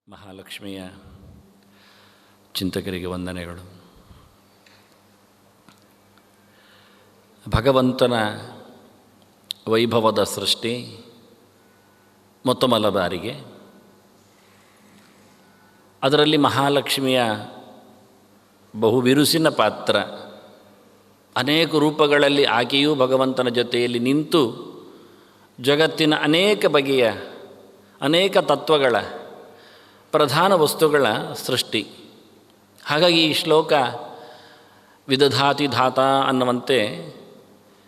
ಮಹಾಲಕ್ಷ್ಮಿಯ ಚಿಂತಕರಿಗೆ ವಂದನೆಗಳು. ಭಗವಂತನ ವೈಭವದ ಸೃಷ್ಟಿ ಮೊತ್ತಮೊದಲ ಬಾರಿಗೆ, ಅದರಲ್ಲಿ ಮಹಾಲಕ್ಷ್ಮಿಯ ಬಹು ಬಿರುಸಿನ ಪಾತ್ರ. ಅನೇಕ ರೂಪಗಳಲ್ಲಿ ಆಕೆಯೂ ಭಗವಂತನ ಜೊತೆಯಲ್ಲಿ ನಿಂತು ಜಗತ್ತಿನ ಅನೇಕ ಬಗೆಯ ಅನೇಕ ತತ್ವಗಳ ಪ್ರಧಾನ ವಸ್ತುಗಳ ಸೃಷ್ಟಿ. ಹಾಗಾಗಿ ಈ ಶ್ಲೋಕ ವಿದಧಾತಿ ಧಾತ ಅನ್ನುವಂತೆ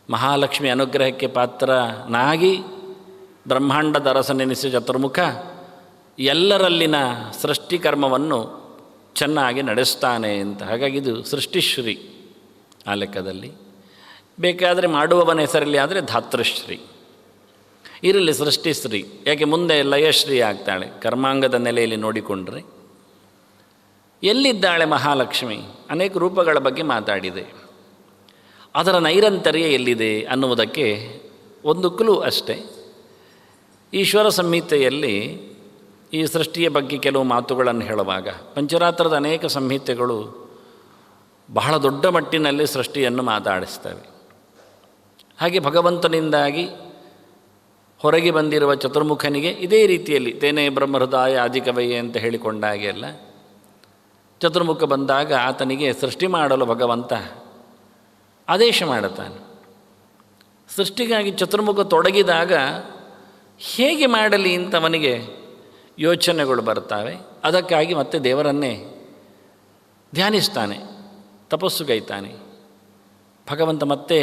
ಮಹಾಲಕ್ಷ್ಮಿ ಅನುಗ್ರಹಕ್ಕೆ ಪಾತ್ರನಾಗಿ ಬ್ರಹ್ಮಾಂಡದ ಅರಸನೆನಿಸಿ ಚತುರ್ಮುಖ ಎಲ್ಲರಲ್ಲಿನ ಸೃಷ್ಟಿಕರ್ಮವನ್ನು ಚೆನ್ನಾಗಿ ನಡೆಸ್ತಾನೆ ಅಂತ. ಹಾಗಾಗಿ ಇದು ಸೃಷ್ಟಿಶ್ರೀ ಆ ಲೆಕ್ಕದಲ್ಲಿ. ಬೇಕಾದರೆ ಮಾಡುವವನ ಹೆಸರಲ್ಲಿ ಆದರೆ ಧಾತೃಶ್ರೀ, ಇರಲಿ ಸೃಷ್ಟಿಶ್ರೀ. ಯಾಕೆ ಮುಂದೆ ಲಯಶ್ರೀ ಆಗ್ತಾಳೆ ಕರ್ಮಾಂಗದ ನೆಲೆಯಲ್ಲಿ ನೋಡಿಕೊಂಡ್ರೆ. ಎಲ್ಲಿದ್ದಾಳೆ ಮಹಾಲಕ್ಷ್ಮಿ? ಅನೇಕ ರೂಪಗಳ ಬಗ್ಗೆ ಮಾತಾಡಿದೆ. ಅದರ ನೈರಂತರ್ಯ ಎಲ್ಲಿದೆ ಅನ್ನುವುದಕ್ಕೆ ಒಂದು ಕ್ಲೂ ಅಷ್ಟೇ. ಈಶ್ವರ ಸಂಹಿತೆಯಲ್ಲಿ ಈ ಸೃಷ್ಟಿಯ ಬಗ್ಗೆ ಕೆಲವು ಮಾತುಗಳನ್ನು ಹೇಳುವಾಗ ಪಂಚರಾತ್ರದ ಅನೇಕ ಸಂಹಿತೆಗಳು ಬಹಳ ದೊಡ್ಡ ಮಟ್ಟಿನಲ್ಲಿ ಸೃಷ್ಟಿಯನ್ನು ಮಾತಾಡಿಸ್ತವೆ. ಹಾಗೆ ಭಗವಂತನಿಂದಾಗಿ ಹೊರಗೆ ಬಂದಿರುವ ಚತುರ್ಮುಖನಿಗೆ ಇದೇ ರೀತಿಯಲ್ಲಿ ತೇನೇ ಬ್ರಹ್ಮಹೃದಯ ಆದಿಕವಯೇ ಅಂತ ಹೇಳಿಕೊಂಡಾಗೆ ಅಲ್ಲ, ಚತುರ್ಮುಖ ಬಂದಾಗ ಆತನಿಗೆ ಸೃಷ್ಟಿ ಮಾಡಲು ಭಗವಂತ ಆದೇಶ ಮಾಡುತ್ತಾನೆ. ಸೃಷ್ಟಿಗಾಗಿ ಚತುರ್ಮುಖ ತೊಡಗಿದಾಗ ಹೇಗೆ ಮಾಡಲಿ ಅಂತ ಅವನಿಗೆ ಯೋಚನೆಗಳು ಬರ್ತಾವೆ. ಅದಕ್ಕಾಗಿ ಮತ್ತೆ ದೇವರನ್ನೇ ಧ್ಯಾನಿಸ್ತಾನೆ, ತಪಸ್ಸುಗೈತಾನೆ. ಭಗವಂತ ಮತ್ತೆ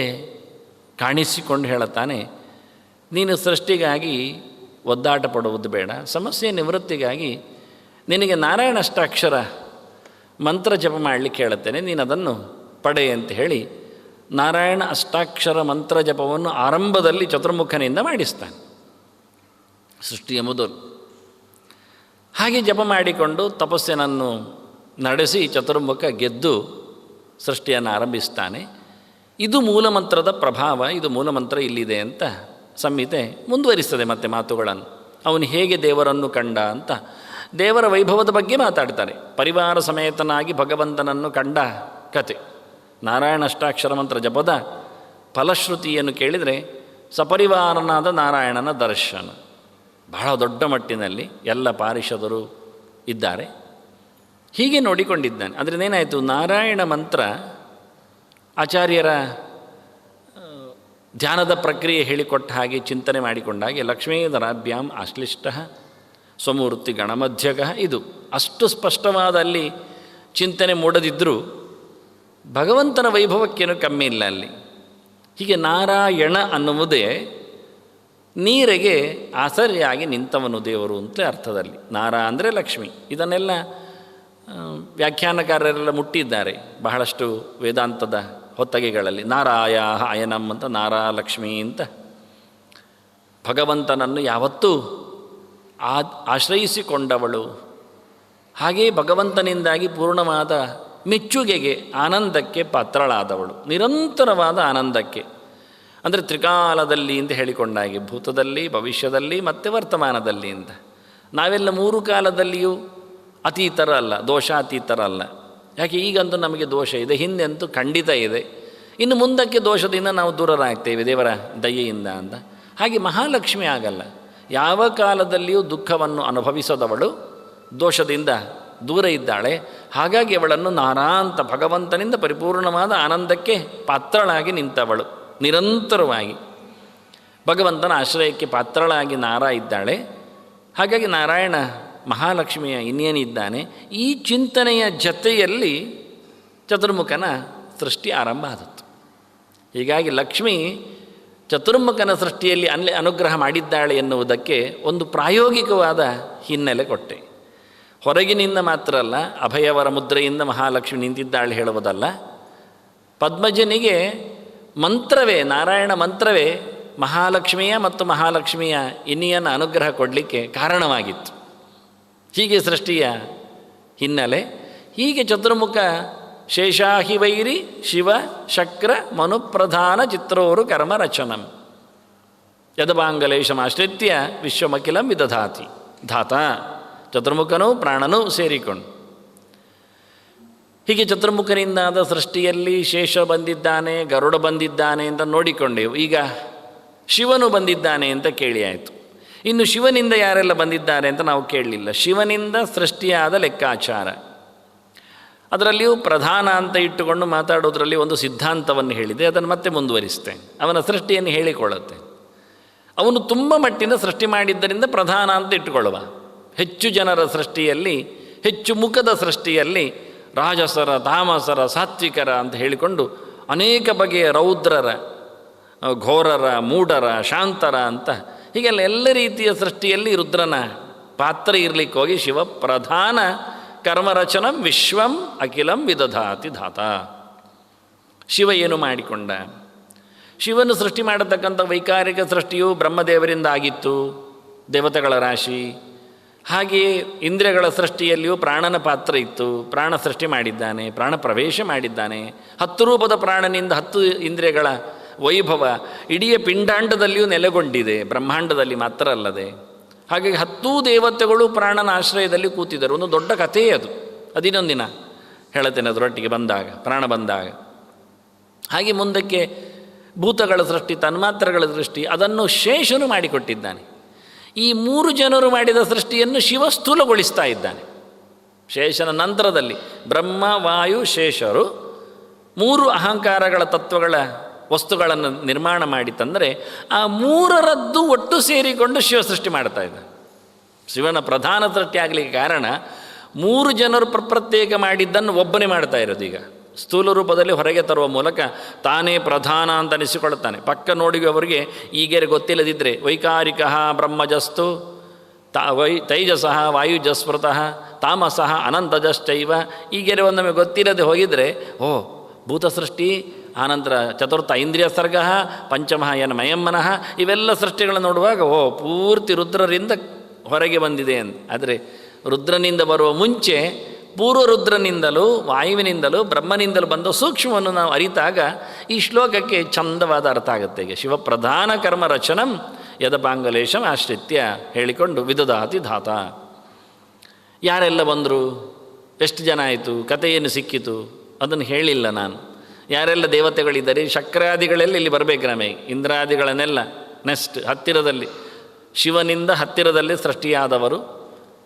ಕಾಣಿಸಿಕೊಂಡು ಹೇಳುತ್ತಾನೆ, ನೀನು ಸೃಷ್ಟಿಗಾಗಿ ಒದ್ದಾಟ ಪಡುವುದು ಬೇಡ, ಸಮಸ್ಯೆ ನಿವೃತ್ತಿಗಾಗಿ ನಿನಗೆ ನಾರಾಯಣ ಅಷ್ಟಾಕ್ಷರ ಮಂತ್ರ ಜಪ ಮಾಡಲಿಕ್ಕೆ ಹೇಳುತ್ತೇನೆ, ನೀನು ಅದನ್ನು ಪಡೆ ಅಂತ ಹೇಳಿ ನಾರಾಯಣ ಅಷ್ಟಾಕ್ಷರ ಮಂತ್ರ ಜಪವನ್ನು ಆರಂಭದಲ್ಲಿ ಚತುರ್ಮುಖನಿಂದ ಮಾಡಿಸ್ತಾನೆ ಸೃಷ್ಟಿಯ ಮೊದಲು. ಹಾಗೆ ಜಪ ಮಾಡಿಕೊಂಡು ತಪಸ್ಸನ್ನು ನಡೆಸಿ ಚತುರ್ಮುಖ ಗೆದ್ದು ಸೃಷ್ಟಿಯನ್ನು ಆರಂಭಿಸ್ತಾನೆ. ಇದು ಮೂಲಮಂತ್ರದ ಪ್ರಭಾವ, ಇದು ಮೂಲಮಂತ್ರ ಇಲ್ಲಿದೆ ಅಂತ ಸಂಹಿತೆ ಮುಂದುವರಿಸ್ತದೆ ಮತ್ತೆ ಮಾತುಗಳನ್ನು. ಅವನು ಹೇಗೆ ದೇವರನ್ನು ಕಂಡ ಅಂತ ದೇವರ ವೈಭವದ ಬಗ್ಗೆ ಮಾತಾಡ್ತಾರೆ. ಪರಿವಾರ ಸಮೇತನಾಗಿ ಭಗವಂತನನ್ನು ಕಂಡ ಕತೆ. ನಾರಾಯಣ ಅಷ್ಟಾಕ್ಷರ ಮಂತ್ರ ಜಪದ ಫಲಶ್ರುತಿಯನ್ನು ಕೇಳಿದರೆ ಸಪರಿವಾರನಾದ ನಾರಾಯಣನ ದರ್ಶನ. ಬಹಳ ದೊಡ್ಡ ಮಟ್ಟಿನಲ್ಲಿ ಎಲ್ಲ ಪಾರಿಷದರು ಇದ್ದಾರೆ. ಹೀಗೆ ನೋಡಿಕೊಂಡಿದ್ದಾನೆ. ಅದರಿಂದೇನಾಯಿತು, ನಾರಾಯಣ ಮಂತ್ರ ಆಚಾರ್ಯರ ಧ್ಯಾನದ ಪ್ರಕ್ರಿಯೆ ಹೇಳಿಕೊಟ್ಟ ಹಾಗೆ ಚಿಂತನೆ ಮಾಡಿಕೊಂಡಾಗೆ ಲಕ್ಷ್ಮೀಧರಾಭ್ಯಾಂ ಆಶ್ಲಿಷ್ಟ ಸ್ವಮೂರ್ತಿ ಗಣಮಧ್ಯಗ, ಇದು ಅಷ್ಟು ಸ್ಪಷ್ಟವಾದ ಅಲ್ಲಿ ಚಿಂತನೆ ಮೂಡದಿದ್ದರೂ ಭಗವಂತನ ವೈಭವಕ್ಕೇನು ಕಮ್ಮಿ ಇಲ್ಲ ಅಲ್ಲಿ. ಹೀಗೆ ನಾರಾಯಣ ಅನ್ನುವುದೇ ನೀರಿಗೆ ಆಸರೆಯಾಗಿ ನಿಂತವನು ದೇವರು ಅಂತ ಅರ್ಥದಲ್ಲಿ. ನಾರಾ ಅಂದರೆ ಲಕ್ಷ್ಮಿ. ಇದನ್ನೆಲ್ಲ ವ್ಯಾಖ್ಯಾನಕಾರರೆಲ್ಲ ಮುಟ್ಟಿದ್ದಾರೆ ಬಹಳಷ್ಟು ವೇದಾಂತದ ಹೊತ್ತಗೆಗಳಲ್ಲಿ. ನಾರಾಯ ಅಯನಂ ಅಂತ, ನಾರಾಲಕ್ಷ್ಮಿ ಅಂತ. ಭಗವಂತನನ್ನು ಯಾವತ್ತೂ ಆಶ್ರಯಿಸಿಕೊಂಡವಳು, ಹಾಗೆಯೇ ಭಗವಂತನಿಂದಾಗಿ ಪೂರ್ಣವಾದ ಮೆಚ್ಚುಗೆಗೆ ಆನಂದಕ್ಕೆ ಪಾತ್ರಳಾದವಳು, ನಿರಂತರವಾದ ಆನಂದಕ್ಕೆ. ಅಂದರೆ ತ್ರಿಕಾಲದಲ್ಲಿ ಅಂತ ಹೇಳಿಕೊಂಡಾಗೆ, ಭೂತದಲ್ಲಿ, ಭವಿಷ್ಯದಲ್ಲಿ ಮತ್ತು ವರ್ತಮಾನದಲ್ಲಿ ಅಂತ. ನಾವೆಲ್ಲ ಮೂರು ಕಾಲದಲ್ಲಿಯೂ ಅತೀತರಲ್ಲ, ದೋಷಾತೀತರಲ್ಲ. ಯಾಕೆ ಈಗಂತೂ ನಮಗೆ ದೋಷ ಇದೆ, ಹಿಂದೆ ಅಂತೂ ಖಂಡಿತ ಇದೆ, ಇನ್ನು ಮುಂದಕ್ಕೆ ದೋಷದಿಂದ ನಾವು ದೂರರಾಗ್ತೇವೆ ದೇವರ ದಯೆಯಿಂದ ಅಂತ. ಹಾಗೆ ಮಹಾಲಕ್ಷ್ಮಿ ಆಗಲ್ಲ. ಯಾವ ಕಾಲದಲ್ಲಿಯೂ ದುಃಖವನ್ನು ಅನುಭವಿಸದವಳು, ದೋಷದಿಂದ ದೂರ ಇದ್ದಾಳೆ. ಹಾಗಾಗಿ ಅವಳನ್ನು ನಾರಾ ಅಂತ ಭಗವಂತನಿಂದ ಪರಿಪೂರ್ಣವಾದ ಆನಂದಕ್ಕೆ ಪಾತ್ರಳಾಗಿ ನಿಂತವಳು. ನಿರಂತರವಾಗಿ ಭಗವಂತನ ಆಶ್ರಯಕ್ಕೆ ಪಾತ್ರಳಾಗಿ ನಾರಾ ಇದ್ದಾಳೆ. ಹಾಗಾಗಿ ನಾರಾಯಣ ಮಹಾಲಕ್ಷ್ಮಿಯ ಇನ್ನೇನಿದ್ದಾನೆ. ಈ ಚಿಂತನೆಯ ಜತೆಯಲ್ಲಿ ಚತುರ್ಮುಖನ ಸೃಷ್ಟಿ ಆರಂಭ ಆದದ್ದು. ಹೀಗಾಗಿ ಲಕ್ಷ್ಮಿ ಚತುರ್ಮುಖನ ಸೃಷ್ಟಿಯಲ್ಲಿ ಅನುಗ್ರಹ ಮಾಡಿದ್ದಾಳೆ ಎನ್ನುವುದಕ್ಕೆ ಒಂದು ಪ್ರಾಯೋಗಿಕವಾದ ಹಿನ್ನೆಲೆ ಕೊಟ್ಟೆ. ಹೊರಗಿನಿಂದ ಮಾತ್ರ ಅಲ್ಲ, ಅಭಯವರ ಮುದ್ರೆಯಿಂದ ಮಹಾಲಕ್ಷ್ಮಿ ನಿಂತಿದ್ದಾಳೆ ಹೇಳುವುದಲ್ಲ. ಪದ್ಮಜನಿಗೆ ಮಂತ್ರವೇ, ನಾರಾಯಣ ಮಂತ್ರವೇ ಮಹಾಲಕ್ಷ್ಮಿಯ ಮತ್ತು ಮಹಾಲಕ್ಷ್ಮಿಯ ಇನ್ನಿಯನ ಅನುಗ್ರಹ ಕೊಡಲಿಕ್ಕೆ ಕಾರಣವಾಗಿತ್ತು. ಹೀಗೆ ಸೃಷ್ಟಿಯ ಹಿನ್ನೆಲೆ. ಹೀಗೆ ಚತುರ್ಮುಖ ಶೇಷಾಹಿ ವೈರಿ ಶಿವ ಶಕ್ರ ಮನುಪ್ರಧಾನ ಚಿತ್ರೋರು ಕರ್ಮ ರಚನಂ ಯದವಾಂಗಲೇಶಮಾಶ್ರಿತ್ಯ ವಿಶ್ವಮಖಿಲಂ ವಿದಧಾತಿ ಧಾತ. ಚತುರ್ಮುಖನೂ ಪ್ರಾಣನೂ ಸೇರಿಕೊಂಡು. ಹೀಗೆ ಚತುರ್ಮುಖನಿಂದಾದ ಸೃಷ್ಟಿಯಲ್ಲಿ ಶೇಷ ಬಂದಿದ್ದಾನೆ, ಗರುಡ ಬಂದಿದ್ದಾನೆ ಅಂತ ನೋಡಿಕೊಂಡೆವು. ಈಗ ಶಿವನು ಬಂದಿದ್ದಾನೆ ಅಂತ ಕೇಳಿ ಆಯಿತು. ಇನ್ನು ಶಿವನಿಂದ ಯಾರೆಲ್ಲ ಬಂದಿದ್ದಾರೆ ಅಂತ ನಾವು ಕೇಳಲಿಲ್ಲ. ಶಿವನಿಂದ ಸೃಷ್ಟಿಯಾದ ಲೆಕ್ಕಾಚಾರ, ಅದರಲ್ಲಿಯೂ ಪ್ರಧಾನ ಅಂತ ಇಟ್ಟುಕೊಂಡು ಮಾತಾಡೋದ್ರಲ್ಲಿ ಒಂದು ಸಿದ್ಧಾಂತವನ್ನು ಹೇಳಿದೆ, ಅದನ್ನು ಮತ್ತೆ ಮುಂದುವರಿಸ್ತೇನೆ. ಅವನ ಸೃಷ್ಟಿಯನ್ನು ಹೇಳಿಕೊಳ್ಳುತ್ತೆ. ಅವನು ತುಂಬ ಮಟ್ಟಿನ ಸೃಷ್ಟಿ ಮಾಡಿದ್ದರಿಂದ ಪ್ರಧಾನ ಅಂತ ಇಟ್ಟುಕೊಳ್ಳುವ. ಹೆಚ್ಚು ಜನರ ಸೃಷ್ಟಿಯಲ್ಲಿ, ಹೆಚ್ಚು ಮುಖದ ಸೃಷ್ಟಿಯಲ್ಲಿ ರಾಜಸರ, ತಾಮಸರ, ಸಾತ್ವಿಕರ ಅಂತ ಹೇಳಿಕೊಂಡು ಅನೇಕ ಬಗೆಯ ರೌದ್ರರ, ಘೋರರ, ಮೂಢರ, ಶಾಂತರ ಅಂತ ಹೀಗೆಲ್ಲ ಎಲ್ಲ ರೀತಿಯ ಸೃಷ್ಟಿಯಲ್ಲಿ ರುದ್ರನ ಪಾತ್ರ ಇರಲಿಕ್ಕೆ ಹೋಗಿ ಶಿವ ಪ್ರಧಾನ ಕರ್ಮರಚನಂ ವಿಶ್ವಂ ಅಖಿಲಂ ವಿದಧಾತಿ ಧಾತ. ಶಿವ ಏನು ಮಾಡಿಕೊಂಡ? ಶಿವನು ಸೃಷ್ಟಿ ಮಾಡತಕ್ಕಂಥ ವೈಕಾರಿಕ ಸೃಷ್ಟಿಯು ಬ್ರಹ್ಮದೇವರಿಂದ ಆಗಿತ್ತು, ದೇವತೆಗಳ ರಾಶಿ. ಹಾಗೆಯೇ ಇಂದ್ರಿಯಗಳ ಸೃಷ್ಟಿಯಲ್ಲಿಯೂ ಪ್ರಾಣನ ಪಾತ್ರ ಇತ್ತು. ಪ್ರಾಣ ಸೃಷ್ಟಿ ಮಾಡಿದ್ದಾನೆ, ಪ್ರಾಣ ಪ್ರವೇಶ ಮಾಡಿದ್ದಾನೆ. 10 ರೂಪದ ಪ್ರಾಣನಿಂದ 10 ಇಂದ್ರಿಯಗಳ ವೈಭವ ಇಡೀ ಪಿಂಡಾಂಡದಲ್ಲಿಯೂ ನೆಲೆಗೊಂಡಿದೆ, ಬ್ರಹ್ಮಾಂಡದಲ್ಲಿ ಮಾತ್ರ ಅಲ್ಲದೆ. ಹಾಗಾಗಿ 10 ದೇವತೆಗಳು ಪ್ರಾಣನ ಆಶ್ರಯದಲ್ಲಿ ಕೂತಿದ್ದರು. ಒಂದು ದೊಡ್ಡ ಕಥೆಯೇ ಅದು. ಅದಿನ್ನೊಂದು ದಿನ ಹೇಳುತ್ತೇನೆ ಅದರೊಟ್ಟಿಗೆ ಬಂದಾಗ, ಪ್ರಾಣ ಬಂದಾಗ. ಹಾಗೆ ಮುಂದಕ್ಕೆ ಭೂತಗಳ ಸೃಷ್ಟಿ, ತನ್ಮಾತ್ರಗಳ ಸೃಷ್ಟಿ, ಅದನ್ನು ಶೇಷನು ಮಾಡಿಕೊಟ್ಟಿದ್ದಾನೆ. ಈ 3 ಜನರು ಮಾಡಿದ ಸೃಷ್ಟಿಯನ್ನು ಶಿವ ಸ್ಥೂಲಗೊಳಿಸ್ತಾ ಇದ್ದಾನೆ. ಶೇಷನ ನಂತರದಲ್ಲಿ ಬ್ರಹ್ಮ, ವಾಯು, ಶೇಷರು 3 ಅಹಂಕಾರಗಳ ತತ್ವಗಳ ವಸ್ತುಗಳನ್ನು ನಿರ್ಮಾಣ ಮಾಡಿ ತಂದರೆ ಆ 3ರದ್ದು ಒಟ್ಟು ಸೇರಿಕೊಂಡು ಶಿವ ಸೃಷ್ಟಿ ಮಾಡ್ತಾ ಇದ್ದ. ಶಿವನ ಪ್ರಧಾನ ಸೃಷ್ಟಿ ಆಗಲಿಕ್ಕೆ ಕಾರಣ 3 ಜನರು ಪ್ರತ್ಯೇಕ ಮಾಡಿದ್ದನ್ನು ಒಬ್ಬನೇ ಮಾಡ್ತಾ ಇರೋದು. ಈಗ ಸ್ಥೂಲ ರೂಪದಲ್ಲಿ ಹೊರಗೆ ತರುವ ಮೂಲಕ ತಾನೇ ಪ್ರಧಾನ ಅಂತ ಅನಿಸಿಕೊಳ್ಳುತ್ತಾನೆ. ಪಕ್ಕ ನೋಡಿದವರಿಗೆ ಈಗೆರೆ ಗೊತ್ತಿಲ್ಲದಿದ್ದರೆ ವೈಕಾರಿಕ ಬ್ರಹ್ಮಜಸ್ತು ತೈಜಸಃ ವಾಯುಜಸ್ಮೃತಃ ತಾಮಸಃ ಅನಂತಜಶ್ಚೈವ ಈಗೆರೆ ಒಂದೊಮ್ಮೆ ಗೊತ್ತಿಲ್ಲದೆ ಹೋಗಿದರೆ, ಓ ಭೂತ ಸೃಷ್ಟಿ, ಆನಂತರ ಚತುರ್ಥ ಇಂದ್ರಿಯ ಸರ್ಗ, ಪಂಚಮಃ ಯನ್ ಮಯಮ್ಮನಃ, ಇವೆಲ್ಲ ಸೃಷ್ಟಿಗಳನ್ನು ನೋಡುವಾಗ ಓ ಪೂರ್ತಿ ರುದ್ರರಿಂದ ಹೊರಗೆ ಬಂದಿದೆ ಅಂತ. ಆದರೆ ರುದ್ರನಿಂದ ಬರುವ ಮುಂಚೆ ಪೂರ್ವ ರುದ್ರನಿಂದಲೂ ವಾಯುವಿನಿಂದಲೂ ಬ್ರಹ್ಮನಿಂದಲೂ ಬಂದ ಸೂಕ್ಷ್ಮವನ್ನು ನಾವು ಅರಿತಾಗ ಈ ಶ್ಲೋಕಕ್ಕೆ ಚಂದವಾದ ಅರ್ಥ ಆಗುತ್ತೆ. ಈಗ ಶಿವಪ್ರಧಾನ ಕರ್ಮ ರಚನಂ ಯದಪಾಂಗಲೇಶಂ ಆಶ್ರಿತ್ಯ ಹೇಳಿಕೊಂಡು ವಿದಧಾತಿ ಧಾತ. ಯಾರೆಲ್ಲ ಬಂದರು, ಎಷ್ಟು ಜನ ಆಯಿತು, ಕಥೆ ಏನು ಸಿಕ್ಕಿತು ಅದನ್ನು ಹೇಳಿಲ್ಲ ನಾನು. ಯಾರೆಲ್ಲ ದೇವತೆಗಳಿದ್ದಾರೆ, ಶಕ್ರಾದಿಗಳೆಲ್ಲ ಇಲ್ಲಿ ಬರಬೇಕು ನಮಗೆ. ಇಂದ್ರಾದಿಗಳನ್ನೆಲ್ಲ ನೆಕ್ಸ್ಟ್ ಹತ್ತಿರದಲ್ಲಿ ಶಿವನಿಂದ ಹತ್ತಿರದಲ್ಲಿ ಸೃಷ್ಟಿಯಾದವರು,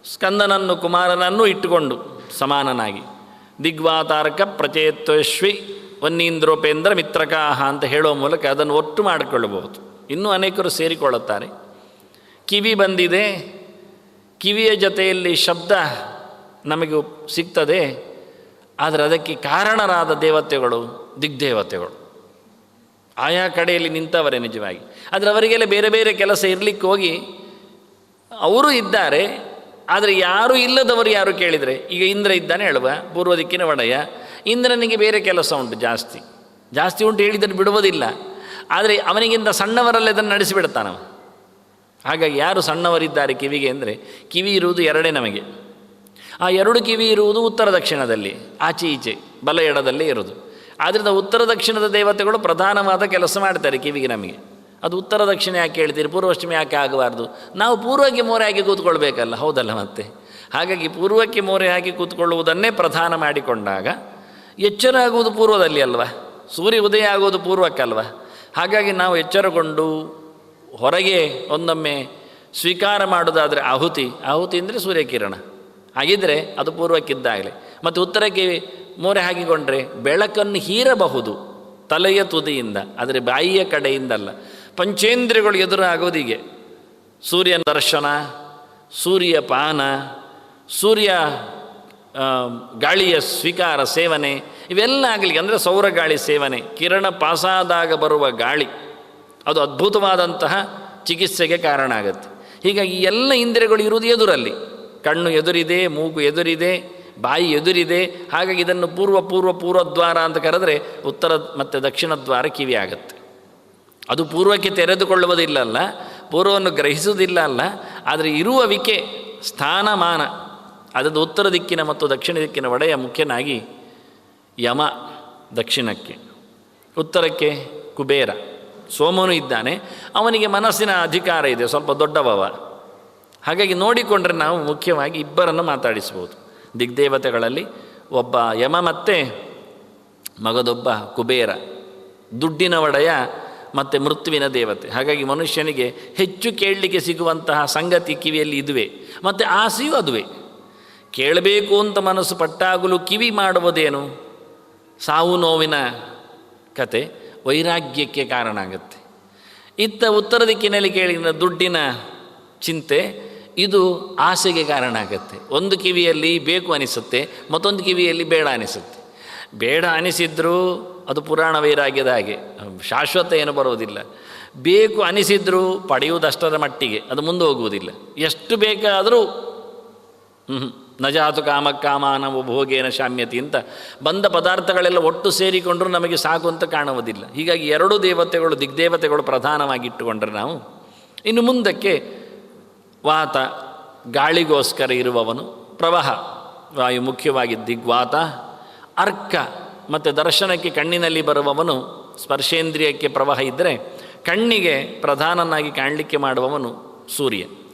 ಸ್ಕಂದನನ್ನು ಕುಮಾರನನ್ನು ಇಟ್ಟುಕೊಂಡು ಸಮಾನನಾಗಿ ದಿಗ್ವಾತಾರಕ ಪ್ರಚೇತ್ವಶ್ವಿ ವನ್ನೀಂದ್ರೋಪೇಂದ್ರ ಮಿತ್ರಕಾಹ ಅಂತ ಹೇಳೋ ಮೂಲಕ ಅದನ್ನು ಒಟ್ಟು ಮಾಡಿಕೊಳ್ಳಬಹುದು. ಇನ್ನೂ ಅನೇಕರು ಸೇರಿಕೊಳ್ಳುತ್ತಾರೆ. ಕಿವಿ ಬಂದಿದೆ, ಕಿವಿಯ ಜೊತೆಯಲ್ಲಿ ಶಬ್ದ ನಮಗೆ ಸಿಗ್ತದೆ. ಆದರೆ ಅದಕ್ಕೆ ಕಾರಣರಾದ ದೇವತೆಗಳು ದಿಗ್ದೇವತೆಗಳು ಆಯಾ ಕಡೆಯಲ್ಲಿ ನಿಂತವರೇ ನಿಜವಾಗಿ. ಆದರೆ ಅವರಿಗೆಲ್ಲ ಬೇರೆ ಬೇರೆ ಕೆಲಸ ಇರಲಿಕ್ಕೆ ಹೋಗಿ ಅವರು ಇದ್ದಾರೆ. ಆದರೆ ಯಾರೂ ಇಲ್ಲದವರು ಯಾರು ಕೇಳಿದರೆ, ಈಗ ಇಂದ್ರ ಇದ್ದಾನೆ ಹೇಳುವ, ಪೂರ್ವ ದಿಕ್ಕಿನ ಒಡೆಯ. ಇಂದ್ರನಿಗೆ ಬೇರೆ ಕೆಲಸ ಉಂಟು, ಜಾಸ್ತಿ ಉಂಟು, ಹೇಳಿದರೆ ಬಿಡುವುದಿಲ್ಲ. ಆದರೆ ಅವನಿಗಿಂತ ಸಣ್ಣವರಲ್ಲೇ ಅದನ್ನು ನಡೆಸಿಬಿಡ್ತಾನವ. ಹಾಗಾಗಿ ಯಾರು ಸಣ್ಣವರಿದ್ದಾರೆ ಕಿವಿಗೆ ಅಂದರೆ, ಕಿವಿ ಇರುವುದು 2 ನಮಗೆ. ಆ 2 ಕಿವಿ ಇರುವುದು ಉತ್ತರ ದಕ್ಷಿಣದಲ್ಲಿ, ಆಚೆ ಈಚೆ ಬಲ ಎಡದಲ್ಲೇ ಇರೋದು. ಆದ್ದರಿಂದ ಉತ್ತರ ದಕ್ಷಿಣದ ದೇವತೆಗಳು ಪ್ರಧಾನವಾದ ಕೆಲಸ ಮಾಡ್ತಾರೆ ಕಿವಿಗೆ ನಮಗೆ. ಅದು ಉತ್ತರ ದಕ್ಷಿಣ ಯಾಕೆ ಹೇಳ್ತೀರಿ, ಪೂರ್ವಶ್ಚಿಮ ಯಾಕೆ ಆಗಬಾರ್ದು? ನಾವು ಪೂರ್ವಕ್ಕೆ ಮೋರೆ ಹಾಕಿ ಕೂತ್ಕೊಳ್ಬೇಕಲ್ಲ, ಹೌದಲ್ಲ? ಮತ್ತೆ ಹಾಗಾಗಿ ಪೂರ್ವಕ್ಕೆ ಮೋರೆ ಹಾಕಿ ಕೂತ್ಕೊಳ್ಳುವುದನ್ನೇ ಪ್ರಧಾನ ಮಾಡಿಕೊಂಡಾಗ ಎಚ್ಚರ ಆಗುವುದು ಪೂರ್ವದಲ್ಲಿ ಅಲ್ವ, ಸೂರ್ಯ ಉದಯ ಆಗೋದು ಪೂರ್ವಕ್ಕಲ್ವ. ಹಾಗಾಗಿ ನಾವು ಎಚ್ಚರಗೊಂಡು ಹೊರಗೆ ಒಂದೊಮ್ಮೆ ಸ್ವೀಕಾರ ಮಾಡೋದಾದರೆ ಆಹುತಿ ಅಂದರೆ ಸೂರ್ಯಕಿರಣ ಹಾಗಿದ್ದರೆ ಅದು ಪೂರ್ವಕ್ಕಿದ್ದಾಗಲೇ. ಮತ್ತು ಉತ್ತರಕ್ಕೆ ಮೋರೆ ಹಾಕಿಕೊಂಡ್ರೆ ಬೆಳಕನ್ನು ಹೀರಬಹುದು ತಲೆಯ ತುದಿಯಿಂದ, ಆದರೆ ಬಾಯಿಯ ಕಡೆಯಿಂದಲ್ಲ. ಪಂಚೇಂದ್ರಿಯಗಳು ಎದುರಾಗೋದಿಗೆ ಸೂರ್ಯನ ದರ್ಶನ, ಸೂರ್ಯ ಪಾನ, ಸೂರ್ಯ ಗಾಳಿಯ ಸ್ವೀಕಾರ ಸೇವನೆ, ಇವೆಲ್ಲ ಆಗಲಿಕ್ಕೆ ಅಂದರೆ ಸೌರ ಗಾಳಿ ಸೇವನೆ, ಕಿರಣ ಪಾಸಾದಾಗ ಬರುವ ಗಾಳಿ, ಅದು ಅದ್ಭುತವಾದಂತಹ ಚಿಕಿತ್ಸೆಗೆ ಕಾರಣ ಆಗುತ್ತೆ. ಹೀಗಾಗಿ ಎಲ್ಲ ಇಂದ್ರಿಯಗಳು ಇರುವುದು ಎದುರಲ್ಲಿ. ಕಣ್ಣು ಎದುರಿದೆ, ಮೂಗು ಎದುರಿದೆ, ಬಾಯಿ ಎದುರಿದೆ. ಹಾಗಾಗಿ ಇದನ್ನು ಪೂರ್ವದ್ವಾರ ಅಂತ ಕರೆದರೆ ಉತ್ತರ ಮತ್ತು ದಕ್ಷಿಣ ದ್ವಾರ ಕಿವಿ ಆಗುತ್ತೆ. ಅದು ಪೂರ್ವಕ್ಕೆ ತೆರೆದುಕೊಳ್ಳುವುದಿಲ್ಲ ಅಲ್ಲ, ಪೂರ್ವವನ್ನು ಗ್ರಹಿಸುವುದಿಲ್ಲ ಅಲ್ಲ, ಆದರೆ ಇರುವವಿಕೆ ಸ್ಥಾನಮಾನ ಅದನ್ನು ಉತ್ತರ ದಿಕ್ಕಿನ ಮತ್ತು ದಕ್ಷಿಣ ದಿಕ್ಕಿನ ಒಡೆಯ ಮುಖ್ಯನಾಗಿ ಯಮ ದಕ್ಷಿಣಕ್ಕೆ, ಉತ್ತರಕ್ಕೆ ಕುಬೇರ, ಸೋಮನು ಇದ್ದಾನೆ. ಅವನಿಗೆ ಮನಸ್ಸಿನ ಅಧಿಕಾರ ಇದೆ, ಸ್ವಲ್ಪ ದೊಡ್ಡವವ. ಹಾಗಾಗಿ ನೋಡಿಕೊಂಡ್ರೆ ನಾವು ಮುಖ್ಯವಾಗಿ ಇಬ್ಬರನ್ನು ಮಾತಾಡಿಸ್ಬೋದು. ದಿಗ್ದೇವತೆಗಳಲ್ಲಿ ಒಬ್ಬ ಯಮ ಮತ್ತು ಮಗದೊಬ್ಬ ಕುಬೇರ, ದುಡ್ಡಿನ ಒಡೆಯ ಮತ್ತು ಮೃತ್ಯುವಿನ ದೇವತೆ. ಹಾಗಾಗಿ ಮನುಷ್ಯನಿಗೆ ಹೆಚ್ಚು ಕೇಳಲಿಕ್ಕೆ ಸಿಗುವಂತಹ ಸಂಗತಿ ಕಿವಿಯಲ್ಲಿ ಇದುವೆ, ಮತ್ತು ಆಸೆಯೂ ಅದುವೇ. ಕೇಳಬೇಕು ಅಂತ ಮನಸ್ಸು ಪಟ್ಟಾಗಲೂ ಕಿವಿ ಮಾಡುವುದೇನು? ಸಾವು ನೋವಿನ ಕತೆ ವೈರಾಗ್ಯಕ್ಕೆ ಕಾರಣ ಆಗುತ್ತೆ. ಇತ್ತ ಉತ್ತರ ದಿಕ್ಕಿನಲ್ಲಿ ಕೇಳಿದ ದುಡ್ಡಿನ ಚಿಂತೆ, ಇದು ಆಸೆಗೆ ಕಾರಣ ಆಗುತ್ತೆ. ಒಂದು ಕಿವಿಯಲ್ಲಿ ಬೇಕು ಅನಿಸುತ್ತೆ, ಮತ್ತೊಂದು ಕಿವಿಯಲ್ಲಿ ಬೇಡ ಅನಿಸುತ್ತೆ. ಬೇಡ ಅನಿಸಿದ್ರೂ ಅದು ಪುರಾಣ ವೈರಾಗ್ಯದ ಹಾಗೆ, ಶಾಶ್ವತ ಏನು ಬರೋದಿಲ್ಲ. ಬೇಕು ಅನಿಸಿದ್ರೂ ಪಡೆಯುವುದಷ್ಟರ ಮಟ್ಟಿಗೆ, ಅದು ಮುಂದೆ ಹೋಗುವುದಿಲ್ಲ. ಎಷ್ಟು ಬೇಕಾದರೂ ನಜಾತು ಕಾಮ ಕಾಮಾನ ಭೋಗೇನ ಶಾಮ್ಯತಿ ಅಂತ ಬಂದ ಪದಾರ್ಥಗಳೆಲ್ಲ ಒಟ್ಟು ಸೇರಿಕೊಂಡ್ರೂ ನಮಗೆ ಸಾಕು ಅಂತ ಕಾಣುವುದಿಲ್ಲ. ಹೀಗಾಗಿ ಎರಡು ದೇವತೆಗಳು, ದಿಗ್ದೇವತೆಗಳು ಪ್ರಧಾನವಾಗಿ ಇಟ್ಟುಕೊಂಡ್ರೆ ನಾವು ಇನ್ನು ಮುಂದಕ್ಕೆ ವಾತ ಗಾಳಿಗೋಸ್ಕರ ಇರುವವನು, ಪ್ರವಾಹ ವಾಯು ಮುಖ್ಯವಾಗಿ ದಿಗ್ವಾತ, ಅರ್ಕ ಮತ್ತು ದರ್ಶನಕ್ಕೆ ಕಣ್ಣಿನಲ್ಲಿ ಬರುವವನು, ಸ್ಪರ್ಶೇಂದ್ರಿಯಕ್ಕೆ ಪ್ರವಾಹ ಇದ್ದರೆ ಕಣ್ಣಿಗೆ ಪ್ರಧಾನನಾಗಿ ಕಾಣಲಿಕ್ಕೆ ಮಾಡುವವನು ಸೂರ್ಯ.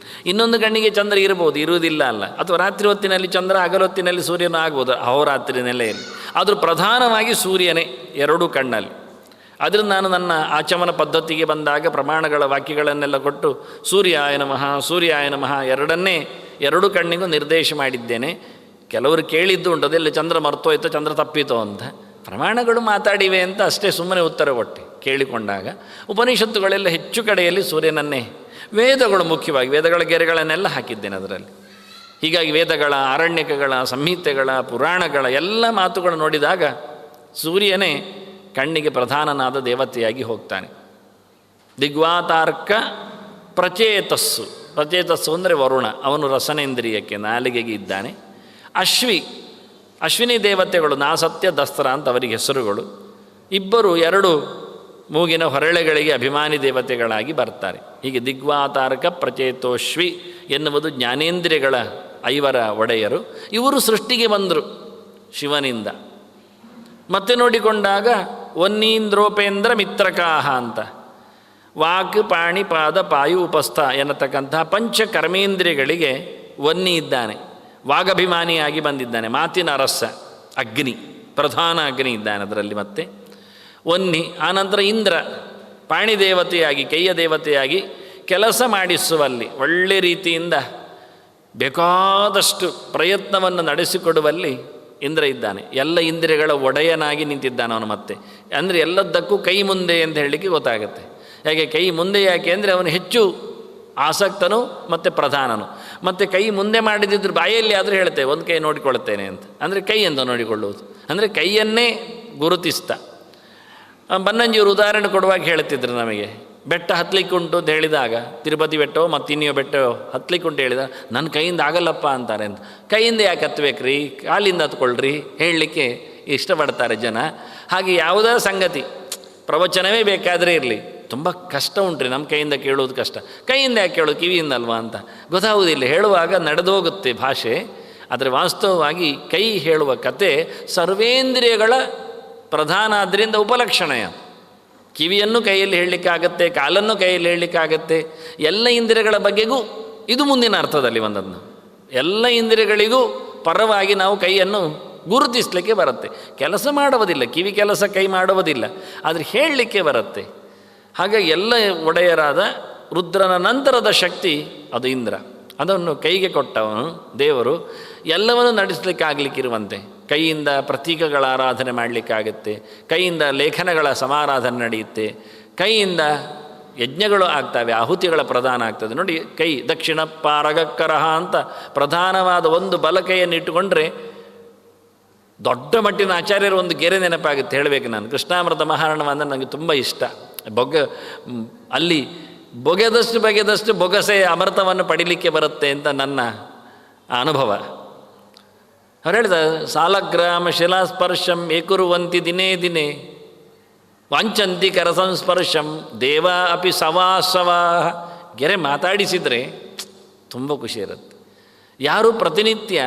ಇನ್ನೊಂದು ಕಣ್ಣಿಗೆ ಚಂದ್ರ ಇರ್ಬೋದು, ಇರುವುದಿಲ್ಲ ಅಲ್ಲ, ಅಥವಾ ರಾತ್ರಿ ಹೊತ್ತಿನಲ್ಲಿ ಚಂದ್ರ, ಹಗಲೊತ್ತಿನಲ್ಲಿ ಸೂರ್ಯನೂ ಆಗ್ಬೋದು, ಅಹೋರಾತ್ರಿ ನೆಲೆಯಲ್ಲಿ. ಆದರೂ ಪ್ರಧಾನವಾಗಿ ಸೂರ್ಯನೇ ಎರಡೂ ಕಣ್ಣಲ್ಲಿ. ಅದರಿಂದ ನಾನು ನನ್ನ ಆಚಮನ ಪದ್ಧತಿಗೆ ಬಂದಾಗ ಪ್ರಮಾಣಗಳ ವಾಕ್ಯಗಳನ್ನೆಲ್ಲ ಕೊಟ್ಟು ಸೂರ್ಯಾಯ ನಮಃ ಸೂರ್ಯಾಯ ನಮಃ ಎರಡು ಕಣ್ಣಿಗೂ ನಿರ್ದೇಶ ಮಾಡಿದ್ದೇನೆ. ಕೆಲವರು ಕೇಳಿದ್ದು ಉಂಟು, ಅದೆಲ್ಲ ಚಂದ್ರ ಮರ್ತೋಯ್ತೋ ಚಂದ್ರ ತಪ್ಪಿತೋ ಅಂತ. ಪ್ರಮಾಣಗಳು ಮಾತಾಡಿವೆ ಅಂತ ಅಷ್ಟೇ ಸುಮ್ಮನೆ ಉತ್ತರ ಕೊಟ್ಟೆ ಕೇಳಿಕೊಂಡಾಗ. ಉಪನಿಷತ್ತುಗಳೆಲ್ಲ ಹೆಚ್ಚು ಕಡೆಯಲ್ಲಿ ಸೂರ್ಯನನ್ನೇ, ವೇದಗಳು ಮುಖ್ಯವಾಗಿ ವೇದಗಳ ಗೆರೆಗಳನ್ನೆಲ್ಲ ಹಾಕಿದ್ದೇನೆ ಅದರಲ್ಲಿ. ಹೀಗಾಗಿ ವೇದಗಳ, ಆರಣ್ಯಕಗಳ, ಸಂಹಿತೆಗಳ, ಪುರಾಣಗಳ ಎಲ್ಲ ಮಾತುಗಳು ನೋಡಿದಾಗ ಸೂರ್ಯನೇ ಕಣ್ಣಿಗೆ ಪ್ರಧಾನನಾದ ದೇವತೆಯಾಗಿ ಹೋಗ್ತಾನೆ. ದಿಗ್ವಾತಾರ್ಕ ಪ್ರಚೇತಸ್ಸು, ಪ್ರಚೇತಸ್ಸು ಅಂದರೆ ವರುಣ, ಅವನು ರಸನೇಂದ್ರಿಯಕ್ಕೆ ನಾಲಿಗೆಗೆ ಇದ್ದಾನೆ. ಅಶ್ವಿನಿ ದೇವತೆಗಳು ನಾಸತ್ಯ ದಸ್ತ್ರ ಅಂತ ಅವರಿಗೆ ಹೆಸರುಗಳು. ಇಬ್ಬರು ಎರಡು ಮೂಗಿನ ಹೊರಳೆಗಳಿಗೆ ಅಭಿಮಾನಿ ದೇವತೆಗಳಾಗಿ ಬರ್ತಾರೆ. ಹೀಗೆ ದಿಗ್ವಾತಾರಕ ಪ್ರಚೇತೋಶ್ವಿ ಎನ್ನುವುದು ಜ್ಞಾನೇಂದ್ರಿಯಗಳ ಐವರ ಒಡೆಯರು. ಇವರು ಸೃಷ್ಟಿಗೆ ಬಂದರು ಶಿವನಿಂದ. ಮತ್ತೆ ನೋಡಿಕೊಂಡಾಗ ವನ್ನೀಂದ್ರೋಪೇಂದ್ರ ಮಿತ್ರಕಾಹ ಅಂತ ವಾಕ್ ಪಾಣಿ ಪಾದ ಪಾಯು ಉಪಸ್ಥ ಎನ್ನತಕ್ಕಂತಹ ಪಂಚ ಕರ್ಮೇಂದ್ರಿಯಗಳಿಗೆ ವನ್ನಿ ಇದ್ದಾನೆ, ವಾಗಭಿಮಾನಿಯಾಗಿ ಬಂದಿದ್ದಾನೆ. ಮಾತಿನ ರಸ ಅಗ್ನಿ, ಪ್ರಧಾನ ಅಗ್ನಿ ಇದ್ದಾನೆ ಅದರಲ್ಲಿ. ಮತ್ತೆ ವನ್ನಿ, ಆನಂತರ ಇಂದ್ರ ಪಾಣಿ ದೇವತೆಯಾಗಿ, ಕೈಯ ದೇವತೆಯಾಗಿ ಕೆಲಸ ಮಾಡಿಸುವಲ್ಲಿ, ಒಳ್ಳೆ ರೀತಿಯಿಂದ ಬೇಕಾದಷ್ಟು ಪ್ರಯತ್ನವನ್ನು ನಡೆಸಿಕೊಡುವಲ್ಲಿ ಇಂದ್ರ ಇದ್ದಾನೆ. ಎಲ್ಲ ಇಂದ್ರಿಯಗಳ ಒಡೆಯನಾಗಿ ನಿಂತಿದ್ದಾನೆ ಅವನು. ಮತ್ತೆ ಅಂದರೆ ಎಲ್ಲದಕ್ಕೂ ಕೈ ಮುಂದೆ ಅಂತ ಹೇಳಲಿಕ್ಕೆ ಗೊತ್ತಾಗುತ್ತೆ. ಹೇಗೆ ಕೈ ಮುಂದೆ ಯಾಕೆ ಅಂದರೆ ಅವನು ಹೆಚ್ಚು ಆಸಕ್ತನು ಮತ್ತು ಪ್ರಧಾನನು. ಮತ್ತು ಕೈ ಮುಂದೆ ಮಾಡಿದಿದ್ರು ಬಾಯಲ್ಲಿ ಆದರೂ ಹೇಳ್ತೇವೆ ಒಂದು ಕೈ ನೋಡಿಕೊಳ್ಳುತ್ತೇನೆ ಅಂತ, ಅಂದರೆ ಕೈ ಅಂತ ನೋಡಿಕೊಳ್ಳುವುದು, ಅಂದರೆ ಕೈಯನ್ನೇ ಗುರುತಿಸ್ತಾ. ಬನ್ನಂಜಿಯವರು ಉದಾಹರಣೆ ಕೊಡುವಾಗ ಹೇಳ್ತಿದ್ರು ನಮಗೆ, ಬೆಟ್ಟ ಹತ್ತಲಿಕ್ಕೆ ಉಂಟು ಅಂತ ಹೇಳಿದಾಗ, ತಿರುಪತಿ ಬೆಟ್ಟವೋ ಮತ್ತು ಇನ್ನಿಯೋ ಬೆಟ್ಟವೋ ಹತ್ತಲಿಕ್ಕೆ ಉಂಟು ಹೇಳಿದಾಗ, ನನ್ನ ಕೈಯಿಂದ ಆಗಲ್ಲಪ್ಪ ಅಂತಾರೆ ಅಂತ. ಕೈಯಿಂದ ಯಾಕೆ ಹತ್ತಬೇಕ್ರಿ, ಕಾಲಿಂದ ಹತ್ಕೊಳ್ರಿ ಹೇಳಲಿಕ್ಕೆ ಇಷ್ಟಪಡ್ತಾರೆ ಜನ. ಹಾಗೆ ಯಾವುದೇ ಸಂಗತಿ, ಪ್ರವಚನವೇ ಬೇಕಾದರೆ ಇರಲಿ, ತುಂಬ ಕಷ್ಟ ಉಂಟ್ರಿ, ನಮ್ಮ ಕೈಯಿಂದ ಕೇಳೋದು ಕಷ್ಟ, ಕೈಯಿಂದ ಯಾಕೆ ಕೇಳೋದು, ಕಿವಿಯಿಂದ ಅಲ್ವಾ ಅಂತ ಗೊತ್ತಾಗುವುದಿಲ್ಲ. ಹೇಳುವಾಗ ನಡೆದೋಗುತ್ತೆ ಭಾಷೆ, ಆದರೆ ವಾಸ್ತವವಾಗಿ ಕೈ ಹೇಳುವ ಕತೆ ಸರ್ವೇಂದ್ರಿಯಗಳ ಪ್ರಧಾನ. ಆದ್ದರಿಂದ ಉಪಲಕ್ಷಣಯ. ಕಿವಿಯನ್ನು ಕೈಯಲ್ಲಿ ಹೇಳಲಿಕ್ಕಾಗತ್ತೆ, ಕಾಲನ್ನು ಕೈಯಲ್ಲಿ ಹೇಳಲಿಕ್ಕಾಗತ್ತೆ, ಎಲ್ಲ ಇಂದ್ರಿಯಗಳ ಬಗ್ಗೆಗೂ ಇದು ಮುಂದಿನ ಅರ್ಥದಲ್ಲಿ ಬಂದದ್ದು. ಎಲ್ಲ ಇಂದ್ರಿಯಗಳಿಗೂ ಪರವಾಗಿ ನಾವು ಕೈಯನ್ನು ಗುರುತಿಸಲಿಕ್ಕೆ ಬರುತ್ತೆ. ಕೆಲಸ ಮಾಡುವುದಿಲ್ಲ, ಕಿವಿ ಕೆಲಸ ಕೈ ಮಾಡುವುದಿಲ್ಲ, ಆದರೆ ಹೇಳಲಿಕ್ಕೆ ಬರುತ್ತೆ. ಹಾಗಾಗಿ ಎಲ್ಲ ಒಡೆಯರಾದ ರುದ್ರನ ನಂತರದ ಶಕ್ತಿ ಅದು ಇಂದ್ರ. ಅದನ್ನು ಕೈಗೆ ಕೊಟ್ಟವನು ದೇವರು. ಎಲ್ಲವನ್ನೂ ನಡೆಸಲಿಕ್ಕಾಗಲಿಕ್ಕಿರುವಂತೆ ಕೈಯಿಂದ ಪ್ರತೀಕಗಳ ಆರಾಧನೆ ಮಾಡಲಿಕ್ಕಾಗತ್ತೆ, ಕೈಯಿಂದ ಲೇಖನಗಳ ಸಮಾರಾಧನೆ ನಡೆಯುತ್ತೆ, ಕೈಯಿಂದ ಯಜ್ಞಗಳು ಆಗ್ತವೆ, ಆಹುತಿಗಳ ಪ್ರಧಾನ ಆಗ್ತದೆ. ನೋಡಿ, ಕೈ ದಕ್ಷಿಣ ಪಾರಗಕ್ಕರಹ ಅಂತ ಪ್ರಧಾನವಾದ ಒಂದು ಬಲಕೈಯನ್ನು ಇಟ್ಟುಕೊಂಡ್ರೆ ದೊಡ್ಡ ಮಟ್ಟಿನ ಆಚಾರ್ಯರು ಒಂದು ಗೆರೆ ನೆನಪಾಗುತ್ತೆ. ಹೇಳಬೇಕು ನಾನು, ಕೃಷ್ಣಾಮೃತ ಮಹಾರಣವ ಅಂದರೆ ನನಗೆ ತುಂಬ ಇಷ್ಟ. ಅಲ್ಲಿ ಬಗೆದಷ್ಟು ಬೊಗಸೆಯ ಅಮೃತವನ್ನು ಪಡಿಲಿಕ್ಕೆ ಬರುತ್ತೆ ಅಂತ ನನ್ನ ಅನುಭವ. ಅವ್ರು ಹೇಳಿದ, ಸಾಲಗ್ರಾಮ ಶಿಲಾಸ್ಪರ್ಶಂ ಏಕುರುವಂತಿ ದಿನೇ ದಿನೇ ವಾಂಚಂತಿ ಕರಸಂಸ್ಪರ್ಶಂ ದೇವ ಅಪಿ ಸವಾಸವ. ಗೆರೆ ಮಾತಾಡಿಸಿದರೆ ತುಂಬ ಖುಷಿ ಇರುತ್ತೆ. ಯಾರು ಪ್ರತಿನಿತ್ಯ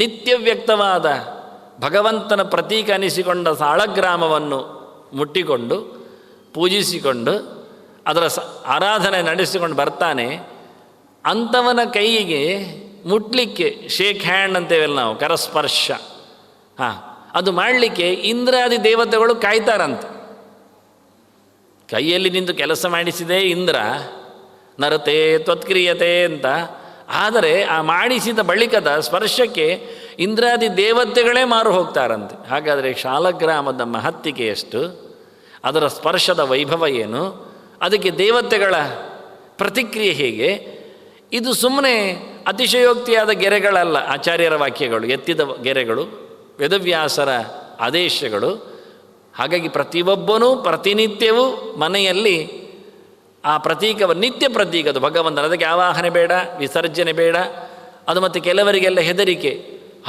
ನಿತ್ಯ ವ್ಯಕ್ತವಾದ ಭಗವಂತನ ಪ್ರತೀಕ ಅನಿಸಿಕೊಂಡ ಸಾಳಗ್ರಾಮವನ್ನು ಮುಟ್ಟಿಕೊಂಡು ಪೂಜಿಸಿಕೊಂಡು ಅದರ ಆರಾಧನೆ ನಡೆಸಿಕೊಂಡು ಬರ್ತಾನೆ, ಅಂಥವನ ಕೈಗೆ ಮುಟ್ಲಿಕ್ಕೆ ಶೇಕ್ ಹ್ಯಾಂಡ್ ಅಂತೇವಲ್ಲ ನಾವು, ಕರಸ್ಪರ್ಶ, ಅದು ಮಾಡಲಿಕ್ಕೆ ಇಂದ್ರಾದಿ ದೇವತೆಗಳು ಕಾಯ್ತಾರಂತೆ. ಕೈಯಲ್ಲಿ ನಿಂತು ಕೆಲಸ ಮಾಡಿಸಿದೆ ಇಂದ್ರ, ನರತೆ ತ್ವತ್ಕ್ರಿಯತೆ ಅಂತ. ಆದರೆ ಆ ಮಾಡಿಸಿದ ಬಳಿಕದ ಸ್ಪರ್ಶಕ್ಕೆ ಇಂದ್ರಾದಿ ದೇವತೆಗಳೇ ಮಾರು ಹೋಗ್ತಾರಂತೆ. ಹಾಗಾದರೆ ಶಾಲಗ್ರಾಮದ ಮಹತ್ತಿಗೆ ಎಷ್ಟು, ಅದರ ಸ್ಪರ್ಶದ ವೈಭವ ಏನು, ಅದಕ್ಕೆ ದೇವತೆಗಳ ಪ್ರತಿಕ್ರಿಯೆ ಹೇಗೆ? ಇದು ಸುಮ್ಮನೆ ಅತಿಶಯೋಕ್ತಿಯಾದ ಗೆರೆಗಳಲ್ಲ. ಆಚಾರ್ಯರ ವಾಕ್ಯಗಳು, ಎತ್ತಿದ ಗೆರೆಗಳು, ವೇದವ್ಯಾಸರ ಆದೇಶಗಳು. ಹಾಗಾಗಿ ಪ್ರತಿಯೊಬ್ಬನೂ ಪ್ರತಿನಿತ್ಯವೂ ಮನೆಯಲ್ಲಿ ಆ ಪ್ರತೀಕವನ್ನು, ನಿತ್ಯ ಪ್ರತೀಕ ಅದು ಭಗವಂತನ, ಅದಕ್ಕೆ ಆವಾಹನೆ ಬೇಡ, ವಿಸರ್ಜನೆ ಬೇಡ. ಅದು ಮತ್ತು ಕೆಲವರಿಗೆಲ್ಲ ಹೆದರಿಕೆ,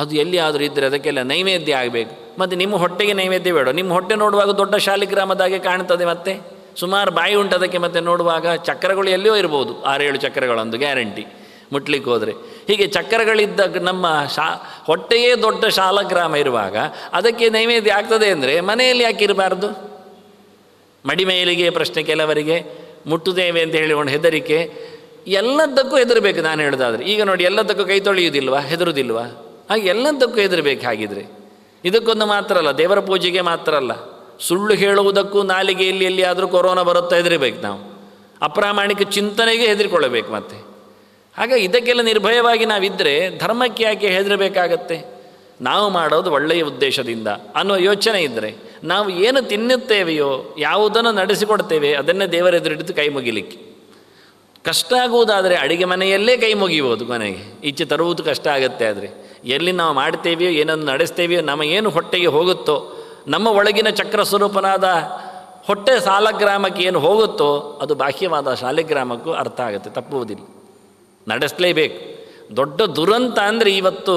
ಅದು ಎಲ್ಲಿ ಆದರೂ ಇದ್ದರೆ ಅದಕ್ಕೆಲ್ಲ ನೈವೇದ್ಯ ಆಗಬೇಕು. ಮತ್ತು ನಿಮ್ಮ ಹೊಟ್ಟೆಗೆ ನೈವೇದ್ಯ ಬೇಡ. ನಿಮ್ಮ ಹೊಟ್ಟೆ ನೋಡುವಾಗ ದೊಡ್ಡ ಶಾಲಿಗ್ರಾಮದಾಗೆ ಕಾಣ್ತದೆ, ಮತ್ತು ಸುಮಾರು ಬಾಯಿ ಉಂಟು ಅದಕ್ಕೆ. ಮತ್ತು ನೋಡುವಾಗ ಚಕ್ರಗಳು ಎಲ್ಲಿಯೋ ಇರ್ಬೋದು, 6-7 ಚಕ್ರಗಳೊಂದು ಗ್ಯಾರಂಟಿ ಮುಟ್ಲಿಕ್ಕೆ ಹೋದರೆ. ಹೀಗೆ ಚಕ್ರಗಳಿದ್ದ ನಮ್ಮ ಹೊಟ್ಟೆಯೇ ದೊಡ್ಡ ಶಾಲಗ್ರಾಮ ಇರುವಾಗ ಅದಕ್ಕೆ ನೈವೇದ್ಯ ಆಗ್ತದೆ ಅಂದರೆ ಮನೆಯಲ್ಲಿ ಯಾಕೆ ಇರಬಾರ್ದು? ಮಡಿಮೇಲಿಗೆ ಪ್ರಶ್ನೆ ಕೆಲವರಿಗೆ, ಮುಟ್ಟುತ್ತೇವೆ ಅಂತ ಹೇಳಿಕೊಂಡು ಹೆದರಿಕೆ. ಎಲ್ಲದಕ್ಕೂ ಹೆದರಬೇಕು. ನಾನು ಹೇಳೋದಾದರೆ ಈಗ ನೋಡಿ, ಎಲ್ಲದಕ್ಕೂ ಕೈ ತೊಳೆಯುವುದಿಲ್ವಾ, ಹೆದರುವುದಿಲ್ವಾ? ಹಾಗೆ ಎಲ್ಲದಕ್ಕೂ ಹೆದರಬೇಕು. ಹಾಗಿದ್ರೆ ಇದಕ್ಕೊಂದು ಮಾತ್ರ ಅಲ್ಲ, ದೇವರ ಪೂಜೆಗೆ ಮಾತ್ರ ಅಲ್ಲ, ಸುಳ್ಳು ಹೇಳುವುದಕ್ಕೂ ನಾಲಿಗೆಯಲ್ಲಿ ಎಲ್ಲಿಯಾದರೂ ಕೊರೋನಾ ಬರುತ್ತಾ ಹೆದರಬೇಕು ನಾವು. ಅಪ್ರಾಮಾಣಿಕ ಚಿಂತನೆಗೆ ಹೆದರಿಕೊಳ್ಳಬೇಕು. ಮತ್ತು ಆಗ ಇದಕ್ಕೆಲ್ಲ ನಿರ್ಭಯವಾಗಿ ನಾವಿದ್ದರೆ ಧರ್ಮಕ್ಕೆ ಯಾಕೆ ಹೆದರಬೇಕಾಗತ್ತೆ? ನಾವು ಮಾಡೋದು ಒಳ್ಳೆಯ ಉದ್ದೇಶದಿಂದ ಅನ್ನೋ ಯೋಚನೆ ಇದ್ದರೆ, ನಾವು ಏನು ತಿನ್ನುತ್ತೇವೆಯೋ, ಯಾವುದನ್ನು ನಡೆಸಿಕೊಡ್ತೇವೆ, ಅದನ್ನೇ ದೇವರೆದುರಿಡಿದು ಕೈ ಮುಗಿಲಿಕ್ಕೆ. ಕಷ್ಟ ಆಗುವುದಾದರೆ ಅಡಿಗೆ ಮನೆಯಲ್ಲೇ ಕೈ ಮುಗಿಬೋದು. ಮನೆಗೆ ಈಚೆ ತರುವುದು ಕಷ್ಟ ಆಗುತ್ತೆ. ಆದರೆ ಎಲ್ಲಿ ನಾವು ಮಾಡ್ತೇವೆಯೋ, ಏನನ್ನು ನಡೆಸ್ತೇವೆಯೋ, ನಮ್ಮ ಏನು ಹೊಟ್ಟೆಗೆ ಹೋಗುತ್ತೋ, ನಮ್ಮ ಒಳಗಿನ ಚಕ್ರ ಸ್ವರೂಪನಾದ ಹೊಟ್ಟೆ ಶಾಲಗ್ರಾಮಕ್ಕೆ ಏನು ಹೋಗುತ್ತೋ ಅದು ಬಾಹ್ಯವಾದ ಶಾಲಿಗ್ರಾಮಕ್ಕೂ ಅರ್ಥ ಆಗುತ್ತೆ, ತಪ್ಪುವುದಿಲ್ಲ. ನಡೆಸಲೇಬೇಕು. ದೊಡ್ಡ ದುರಂತ ಅಂದರೆ ಇವತ್ತು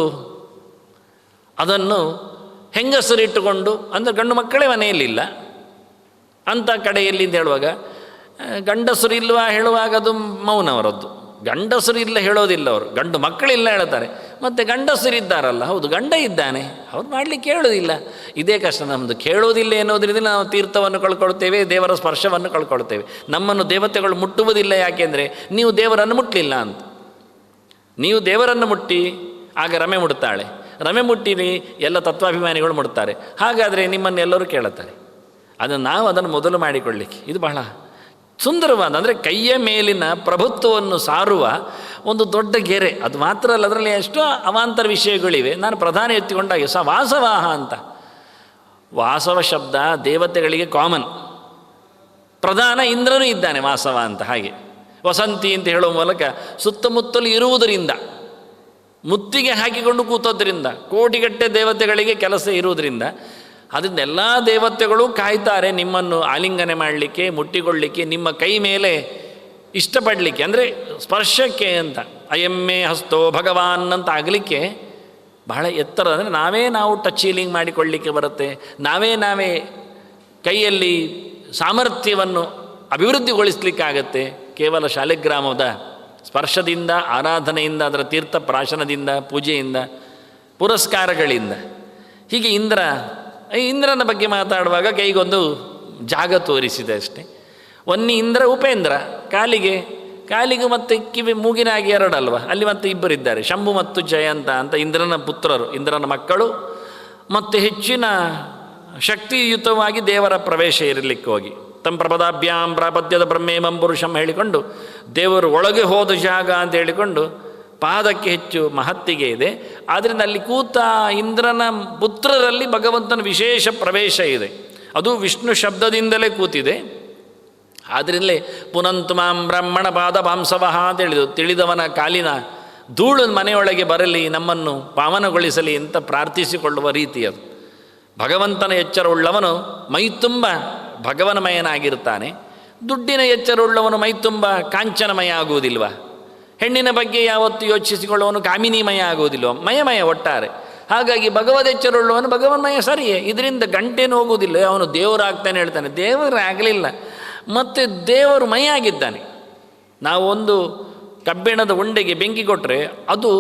ಅದನ್ನು ಹೆಂಗಸರಿಟ್ಟುಕೊಂಡು, ಅಂದರೆ ಗಂಡು ಮಕ್ಕಳೇ ಮನೆಯಲ್ಲಿಲ್ಲ ಅಂಥ ಕಡೆಯಲ್ಲಿ ಅಂತ ಹೇಳುವಾಗ, ಗಂಡಸರು ಇಲ್ವಾ ಹೇಳುವಾಗ ಅದು ಮೌನ ಅವರದ್ದು. ಗಂಡಸರು ಇಲ್ಲ ಹೇಳೋದಿಲ್ಲ ಅವರು, ಗಂಡು ಮಕ್ಕಳಿಲ್ಲ ಹೇಳ್ತಾರೆ. ಮತ್ತು ಗಂಡಸರಿದ್ದಾರಲ್ಲ, ಹೌದು ಗಂಡ ಇದ್ದಾನೆ, ಅವ್ರು ಮಾಡಲಿಕ್ಕೆ ಹೇಳೋದಿಲ್ಲ. ಇದೇ ಕಷ್ಟ ನಮ್ಮದು. ಕೇಳೋದಿಲ್ಲ ಎನ್ನುವುದರಿಂದ ನಾವು ತೀರ್ಥವನ್ನು ಕಳ್ಕೊಳ್ತೇವೆ, ದೇವರ ಸ್ಪರ್ಶವನ್ನು ಕಳ್ಕೊಳ್ತೇವೆ. ನಮ್ಮನ್ನು ದೇವತೆಗಳು ಮುಟ್ಟುವುದಿಲ್ಲ. ಯಾಕೆಂದರೆ ನೀವು ದೇವರನ್ನು ಮುಟ್ಟಲಿಲ್ಲ ಅಂತ. ನೀವು ದೇವರನ್ನು ಮುಟ್ಟಿ ಆಗ ರಮೆ ಮುಡ್ತಾಳೆ, ರಮೆ ಮುಟ್ಟಿರಿ ಎಲ್ಲ ತತ್ವಾಭಿಮಾನಿಗಳು ಮುಡ್ತಾರೆ. ಹಾಗಾದರೆ ನಿಮ್ಮನ್ನೆಲ್ಲರೂ ಕೇಳುತ್ತಾರೆ. ನಾವು ಅದನ್ನು ಮೊದಲು ಮಾಡಿಕೊಳ್ಳಿಕ್ಕೆ ಇದು ಬಹಳ ಸುಂದರವಾದ, ಅಂದರೆ ಕೈಯ ಮೇಲಿನ ಪ್ರಭುತ್ವವನ್ನು ಸಾರುವ ಒಂದು ದೊಡ್ಡ ಗೆರೆ. ಅದು ಮಾತ್ರ ಅಲ್ಲ, ಅದರಲ್ಲಿ ಎಷ್ಟೋ ಅವಾಂತರ ವಿಷಯಗಳಿವೆ. ನಾನು ಪ್ರಧಾನ ಎತ್ತಿಕೊಂಡಾಗ ವಾಸವಾಹ ಅಂತ, ವಾಸವ ಶಬ್ದ ದೇವತೆಗಳಿಗೆ ಕಾಮನ್. ಪ್ರಧಾನ ಇಂದ್ರನೂ ಇದ್ದಾನೆ ವಾಸವ ಅಂತ. ಹಾಗೆ ವಸಂತಿ ಅಂತ ಹೇಳುವ ಮೂಲಕ ಸುತ್ತಮುತ್ತಲು ಇರುವುದರಿಂದ, ಮುತ್ತಿಗೆ ಹಾಕಿಕೊಂಡು ಕೂತೋದ್ರಿಂದ, ಕೋಟಿಗಟ್ಟೆ ದೇವತೆಗಳಿಗೆ ಕೆಲಸ ಇರುವುದರಿಂದ, ಅದರಿಂದ ಎಲ್ಲ ದೇವತೆಗಳು ಕಾಯ್ತಾರೆ ನಿಮ್ಮನ್ನು ಆಲಿಂಗನೆ ಮಾಡಲಿಕ್ಕೆ, ಮುಟ್ಟಿಕೊಳ್ಳಿಕ್ಕೆ, ನಿಮ್ಮ ಕೈ ಮೇಲೆ ಇಷ್ಟಪಡಲಿಕ್ಕೆ, ಅಂದರೆ ಸ್ಪರ್ಶಕ್ಕೆ ಅಂತ. ಅಯಮ್ಮೆ ಹಸ್ತೋ ಭಗವಾನ್ ಅಂತ ಆಗಲಿಕ್ಕೆ ಬಹಳ ಎತ್ತರ. ಅಂದರೆ ನಾವು ಟಚ್ ಹೀಲಿಂಗ್ ಮಾಡಿಕೊಳ್ಳಲಿಕ್ಕೆ ಬರುತ್ತೆ. ನಾವೇ ಕೈಯಲ್ಲಿ ಸಾಮರ್ಥ್ಯವನ್ನು ಅಭಿವೃದ್ಧಿಗೊಳಿಸಲಿಕ್ಕಾಗತ್ತೆ ಕೇವಲ ಶಾಲಿಗ್ರಾಮದ ಸ್ಪರ್ಶದಿಂದ, ಆರಾಧನೆಯಿಂದ, ಅದರ ತೀರ್ಥ ಪ್ರಾಶನದಿಂದ, ಪೂಜೆಯಿಂದ, ಪುರಸ್ಕಾರಗಳಿಂದ. ಹೀಗೆ ಇಂದ್ರನ ಬಗ್ಗೆ ಮಾತಾಡುವಾಗ ಕೈಗೊಂದು ಜಾಗ ತೋರಿಸಿದೆ ಅಷ್ಟೇ. ಒನ್ನಿ ಇಂದ್ರ, ಉಪೇಂದ್ರ, ಕಾಲಿಗೆ ಮತ್ತು ಕಿವಿ ಮೂಗಿನಾಗಿ ಎರಡಲ್ವ, ಅಲ್ಲಿ ಮತ್ತೆ ಇಬ್ಬರಿದ್ದಾರೆ, ಶಂಭು ಮತ್ತು ಜಯಂತ ಅಂತ ಇಂದ್ರನ ಪುತ್ರರು, ಇಂದ್ರನ ಮಕ್ಕಳು. ಮತ್ತು ಹೆಚ್ಚಿನ ಶಕ್ತಿಯುತವಾಗಿ ದೇವರ ಪ್ರವೇಶ ಇರಲಿಕ್ಕೆ ಹೋಗಿ ತಮ್ಮ ಪ್ರಪದಾಭ್ಯಾಂ ಪ್ರಾಪದ್ಯದ ಬ್ರಹ್ಮೇಮಂ ಪುರುಷಂ ಹೇಳಿಕೊಂಡು ದೇವರು ಒಳಗೆ ಹೋದ ಜಾಗ ಅಂತ ಹೇಳಿಕೊಂಡು ಪಾದಕ್ಕೆ ಹೆಚ್ಚು ಮಹತ್ತಿಗೆ ಇದೆ. ಆದ್ದರಿಂದ ಅಲ್ಲಿ ಕೂತ ಇಂದ್ರನ ಪುತ್ರರಲ್ಲಿ ಭಗವಂತನ ವಿಶೇಷ ಪ್ರವೇಶ ಇದೆ. ಅದು ವಿಷ್ಣು ಶಬ್ದದಿಂದಲೇ ಕೂತಿದೆ. ಆದ್ದರಿಂದಲೇ ಪುನಂತು ಮಾಂ ಬ್ರಾಹ್ಮಣ ಪಾದ ಪಾಂಸವಹ ಅಂತ ಹೇಳಿದು, ತಿಳಿದವನ ಕಾಲಿನ ಧೂಳು ಮನೆಯೊಳಗೆ ಬರಲಿ, ನಮ್ಮನ್ನು ಪಾವನಗೊಳಿಸಲಿ ಅಂತ ಪ್ರಾರ್ಥಿಸಿಕೊಳ್ಳುವ ರೀತಿ ಅದು. ಭಗವಂತನ ಎಚ್ಚರವುಳ್ಳವನು ಮೈತುಂಬ ಭಗವನಮಯನಾಗಿರ್ತಾನೆ. ದುಡ್ಡಿನ ಎಚ್ಚರವುಳ್ಳವನು ಮೈತುಂಬ ಕಾಂಚನಮಯ ಆಗುವುದಿಲ್ವ? ಹೆಣ್ಣಿನ ಬಗ್ಗೆ ಯಾವತ್ತು ಯೋಚಿಸಿಕೊಳ್ಳುವವನು ಕಾಮಿನಿಮಯ ಆಗುವುದಿಲ್ವ? ಮಯಮಯ ಒಟ್ಟಾರೆ. ಹಾಗಾಗಿ ಭಗವದೆಚ್ಚರವುಳ್ಳವನು ಭಗವನ್ಮಯ ಸರಿಯೇ, ಇದರಿಂದ ಗಂಟೇನು ಹೋಗುವುದಿಲ್ಲ. ಅವನು ದೇವರಾಗ್ತಾನೆ ಹೇಳ್ತಾನೆ, ದೇವರಾಗಲಿಲ್ಲ. ಮತ್ತು ದೇವರು ಮಯ ಆಗಿದ್ದಾನೆ. ನಾವು ಒಂದು ಕಬ್ಬಿಣದ ಉಂಡೆಗೆ ಬೆಂಕಿ ಕೊಟ್ಟರೆ ಅದು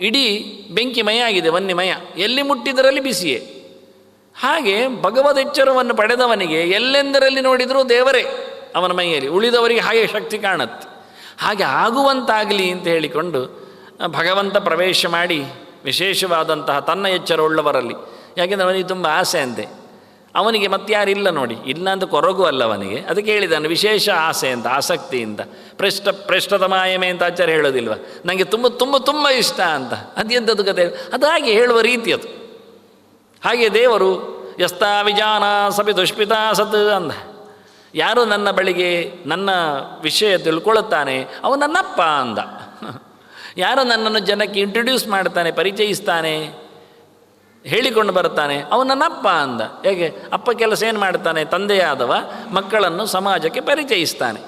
ಇಡೀ ಬೆಂಕಿ ಮಯ ಆಗಿದೆ, ವನ್ಯಮಯ, ಎಲ್ಲಿ ಮುಟ್ಟಿದರಲ್ಲಿ ಬಿಸಿಯೇ. ಹಾಗೆ ಭಗವದೆಚ್ಚರವನ್ನು ಪಡೆದವನಿಗೆ ಎಲ್ಲೆಂದರಲ್ಲಿ ನೋಡಿದರೂ ದೇವರೇ ಅವನ ಮೈಯಲ್ಲಿ, ಉಳಿದವರಿಗೆ ಹಾಗೆ ಶಕ್ತಿ ಕಾಣುತ್ತೆ. ಹಾಗೆ ಆಗುವಂತಾಗಲಿ ಅಂತ ಹೇಳಿಕೊಂಡು ಭಗವಂತ ಪ್ರವೇಶ ಮಾಡಿ ವಿಶೇಷವಾದಂತಹ ತನ್ನ ಎಚ್ಚರವುಳ್ಳವರಲ್ಲಿ, ಯಾಕೆಂದರೆ ಅವನಿಗೆ ತುಂಬ ಆಸೆ ಅಂತೆ, ಅವನಿಗೆ ಮತ್ತಾರಿಲ್ಲ ನೋಡಿ, ಇಲ್ಲ ಅಂತ ಕೊರಗು ಅಲ್ಲ ಅವನಿಗೆ, ಅದಕ್ಕೆ ಹೇಳಿದ್ದಾನೆ ವಿಶೇಷ ಆಸೆ ಅಂತ, ಆಸಕ್ತಿಯಿಂದ. ಪ್ರೇಷ್ಠತಮಾಯಮೆ ಅಂತ ಆಚಾರ್ಯ ಹೇಳೋದಿಲ್ವ, ನನಗೆ ತುಂಬ ತುಂಬ ತುಂಬ ಇಷ್ಟ ಅಂತ. ಅದೆಂಥದ್ದು ಕತೆ, ಅದು ಹಾಗೆ ಹೇಳುವ ರೀತಿ ಅದು. ಹಾಗೆ ದೇವರು ಯಸ್ತಾ ವಿಜಾನ ಸಪಿ ದುಷ್ಪಿತಾ ಸತ್ ಅಂದ, ಯಾರು ನನ್ನ ಬಳಿಗೆ ನನ್ನ ವಿಷಯ ತಿಳ್ಕೊಳ್ಳುತ್ತಾನೆ ಅವನು ನನ್ನಪ್ಪ ಅಂದ. ಯಾರು ನನ್ನನ್ನು ಜನಕ್ಕೆ ಇಂಟ್ರೊಡ್ಯೂಸ್ ಮಾಡ್ತಾನೆ, ಪರಿಚಯಿಸ್ತಾನೆ, ಹೇಳಿಕೊಂಡು ಬರ್ತಾನೆ ಅವನು ನನ್ನಪ್ಪ ಅಂದ. ಹೇಗೆ ಅಪ್ಪ ಕೆಲಸ ಏನು ಮಾಡ್ತಾನೆ, ತಂದೆಯಾದವ ಮಕ್ಕಳನ್ನು ಸಮಾಜಕ್ಕೆ ಪರಿಚಯಿಸ್ತಾನೆ,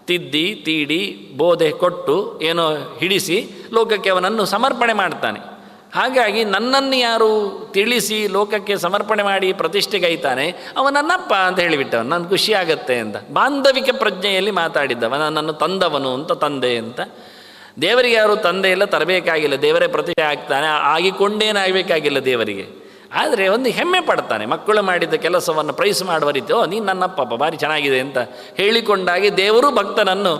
ತಿದ್ದಿ ತೀಡಿ ಬೋಧೆ ಕೊಟ್ಟು ಏನೋ ಹಿಡಿಸಿ ಲೋಕಕ್ಕೆ ಅವನನ್ನು ಸಮರ್ಪಣೆ ಮಾಡ್ತಾನೆ. ಹಾಗಾಗಿ ನನ್ನನ್ನು ಯಾರು ತಿಳಿಸಿ ಲೋಕಕ್ಕೆ ಸಮರ್ಪಣೆ ಮಾಡಿ ಪ್ರತಿಷ್ಠೆಗೈತಾನೆ ಅವನು ನನ್ನಪ್ಪ ಅಂತ ಹೇಳಿಬಿಟ್ಟವನು, ನನಗೆ ಖುಷಿಯಾಗತ್ತೆ ಅಂತ. ಬಾಂಧವಿಕ ಪ್ರಜ್ಞೆಯಲ್ಲಿ ಮಾತಾಡಿದ್ದವ, ನನ್ನನ್ನು ತಂದವನು ಅಂತ, ತಂದೆ ಅಂತ. ದೇವರಿಗೆ ಯಾರು ತಂದೆ ಇಲ್ಲ, ತರಬೇಕಾಗಿಲ್ಲ, ದೇವರೇ ಪ್ರತಿಷ್ಠೆ ಆಗ್ತಾನೆ, ಆಗಿಕೊಂಡೇನಾಗಬೇಕಾಗಿಲ್ಲ ದೇವರಿಗೆ. ಆದರೆ ಒಂದು ಹೆಮ್ಮೆ ಪಡ್ತಾನೆ, ಮಕ್ಕಳು ಮಾಡಿದ ಕೆಲಸವನ್ನು ಪ್ರೈಸ್ ಮಾಡುವ ರೀತಿ, ನೀನು ನನ್ನಪ್ಪ ಭಾರಿ ಚೆನ್ನಾಗಿದೆ ಅಂತ ಹೇಳಿಕೊಂಡಾಗಿ ದೇವರು ಭಕ್ತನನ್ನು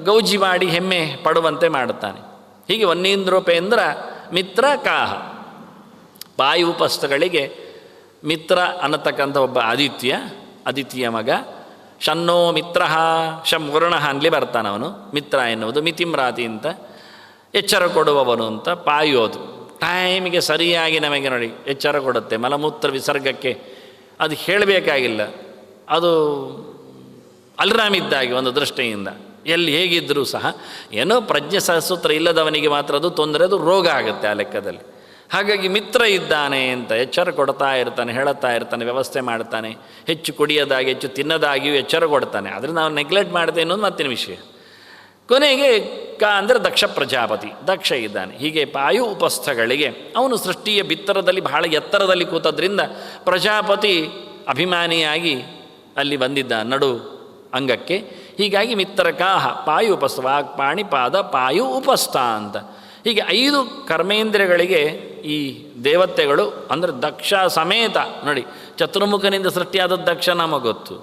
ಗೌಜಿ ಮಾಡಿ ಹೆಮ್ಮೆ ಪಡುವಂತೆ ಮಾಡುತ್ತಾನೆ. ಹೀಗೆ ವನ್ನೇಂದ್ರೋಪೇಂದ್ರ ಮಿತ್ರ ಕಾಹ, ಬಾಯಿ ಉಪಸ್ಥಗಳಿಗೆ ಮಿತ್ರ ಅನ್ನತಕ್ಕಂಥ ಒಬ್ಬ ಆದಿತ್ಯ ಮಗ. ಶನ್ನೋ ಮಿತ್ರ ಶಂ ವರುಣ ಅನ್ಲಿ ಬರ್ತಾನವನು. ಮಿತ್ರ ಎನ್ನುವುದು ಮಿತಿಮ್ರಾತಿ ಅಂತ, ಎಚ್ಚರ ಕೊಡುವವನು ಅಂತ. ಪಾಯೋದು ಟೈಮಿಗೆ ಸರಿಯಾಗಿ ನಮಗೆ ನೋಡಿ ಎಚ್ಚರ ಕೊಡುತ್ತೆ. ಮಲಮೂತ್ರ ವಿಸರ್ಗಕ್ಕೆ ಅದು ಹೇಳಬೇಕಾಗಿಲ್ಲ, ಅದು ಅಲ್ರಾಮ್ ಇದ್ದಾಗಿ ಒಂದು ದೃಷ್ಟಿಯಿಂದ. ಎಲ್ಲಿ ಹೇಗಿದ್ದರೂ ಸಹ ಏನೋ ಪ್ರಜ್ಞೆ ಸಹಸೂತ್ರ ಇಲ್ಲದವನಿಗೆ ಮಾತ್ರ ಅದು ತೊಂದರೆ, ಅದು ರೋಗ ಆಗುತ್ತೆ ಆ ಲೆಕ್ಕದಲ್ಲಿ. ಹಾಗಾಗಿ ಮಿತ್ರ ಇದ್ದಾನೆ ಅಂತ ಎಚ್ಚರ ಕೊಡ್ತಾ ಇರ್ತಾನೆ, ಹೇಳುತ್ತಾ ಇರ್ತಾನೆ, ವ್ಯವಸ್ಥೆ ಮಾಡ್ತಾನೆ. ಹೆಚ್ಚು ಕುಡಿಯೋದಾಗಿ ಹೆಚ್ಚು ತಿನ್ನೋದಾಗಿಯೂ ಎಚ್ಚರ ಕೊಡ್ತಾನೆ. ಆದರೆ ನಾವು ನೆಗ್ಲೆಕ್ಟ್ ಮಾಡ್ತೇವೆ ಅನ್ನೋದು ಮತ್ತಿನ ವಿಷಯ. ಕೊನೆಗೆ ಅಂದರೆ ದಕ್ಷ ಪ್ರಜಾಪತಿ, ದಕ್ಷ ಇದ್ದಾನೆ. ಹೀಗೆ ಪಾಯು ಉಪಸ್ಥಗಳಿಗೆ ಅವನು ಸೃಷ್ಟಿಯ ಬಿತ್ತರದಲ್ಲಿ ಬಹಳ ಎತ್ತರದಲ್ಲಿ ಕೂತದ್ರಿಂದ ಪ್ರಜಾಪತಿ ಅಭಿಮಾನಿಯಾಗಿ ಅಲ್ಲಿ ಬಂದಿದ್ದ ನಡು ಅಂಗಕ್ಕೆ. ಹೀಗಾಗಿ ಮಿತ್ರಕಾಹ ಪಾಯು ಉಪಸ್ಥ, ವಾಕ್ ಪಾಣಿ ಪಾದ ಪಾಯು ಉಪಸ್ಥ ಅಂತ. ಹೀಗೆ 5 ಕರ್ಮೇಂದ್ರಿಯಗಳಿಗೆ ಈ ದೇವತೆಗಳು ಅಂದರೆ ದಕ್ಷ ಸಮೇತ ನೋಡಿ, ಚತುರ್ಮುಖನಿಂದ ಸೃಷ್ಟಿಯಾದದ್ದು ದಕ್ಷ ನಮಗೆ ಗೊತ್ತು,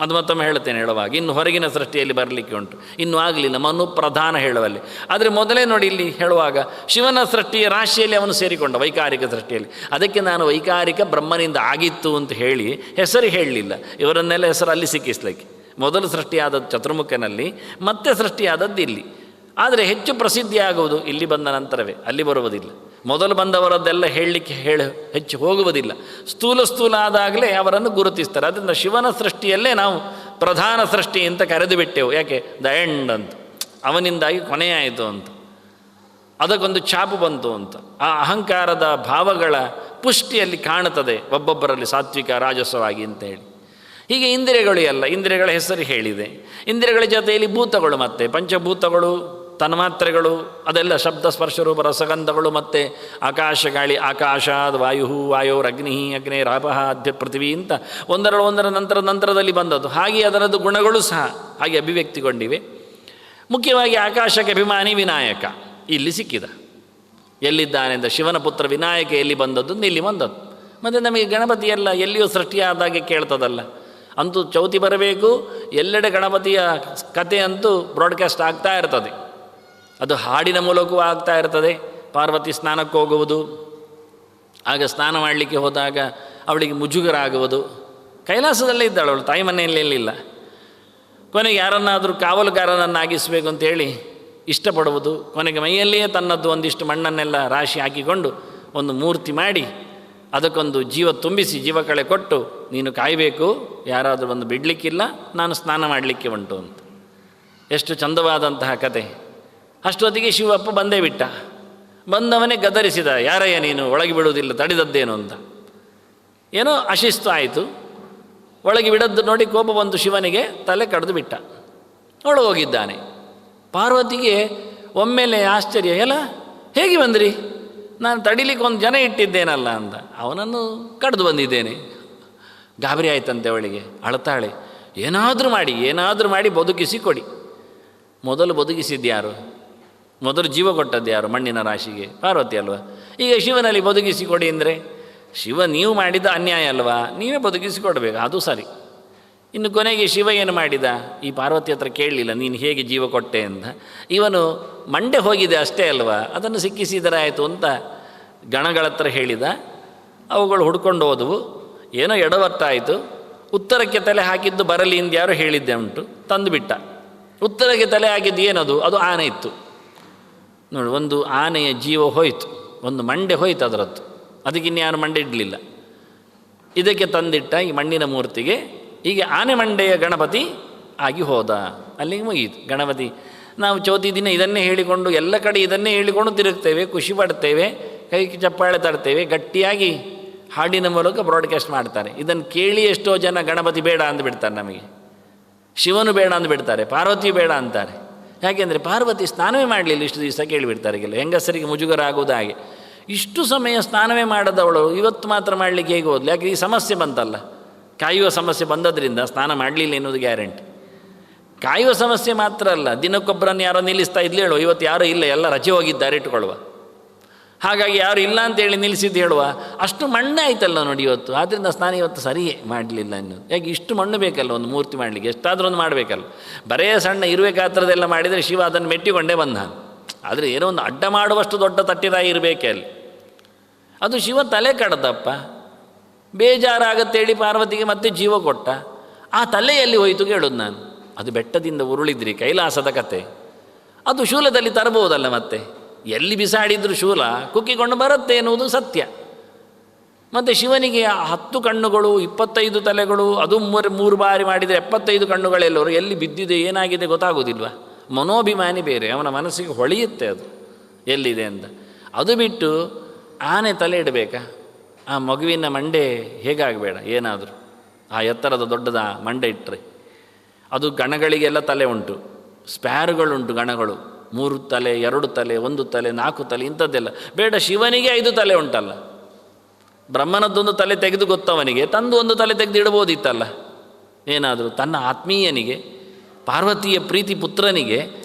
ಅದು ಮತ್ತೊಮ್ಮೆ ಹೇಳ್ತೇನೆ ಹೇಳುವಾಗ. ಇನ್ನು ಹೊರಗಿನ ಸೃಷ್ಟಿಯಲ್ಲಿ ಬರಲಿಕ್ಕೆ ಉಂಟು, ಇನ್ನೂ ಆಗಲಿಲ್ಲ, ಮನು ಪ್ರಧಾನ ಹೇಳುವಲ್ಲಿ. ಆದರೆ ಮೊದಲೇ ನೋಡಿ ಇಲ್ಲಿ ಹೇಳುವಾಗ ಶಿವನ ಸೃಷ್ಟಿಯ ರಾಶಿಯಲ್ಲಿ ಅವನು ಸೇರಿಕೊಂಡ, ವೈಕಾರಿಕ ಸೃಷ್ಟಿಯಲ್ಲಿ. ಅದಕ್ಕೆ ನಾನು ವೈಕಾರಿಕ ಬ್ರಹ್ಮನಿಂದ ಆಗಿತ್ತು ಅಂತ ಹೇಳಿ ಹೆಸರು ಹೇಳಲಿಲ್ಲ, ಇವರನ್ನೆಲ್ಲ ಹೆಸರು ಅಲ್ಲಿ ಸಿಕ್ಕಿಸ್ಲಿಕ್ಕೆ. ಮೊದಲು ಸೃಷ್ಟಿಯಾದದ್ದು ಚತುರ್ಮುಖನಲ್ಲಿ, ಮತ್ತೆ ಸೃಷ್ಟಿಯಾದದ್ದು ಇಲ್ಲಿ. ಆದರೆ ಹೆಚ್ಚು ಪ್ರಸಿದ್ಧಿಯಾಗುವುದು ಇಲ್ಲಿ ಬಂದ ನಂತರವೇ, ಅಲ್ಲಿ ಬರುವುದಿಲ್ಲ. ಮೊದಲು ಬಂದವರದ್ದೆಲ್ಲ ಹೇಳಲಿಕ್ಕೆ ಹೆಚ್ಚು ಹೋಗುವುದಿಲ್ಲ. ಸ್ಥೂಲ ಆದಾಗಲೇ ಅವರನ್ನು ಗುರುತಿಸ್ತಾರೆ. ಅದರಿಂದ ಶಿವನ ಸೃಷ್ಟಿಯಲ್ಲೇ ನಾವು ಪ್ರಧಾನ ಸೃಷ್ಟಿ ಅಂತ ಕರೆದು ಬಿಟ್ಟೆವು. ಯಾಕೆ ದ ಎಂಡ್ ಅಂತ, ಅವನಿಂದಾಗಿ ಕೊನೆಯಾಯಿತು ಅಂತ, ಅದಕ್ಕೊಂದು ಛಾಪು ಬಂತು ಅಂತ. ಆ ಅಹಂಕಾರದ ಭಾವಗಳ ಪುಷ್ಟಿಯಲ್ಲಿ ಕಾಣುತ್ತದೆ ಒಬ್ಬೊಬ್ಬರಲ್ಲಿ, ಸಾತ್ವಿಕ ರಾಜಸವಾಗಿ ಅಂತ ಹೇಳಿ. ಹೀಗೆ ಇಂದ್ರಿಯಗಳು ಎಲ್ಲ, ಇಂದ್ರಿಯಗಳ ಹೆಸರು ಹೇಳಿದೆ. ಇಂದ್ರಿಯಗಳ ಜೊತೆಯಲ್ಲಿ ಭೂತಗಳು, ಮತ್ತು ಪಂಚಭೂತಗಳು, ತನ್ಮಾತ್ರೆಗಳು, ಅದೆಲ್ಲ ಶಬ್ದ ಸ್ಪರ್ಶ ರೂಪ ರಸಗಂಧಗಳು, ಮತ್ತು ಆಕಾಶ ಗಾಳಿ, ಆಕಾಶಾದ್ ವಾಯು, ವಾಯೋರಗ್ನಿ, ಅಗ್ನೇರಾಪಃ ಅದ್ಯ ಪೃಥ್ವಿ ಅಂತ ಒಂದರ ನಂತರದಲ್ಲಿ ಬಂದದ್ದು. ಹಾಗೆ ಅದರದ್ದು ಗುಣಗಳು ಸಹ ಹಾಗೆ ಅಭಿವ್ಯಕ್ತಿಗೊಂಡಿವೆ. ಮುಖ್ಯವಾಗಿ ಆಕಾಶಕ್ಕೆ ಅಭಿಮಾನಿ ವಿನಾಯಕ ಇಲ್ಲಿ ಸಿಕ್ಕಿದ. ಎಲ್ಲಿದ್ದಾನೆ ಅಂತ ಶಿವನ ಪುತ್ರ ವಿನಾಯಕ ಎಲ್ಲಿ ಬಂದದ್ದು, ಇಲ್ಲಿ ಬಂದದ್ದು. ಮತ್ತು ನಮಗೆ ಗಣಪತಿ ಎಲ್ಲ ಎಲ್ಲಿಯೂ ಸೃಷ್ಟಿಯಾದಾಗೆ ಕೇಳ್ತದಲ್ಲ. ಅಂತೂ ಚೌತಿ ಬರಬೇಕು, ಎಲ್ಲೆಡೆ ಗಣಪತಿಯ ಕತೆ ಅಂತೂ ಬ್ರಾಡ್ಕಾಸ್ಟ್ ಆಗ್ತಾ ಇರ್ತದೆ. ಅದು ಹಾಡಿನ ಮೂಲಕವೂ ಆಗ್ತಾ ಇರ್ತದೆ. ಪಾರ್ವತಿ ಸ್ನಾನಕ್ಕೆ ಹೋಗುವುದು, ಆಗ ಸ್ನಾನ ಮಾಡಲಿಕ್ಕೆ ಹೋದಾಗ ಅವಳಿಗೆ ಮುಜುಗರ ಆಗುವುದು. ಕೈಲಾಸದಲ್ಲೇ ಇದ್ದಾಳು ಅವಳು, ತಾಯಿ ಮನೆಯಲ್ಲೆಲ್ಲ. ಕೊನೆಗೆ ಯಾರನ್ನಾದರೂ ಕಾವಲುಗಾರನನ್ನಾಗಿಸಬೇಕು ಅಂತೇಳಿ ಇಷ್ಟಪಡುವುದು. ಕೊನೆಗೆ ಮೈಯಲ್ಲಿಯೇ ತನ್ನದ್ದು ಒಂದಿಷ್ಟು ಮಣ್ಣನ್ನೆಲ್ಲ ರಾಶಿ ಹಾಕಿಕೊಂಡು ಒಂದು ಮೂರ್ತಿ ಮಾಡಿ ಅದಕ್ಕೊಂದು ಜೀವ ತುಂಬಿಸಿ, ಜೀವಕಳೆ ಕೊಟ್ಟು, ನೀನು ಕಾಯಬೇಕು, ಯಾರಾದರೂ ಒಂದು ಬಿಡಲಿಕ್ಕಿಲ್ಲ, ನಾನು ಸ್ನಾನ ಮಾಡಲಿಕ್ಕೆ ಉಂಟು ಅಂತ. ಎಷ್ಟು ಚಂದವಾದಂತಹ ಕತೆ. ಅಷ್ಟೊತ್ತಿಗೆ ಶಿವಪ್ಪ ಬಂದೇ ಬಿಟ್ಟ. ಬಂದವನೇ ಗದರಿಸಿದ, ಯಾರಯ್ಯ ನೀನು, ಒಳಗೆ ಬಿಡುವುದಿಲ್ಲ, ತಡೆದದ್ದೇನು ಅಂತ. ಏನೋ ಅಶಿಸ್ತು ಆಯಿತು, ಒಳಗೆ ಬಿಡದ್ದು ನೋಡಿ ಕೋಪ ಬಂತು ಶಿವನಿಗೆ, ತಲೆ ಕಡಿದು ಬಿಟ್ಟ, ಒಳಗೋಗಿದ್ದಾನೆ. ಪಾರ್ವತಿಗೆ ಒಮ್ಮೆಲೆ ಆಶ್ಚರ್ಯ, ಎಲ್ಲ ಹೇಗೆ ಬಂದ್ರಿ, ನಾನು ತಡಿಲಿಕ್ಕೆ ಒಂದು ಜನ ಇಟ್ಟಿದ್ದೇನಲ್ಲ ಅಂತ. ಅವನನ್ನು ಕಡ್ದು ಬಂದಿದ್ದೇನೆ. ಗಾಬರಿ ಆಯ್ತಂತೆ ಅವಳಿಗೆ, ಅಳ್ತಾಳೆ. ಏನಾದರೂ ಮಾಡಿ ಬದುಕಿಸಿ ಕೊಡಿ. ಮೊದಲು ಬದುಕಿಸಿದ್ಯಾರು, ಮೊದಲು ಜೀವ ಕೊಟ್ಟದ್ದು ಯಾರು, ಮಣ್ಣಿನ ರಾಶಿಗೆ, ಪಾರ್ವತಿ ಅಲ್ವಾ. ಈಗ ಶಿವನಲ್ಲಿ ಬದುಕಿಸಿ ಕೊಡಿ ಅಂದರೆ ಶಿವ ನೀವು ಮಾಡಿದ ಅನ್ಯಾಯ ಅಲ್ವಾ, ನೀವೇ ಬದುಕಿಸಿ ಕೊಡಬೇಕು, ಅದು ಸರಿ. ಇನ್ನು ಕೊನೆಗೆ ಶಿವ ಏನು ಮಾಡಿದ, ಈ ಪಾರ್ವತಿ ಹತ್ರ ಕೇಳಲಿಲ್ಲ ನೀನು ಹೇಗೆ ಜೀವ ಕೊಟ್ಟೆ ಅಂತ. ಇವನು ಮಂಡೆ ಹೋಗಿದೆ ಅಷ್ಟೇ ಅಲ್ವಾ, ಅದನ್ನು ಸಿಕ್ಕಿಸಿದರೆ ಆಯಿತು ಅಂತ ಗಣಗಳ ಹತ್ರ ಹೇಳಿದ. ಅವುಗಳು ಹುಡ್ಕೊಂಡು ಹೋದವು. ಏನೋ ಎಡವಟ್ಟಾಯಿತು. ಉತ್ತರಕ್ಕೆ ತಲೆ ಹಾಕಿದ್ದು ಬರಲಿ ಎಂದು ಯಾರು ಹೇಳಿದ್ದೆ ಉಂಟು, ತಂದುಬಿಟ್ಟ. ಉತ್ತರಕ್ಕೆ ತಲೆ ಹಾಕಿದ್ದು ಏನದು, ಅದು ಆನೆ ಇತ್ತು. ನೋಡಿ, ಒಂದು ಆನೆಯ ಜೀವ ಹೋಯಿತು, ಒಂದು ಮಂಡೆ ಹೋಯ್ತು ಅದರದ್ದು. ಅದಕ್ಕಿನ್ಯಾರು ಮಂಡೆ ಇಡಲಿಲ್ಲ. ಇದಕ್ಕೆ ತಂದಿಟ್ಟ ಈ ಮಣ್ಣಿನ ಮೂರ್ತಿಗೆ. ಹೀಗೆ ಆನೆ ಮಂಡೆಯ ಗಣಪತಿ ಆಗಿ ಹೋದ. ಅಲ್ಲಿಗೆ ಮುಗಿಯಿತು ಗಣಪತಿ. ನಾವು ಚೌತಿ ದಿನ ಇದನ್ನೇ ಹೇಳಿಕೊಂಡು ಎಲ್ಲ ಕಡೆ ಇದನ್ನೇ ಹೇಳಿಕೊಂಡು ತಿರುಗ್ತೇವೆ, ಖುಷಿ ಪಡ್ತೇವೆ, ಕೈ ಚಪ್ಪಾಳೆ ತಡ್ತೇವೆ, ಗಟ್ಟಿಯಾಗಿ ಹಾಡಿನ ಮೂಲಕ ಬ್ರಾಡ್ಕಾಸ್ಟ್ ಮಾಡ್ತಾರೆ. ಇದನ್ನು ಕೇಳಿ ಎಷ್ಟೋ ಜನ ಗಣಪತಿ ಬೇಡ ಅಂದುಬಿಡ್ತಾರೆ, ನಮಗೆ ಶಿವನು ಬೇಡ ಅಂದುಬಿಡ್ತಾರೆ, ಪಾರ್ವತಿ ಬೇಡ ಅಂತಾರೆ. ಯಾಕೆಂದರೆ ಪಾರ್ವತಿ ಸ್ನಾನವೇ ಮಾಡಲಿಲ್ಲ ಇಷ್ಟು ದಿವಸ ಕೇಳಿಬಿಡ್ತಾರೆ. ಕೆಲವು ಹೆಂಗಸರಿಗೆ ಮುಜುಗರ ಆಗೋದು ಹಾಗೆ. ಇಷ್ಟು ಸಮಯ ಸ್ನಾನವೇ ಮಾಡದವಳು ಇವತ್ತು ಮಾತ್ರ ಮಾಡಲಿಕ್ಕೆ ಹೇಗೆ ಹೋದ್ಲು? ಯಾಕೆ ಈ ಸಮಸ್ಯೆ ಬಂತಲ್ಲ, ಕಾಯುವ ಸಮಸ್ಯೆ ಬಂದದ್ರಿಂದ ಸ್ನಾನ ಮಾಡಲಿಲ್ಲ ಎನ್ನುವುದು ಗ್ಯಾರಂಟಿ. ಕಾಯುವ ಸಮಸ್ಯೆ ಮಾತ್ರ ಅಲ್ಲ, ದಿನಕ್ಕೊಬ್ಬರನ್ನು ಯಾರೋ ನಿಲ್ಲಿಸ್ತಾ ಇದ್ಲು ಹೇಳುವ, ಇವತ್ತು ಯಾರೂ ಇಲ್ಲ, ಎಲ್ಲ ರಜೆ ಹೋಗಿದ್ದಾರೆ ಇಟ್ಕೊಳ್ಳುವ. ಹಾಗಾಗಿ ಯಾರು ಇಲ್ಲ ಅಂತೇಳಿ ನಿಲ್ಲಿಸಿದ್ದು ಹೇಳುವ, ಅಷ್ಟು ಮಣ್ಣೆ ಆಯ್ತಲ್ಲ ನೋಡಿ ಇವತ್ತು. ಆದ್ದರಿಂದ ಸ್ನಾನ ಇವತ್ತು ಸರಿಯೇ ಮಾಡಲಿಲ್ಲ ಅನ್ನೋದು. ಯಾಕೆ ಇಷ್ಟು ಮಣ್ಣು ಬೇಕಲ್ಲ ಒಂದು ಮೂರ್ತಿ ಮಾಡಲಿಕ್ಕೆ, ಎಷ್ಟಾದರೂ ಒಂದು ಮಾಡಬೇಕಲ್ಲ. ಬರೇ ಸಣ್ಣ ಇರುವೆ ಗಾತ್ರದೆಲ್ಲ ಮಾಡಿದರೆ ಶಿವ ಅದನ್ನು ಮೆಟ್ಟಿಕೊಂಡೇ ಬಂದ. ಆದರೆ ಏನೋ ಒಂದು ಅಡ್ಡ ಮಾಡುವಷ್ಟು ದೊಡ್ಡ ತಟ್ಟಿರಾಯಿ ಇರಬೇಕೆ ಅಲ್ಲಿ. ಅದು ಶಿವ ತಲೆ ಕಡ್ದಪ್ಪ, ಬೇಜಾರಾಗತ್ತೇಳಿ ಪಾರ್ವತಿಗೆ ಮತ್ತೆ ಜೀವ ಕೊಟ್ಟ. ಆ ತಲೆಯಲ್ಲಿ ಹೋಯಿತು ಕೇಳೋದು ನಾನು. ಅದು ಬೆಟ್ಟದಿಂದ ಉರುಳಿದ್ರಿ, ಕೈಲಾಸದ ಕತೆ. ಅದು ಶೂಲದಲ್ಲಿ ತರಬಹುದಲ್ಲ, ಮತ್ತೆ ಎಲ್ಲಿ ಬಿಸಾಡಿದ್ರು ಶೂಲ ಕುಕ್ಕಿಕೊಂಡು ಬರುತ್ತೆ ಎನ್ನುವುದು ಸತ್ಯ. ಮತ್ತು ಶಿವನಿಗೆ 10 ಕಣ್ಣುಗಳು 25 ತಲೆಗಳು, ಅದು 3 ಬಾರಿ ಮಾಡಿದರೆ 75 ಕಣ್ಣುಗಳೆಲ್ಲವರು ಎಲ್ಲಿ ಬಿದ್ದಿದೆ ಏನಾಗಿದೆ ಗೊತ್ತಾಗೋದಿಲ್ವ? ಮನೋಭಿಮಾನಿ ಬೇರೆ, ಅವನ ಮನಸ್ಸಿಗೆ ಹೊಳೆಯುತ್ತೆ ಅದು ಎಲ್ಲಿದೆ ಅಂತ. ಅದು ಬಿಟ್ಟು ಆನೆ ತಲೆ ಇಡಬೇಕಾ? ಆ ಮಗುವಿನ ಮಂಡೆ ಹೇಗಾಗಬೇಡ ಏನಾದರೂ ಆ ಎತ್ತರದ ದೊಡ್ಡದ ಮಂಡೆ ಇಟ್ಟರೆ. ಅದು ಗಣಗಳಿಗೆಲ್ಲ ತಲೆ ಉಂಟು, ಸ್ಪ್ಯಾರುಗಳುಂಟು ಗಣಗಳು, 3 ತಲೆ 2 ತಲೆ 1 ತಲೆ 4 ತಲೆ ಇಂಥದ್ದೆಲ್ಲ ಬೇಡ. ಶಿವನಿಗೆ 5 ತಲೆ ಉಂಟಲ್ಲ. ಬ್ರಹ್ಮನದ್ದೊಂದು ತಲೆ ತೆಗೆದು ಗೊತ್ತವನಿಗೆ ತಂದು 1 ತಲೆ ತೆಗೆದು ಇಡಬಹುದಿತ್ತಲ್ಲ. ಏನಾದರೂ ತನ್ನ ಆತ್ಮೀಯನಿಗೆ, ಪಾರ್ವತಿಯ ಪ್ರೀತಿ ಪುತ್ರನಿಗೆ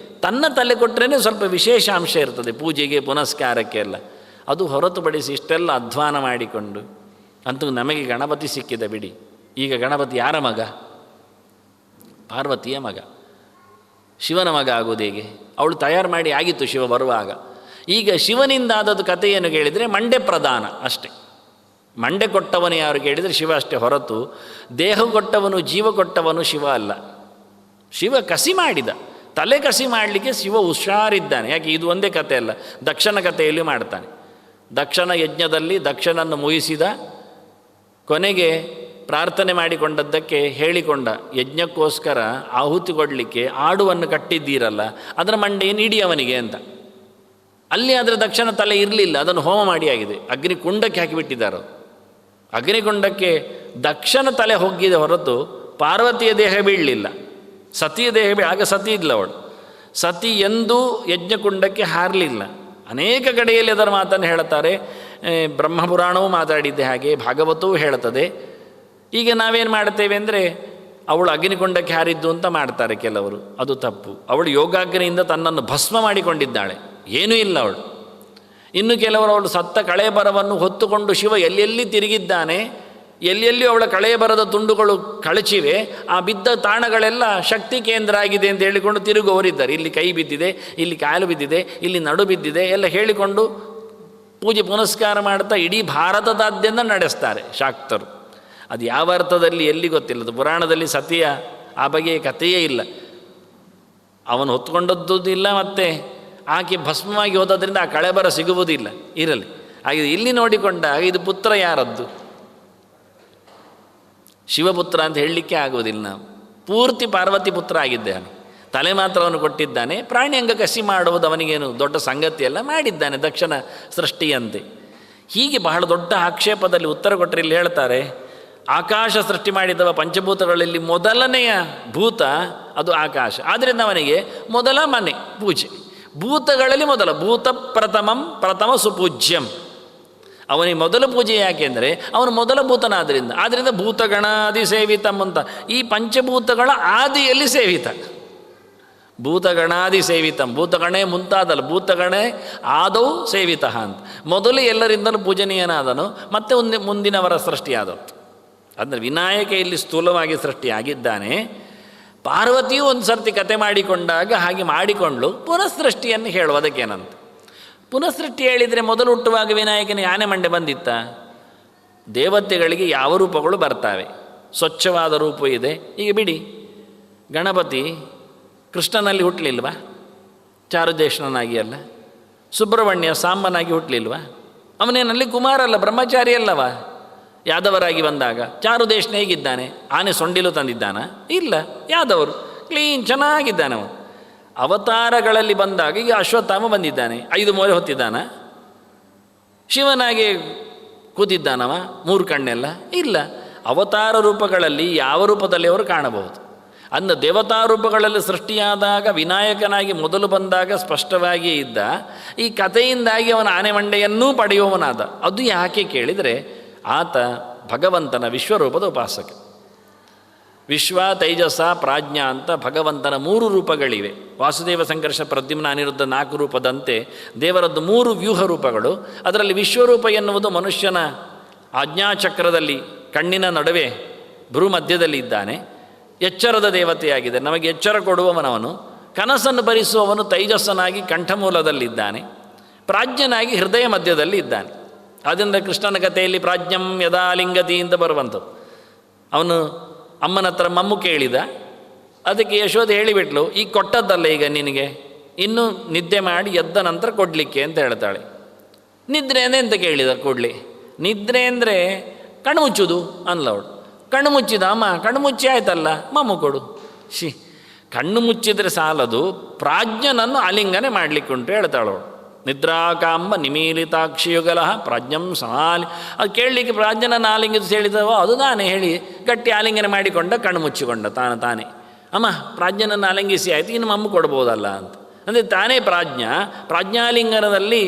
ತನ್ನ ತಲೆ ಕೊಟ್ಟರೆ ಸ್ವಲ್ಪ ವಿಶೇಷ ಅಂಶ ಇರ್ತದೆ ಪೂಜೆಗೆ ಪುನಸ್ಕಾರಕ್ಕೆ ಎಲ್ಲ. ಅದು ಹೊರತುಪಡಿಸಿ ಇಷ್ಟೆಲ್ಲ ಅಧ್ವಾನ ಮಾಡಿಕೊಂಡು ಅಂತೂ ನಮಗೆ ಗಣಪತಿ ಸಿಕ್ಕಿದ ಬಿಡಿ. ಈಗ ಗಣಪತಿ ಯಾರ ಮಗ? ಪಾರ್ವತಿಯ ಮಗ. ಶಿವನ ಮಗ ಆಗೋದು ಹೇಗೆ? ಅವಳು ತಯಾರು ಮಾಡಿ ಆಗಿತ್ತು ಶಿವ ಬರುವಾಗ. ಈಗ ಶಿವನಿಂದ ಆದದ್ದು ಕಥೆಯನ್ನು ಕೇಳಿದರೆ ಮಂಡೆ ಪ್ರಧಾನ ಅಷ್ಟೇ. ಮಂಡೆ ಕೊಟ್ಟವನು ಯಾರು ಕೇಳಿದರೆ ಶಿವ ಅಷ್ಟೇ, ಹೊರತು ದೇಹ ಕೊಟ್ಟವನು ಜೀವ ಕೊಟ್ಟವನು ಶಿವ ಅಲ್ಲ. ಶಿವ ಕಸಿ ಮಾಡಿದ, ತಲೆ ಕಸಿ ಮಾಡಲಿಕ್ಕೆ ಶಿವ ಹುಷಾರಿದ್ದಾನೆ. ಯಾಕೆ ಇದು ಒಂದೇ ಕಥೆ ಅಲ್ಲ, ದಕ್ಷನ ಕಥೆಯಲ್ಲಿ ಮಾಡ್ತಾನೆ. ದಕ್ಷನ ಯಜ್ಞದಲ್ಲಿ ದಕ್ಷನನ್ನು ಮುಗಿಸಿದ, ಕೊನೆಗೆ ಪ್ರಾರ್ಥನೆ ಮಾಡಿಕೊಂಡದ್ದಕ್ಕೆ ಹೇಳಿಕೊಂಡ, ಯಜ್ಞಕ್ಕೋಸ್ಕರ ಆಹುತಿ ಕೊಡಲಿಕ್ಕೆ ಆಡುವನ್ನು ಕಟ್ಟಿದ್ದೀರಲ್ಲ ಅದರ ಮಂಡೆಯನ್ನು ಇಡಿ ಅವನಿಗೆ ಅಂತ. ಅಲ್ಲಿ ಆದರೆ ದಕ್ಷನ ತಲೆ ಇರಲಿಲ್ಲ, ಅದನ್ನು ಹೋಮ ಮಾಡಿ ಆಗಿದೆ, ಅಗ್ನಿಕುಂಡಕ್ಕೆ ಹಾಕಿಬಿಟ್ಟಿದ್ದಾರೆ. ಅಗ್ನಿಕುಂಡಕ್ಕೆ ದಕ್ಷನ ತಲೆ ಹೋಗಿದೆ ಹೊರತು ಪಾರ್ವತಿಯ ದೇಹ ಬೀಳಲಿಲ್ಲ, ಸತಿಯ ದೇಹ ಆಗ ಸತಿ ಇಲ್ಲ ಅವಳು. ಸತಿ ಎಂದೂ ಯಜ್ಞಕುಂಡಕ್ಕೆ ಹಾರಲಿಲ್ಲ. ಅನೇಕ ಕಡೆಯಲ್ಲಿ ಅದರ ಮಾತನ್ನು ಹೇಳ್ತಾರೆ. ಬ್ರಹ್ಮಪುರಾಣವೂ ಮಾತಾಡಿದ್ದೆ ಹಾಗೆ, ಭಾಗವತವೂ ಹೇಳ್ತದೆ. ಈಗ ನಾವೇನು ಮಾಡ್ತೇವೆ ಅಂದರೆ ಅವಳು ಅಗ್ನಿಕುಂಡಕ್ಕೆ ಹಾರಿದ್ದು ಅಂತ ಮಾಡ್ತಾರೆ ಕೆಲವರು. ಅದು ತಪ್ಪು. ಅವಳು ಯೋಗಾಗ್ನಿಯಿಂದ ತನ್ನನ್ನು ಭಸ್ಮ ಮಾಡಿಕೊಂಡಿದ್ದಾಳೆ, ಏನೂ ಇಲ್ಲ ಅವಳು. ಇನ್ನು ಕೆಲವರು ಅವಳು ಸತ್ತ ಕಳೇಬರವನ್ನು ಹೊತ್ತುಕೊಂಡು ಶಿವ ಎಲ್ಲೆಲ್ಲಿ ತಿರುಗಿದ್ದಾನೆ, ಎಲ್ಲೆಲ್ಲಿ ಅವಳ ಕಳೇಬರದ ತುಂಡುಗಳು ಕಳಚಿವೆ, ಆ ಬಿದ್ದ ತಾಣಗಳೆಲ್ಲ ಶಕ್ತಿ ಕೇಂದ್ರ ಆಗಿದೆ ಅಂತ ಹೇಳಿಕೊಂಡು ತಿರುಗುವವರಿದ್ದಾರೆ. ಇಲ್ಲಿ ಕೈ ಬಿದ್ದಿದೆ, ಇಲ್ಲಿ ಕಾಲು ಬಿದ್ದಿದೆ, ಇಲ್ಲಿ ನಡು ಬಿದ್ದಿದೆ ಎಲ್ಲ ಹೇಳಿಕೊಂಡು ಪೂಜೆ ಪುನಸ್ಕಾರ ಮಾಡ್ತಾ ಇಡೀ ಭಾರತದಾದ್ಯಂತ ನಡೆಸ್ತಾರೆ ಶಾಕ್ತರು. ಅದು ಯಾವ ಅರ್ಥದಲ್ಲಿ ಎಲ್ಲಿ ಗೊತ್ತಿಲ್ಲ. ಅದು ಪುರಾಣದಲ್ಲಿ ಸತಿಯ ಆ ಬಗೆಯ ಕಥೆಯೇ ಇಲ್ಲ. ಅವನು ಹೊತ್ಕೊಂಡದ್ದು ಇಲ್ಲ, ಮತ್ತು ಆಕೆ ಭಸ್ಮವಾಗಿ ಹೋದದ್ರಿಂದ ಆ ಕಳೆಬರ ಸಿಗುವುದಿಲ್ಲ, ಇರಲಿ. ಹಾಗೆ ಇಲ್ಲಿ ನೋಡಿಕೊಂಡಾಗ ಇದು ಪುತ್ರ ಯಾರದ್ದು? ಶಿವಪುತ್ರ ಅಂತ ಹೇಳಲಿಕ್ಕೆ ಆಗೋದಿಲ್ಲ. ನಾವು ಪೂರ್ತಿ ಪಾರ್ವತಿ ಪುತ್ರ ಆಗಿದ್ದಾನೆ. ತಲೆ ಮಾತ್ರ ಅವನು ಕೊಟ್ಟಿದ್ದಾನೆ. ಪ್ರಾಣಿ ಅಂಗ ಕಸಿ ಮಾಡುವುದು ಅವನಿಗೇನು ದೊಡ್ಡ ಸಂಗತಿಯೆಲ್ಲ, ಮಾಡಿದ್ದಾನೆ ದಕ್ಷನ ಸೃಷ್ಟಿಯಂತೆ. ಹೀಗೆ ಬಹಳ ದೊಡ್ಡ ಆಕ್ಷೇಪದಲ್ಲಿ ಉತ್ತರ ಕೊಟ್ಟರೆ ಇಲ್ಲಿ ಹೇಳ್ತಾರೆ, ಆಕಾಶ ಸೃಷ್ಟಿ ಮಾಡಿದವ ಪಂಚಭೂತಗಳಲ್ಲಿ ಮೊದಲನೆಯ ಭೂತ ಅದು ಆಕಾಶ. ಆದ್ದರಿಂದ ಅವನಿಗೆ ಮೊದಲ ಮನೆ ಪೂಜೆ. ಭೂತಗಳಲ್ಲಿ ಮೊದಲ ಭೂತ ಪ್ರಥಮ ಸುಪೂಜ್ಯಂ. ಅವನಿಗೆ ಮೊದಲ ಪೂಜೆ ಯಾಕೆಂದರೆ ಅವನು ಮೊದಲ ಭೂತನಾದ್ದರಿಂದ ಭೂತಗಣಾದಿ ಸೇವಿತಂ ಅಂತ. ಈ ಪಂಚಭೂತಗಳ ಆದಿಯಲ್ಲಿ ಸೇವಿತ. ಭೂತಗಣಾದಿ ಸೇವಿತಂ, ಭೂತಗಣೆ ಮುಂತಾದಲ್ಲ, ಭೂತಗಣೆ ಆದೌ ಸೇವಿತ ಅಂತ. ಮೊದಲು ಎಲ್ಲರಿಂದಲೂ ಪೂಜನೀಯನಾದನು, ಮತ್ತೆ ಮುಂದಿನವರ ಸೃಷ್ಟಿಯಾದವು. ಅಂದರೆ ವಿನಾಯಕ ಇಲ್ಲಿ ಸ್ಥೂಲವಾಗಿ ಸೃಷ್ಟಿಯಾಗಿದ್ದಾನೆ. ಪಾರ್ವತಿಯೂ ಒಂದು ಸರ್ತಿ ಕತೆ ಮಾಡಿಕೊಂಡಾಗ ಹಾಗೆ ಮಾಡಿಕೊಂಡ್ಳು. ಪುನಃಸೃಷ್ಟಿಯನ್ನು ಹೇಳುವುದಕ್ಕೇನಂತ. ಪುನಃಸೃಷ್ಟಿ ಹೇಳಿದರೆ ಮೊದಲು ಹುಟ್ಟುವಾಗ ವಿನಾಯಕನಿಗೆ ಆನೆ ಮಂಡೆ ಬಂದಿತ್ತ? ದೇವತೆಗಳಿಗೆ ಯಾವ ರೂಪಗಳು ಬರ್ತಾವೆ, ಸ್ವಚ್ಛವಾದ ರೂಪ ಇದೆ. ಈಗ ಬಿಡಿ, ಗಣಪತಿ ಕೃಷ್ಣನಲ್ಲಿ ಹುಟ್ಟಲಿಲ್ವಾ? ಚಾರುದೇಶನಾಗಿ ಅಲ್ಲ, ಸುಬ್ರಹ್ಮಣ್ಯ ಸಾಂಬನಾಗಿ ಹುಟ್ಟಲಿಲ್ವಾ? ಅವನೇನಲ್ಲಿ ಕುಮಾರ ಅಲ್ಲ, ಬ್ರಹ್ಮಚಾರಿ ಅಲ್ಲವ. ಯಾದವರಾಗಿ ಬಂದಾಗ ಚಾರುದೇಶನ ಹೇಗಿದ್ದಾನೆ? ಆನೆ ಸೊಂಡಿಲು ತಂದಿದ್ದಾನ? ಇಲ್ಲ, ಯಾದವರು ಕ್ಲೀನ್ ಚೆನ್ನಾಗಿದ್ದಾನೆ ಅವನು. ಅವತಾರಗಳಲ್ಲಿ ಬಂದಾಗ ಈಗ ಅಶ್ವತ್ಥಾಮ ಬಂದಿದ್ದಾನೆ, 5 ಮೊರೆ ಹೊತ್ತಿದ್ದಾನ? ಶಿವನಾಗಿ ಕೂತಿದ್ದಾನವ 3 ಕಣ್ಣೆಲ್ಲ? ಇಲ್ಲ. ಅವತಾರ ರೂಪಗಳಲ್ಲಿ ಯಾವ ರೂಪದಲ್ಲಿ ಅವರು ಕಾಣಬಹುದು. ಅಂದ ದೇವತಾ ರೂಪಗಳಲ್ಲಿ ಸೃಷ್ಟಿಯಾದಾಗ ವಿನಾಯಕನಾಗಿ ಮೊದಲು ಬಂದಾಗ ಸ್ಪಷ್ಟವಾಗಿಯೇ ಇದ್ದ. ಈ ಕಥೆಯಿಂದಾಗಿ ಅವನ ಆನೆಮಂಡೆಯನ್ನೂ ಪಡೆಯುವವನಾದ. ಅದು ಯಾಕೆ ಕೇಳಿದರೆ, ಆತ ಭಗವಂತನ ವಿಶ್ವರೂಪದ ಉಪಾಸಕ. ವಿಶ್ವ, ತೈಜಸ, ಪ್ರಾಜ್ಞಾ ಅಂತ ಭಗವಂತನ 3 ರೂಪಗಳಿವೆ. ವಾಸುದೇವ, ಸಂಕರ್ಷ, ಪ್ರದ್ಯುಮ್ನ, ಅನಿರುದ್ಧ 4 ರೂಪದಂತೆ ದೇವರದ್ದು 3 ವ್ಯೂಹ ರೂಪಗಳು. ಅದರಲ್ಲಿ ವಿಶ್ವರೂಪ ಎನ್ನುವುದು ಮನುಷ್ಯನ ಆಜ್ಞಾಚಕ್ರದಲ್ಲಿ ಕಣ್ಣಿನ ನಡುವೆ ಭ್ರೂ ಮಧ್ಯದಲ್ಲಿ ಇದ್ದಾನೆ. ಎಚ್ಚರದ ದೇವತೆಯಾಗಿದೆ, ನಮಗೆ ಎಚ್ಚರ ಕೊಡುವವನವನು. ಕನಸನ್ನು ಭರಿಸುವವನು ತೈಜಸ್ಸನಾಗಿ ಕಂಠಮೂಲದಲ್ಲಿದ್ದಾನೆ. ಪ್ರಾಜ್ಞನಾಗಿ ಹೃದಯ ಮಧ್ಯದಲ್ಲಿ ಇದ್ದಾನೆ. ಆದ್ದರಿಂದ ಕೃಷ್ಣನ ಕಥೆಯಲ್ಲಿ ಪ್ರಾಜ್ಞಂ ಯದಾ ಲಿಂಗತಿ ಅಂತ ಬರುವಂಥದ್ದು. ಅವನು ಅಮ್ಮನ ಹತ್ರ ಮಮ್ಮು ಕೇಳಿದ, ಅದಕ್ಕೆ ಯಶೋದೆ ಹೇಳಿಬಿಟ್ಲು, ಈಗ ಕೊಟ್ಟದ್ದಲ್ಲ ಈಗ ನಿನಗೆ, ಇನ್ನೂ ನಿದ್ದೆ ಮಾಡಿ ಎದ್ದ ನಂತರ ಕೊಡಲಿಕ್ಕೆ ಅಂತ ಹೇಳ್ತಾಳೆ. ನಿದ್ರೆ ಅಂದರೆ ಎಂತ ಕೇಳಿದ ಕೂಡಲೇ? ನಿದ್ರೆ ಅಂದರೆ ಕಣ್ಣು ಮುಚ್ಚುದು ಅನ್ಲವಳು. ಕಣ್ಣು ಮುಚ್ಚಿದ, ಅಮ್ಮ ಕಣ್ಣು ಮುಚ್ಚಿ ಆಯ್ತಲ್ಲ, ಮಮ್ಮು ಕೊಡು. ಕಣ್ಣು ಮುಚ್ಚಿದರೆ ಸಾಲದು, ಪ್ರಾಜ್ಞನನ್ನು ಆಲಿಂಗನೆ ಮಾಡಲಿಕ್ಕುಂಟು ಹೇಳ್ತಾಳವಳು. ನಿದ್ರಾಕಾಂಬ ನಿಮೀಲಿತಾಕ್ಷಿಯುಗಲ ಪ್ರಾಜ್ಞಂ ಸಮಾಲಿ. ಅದು ಕೇಳಲಿಕ್ಕೆ ಪ್ರಾಜ್ಞನನ್ನು ಆಲಿಂಗಿಸಿ ಹೇಳಿದವೋ ಅದು ನಾನೇ ಹೇಳಿ ಗಟ್ಟಿ ಆಲಿಂಗನೆ ಮಾಡಿಕೊಂಡ, ಕಣ್ಣು ಮುಚ್ಚಿಕೊಂಡ ತಾನೇ. ಅಮ್ಮ ಪ್ರಾಜ್ಞನನ್ನು ಆಲಿಂಗಿಸಿ ಆಯಿತು, ಇನ್ನು ಮಮ್ಮು ಕೊಡ್ಬೋದಲ್ಲ ಅಂತ. ಅಂದರೆ ತಾನೇ ಪ್ರಾಜ್ಞಾಲಿಂಗನದಲ್ಲಿ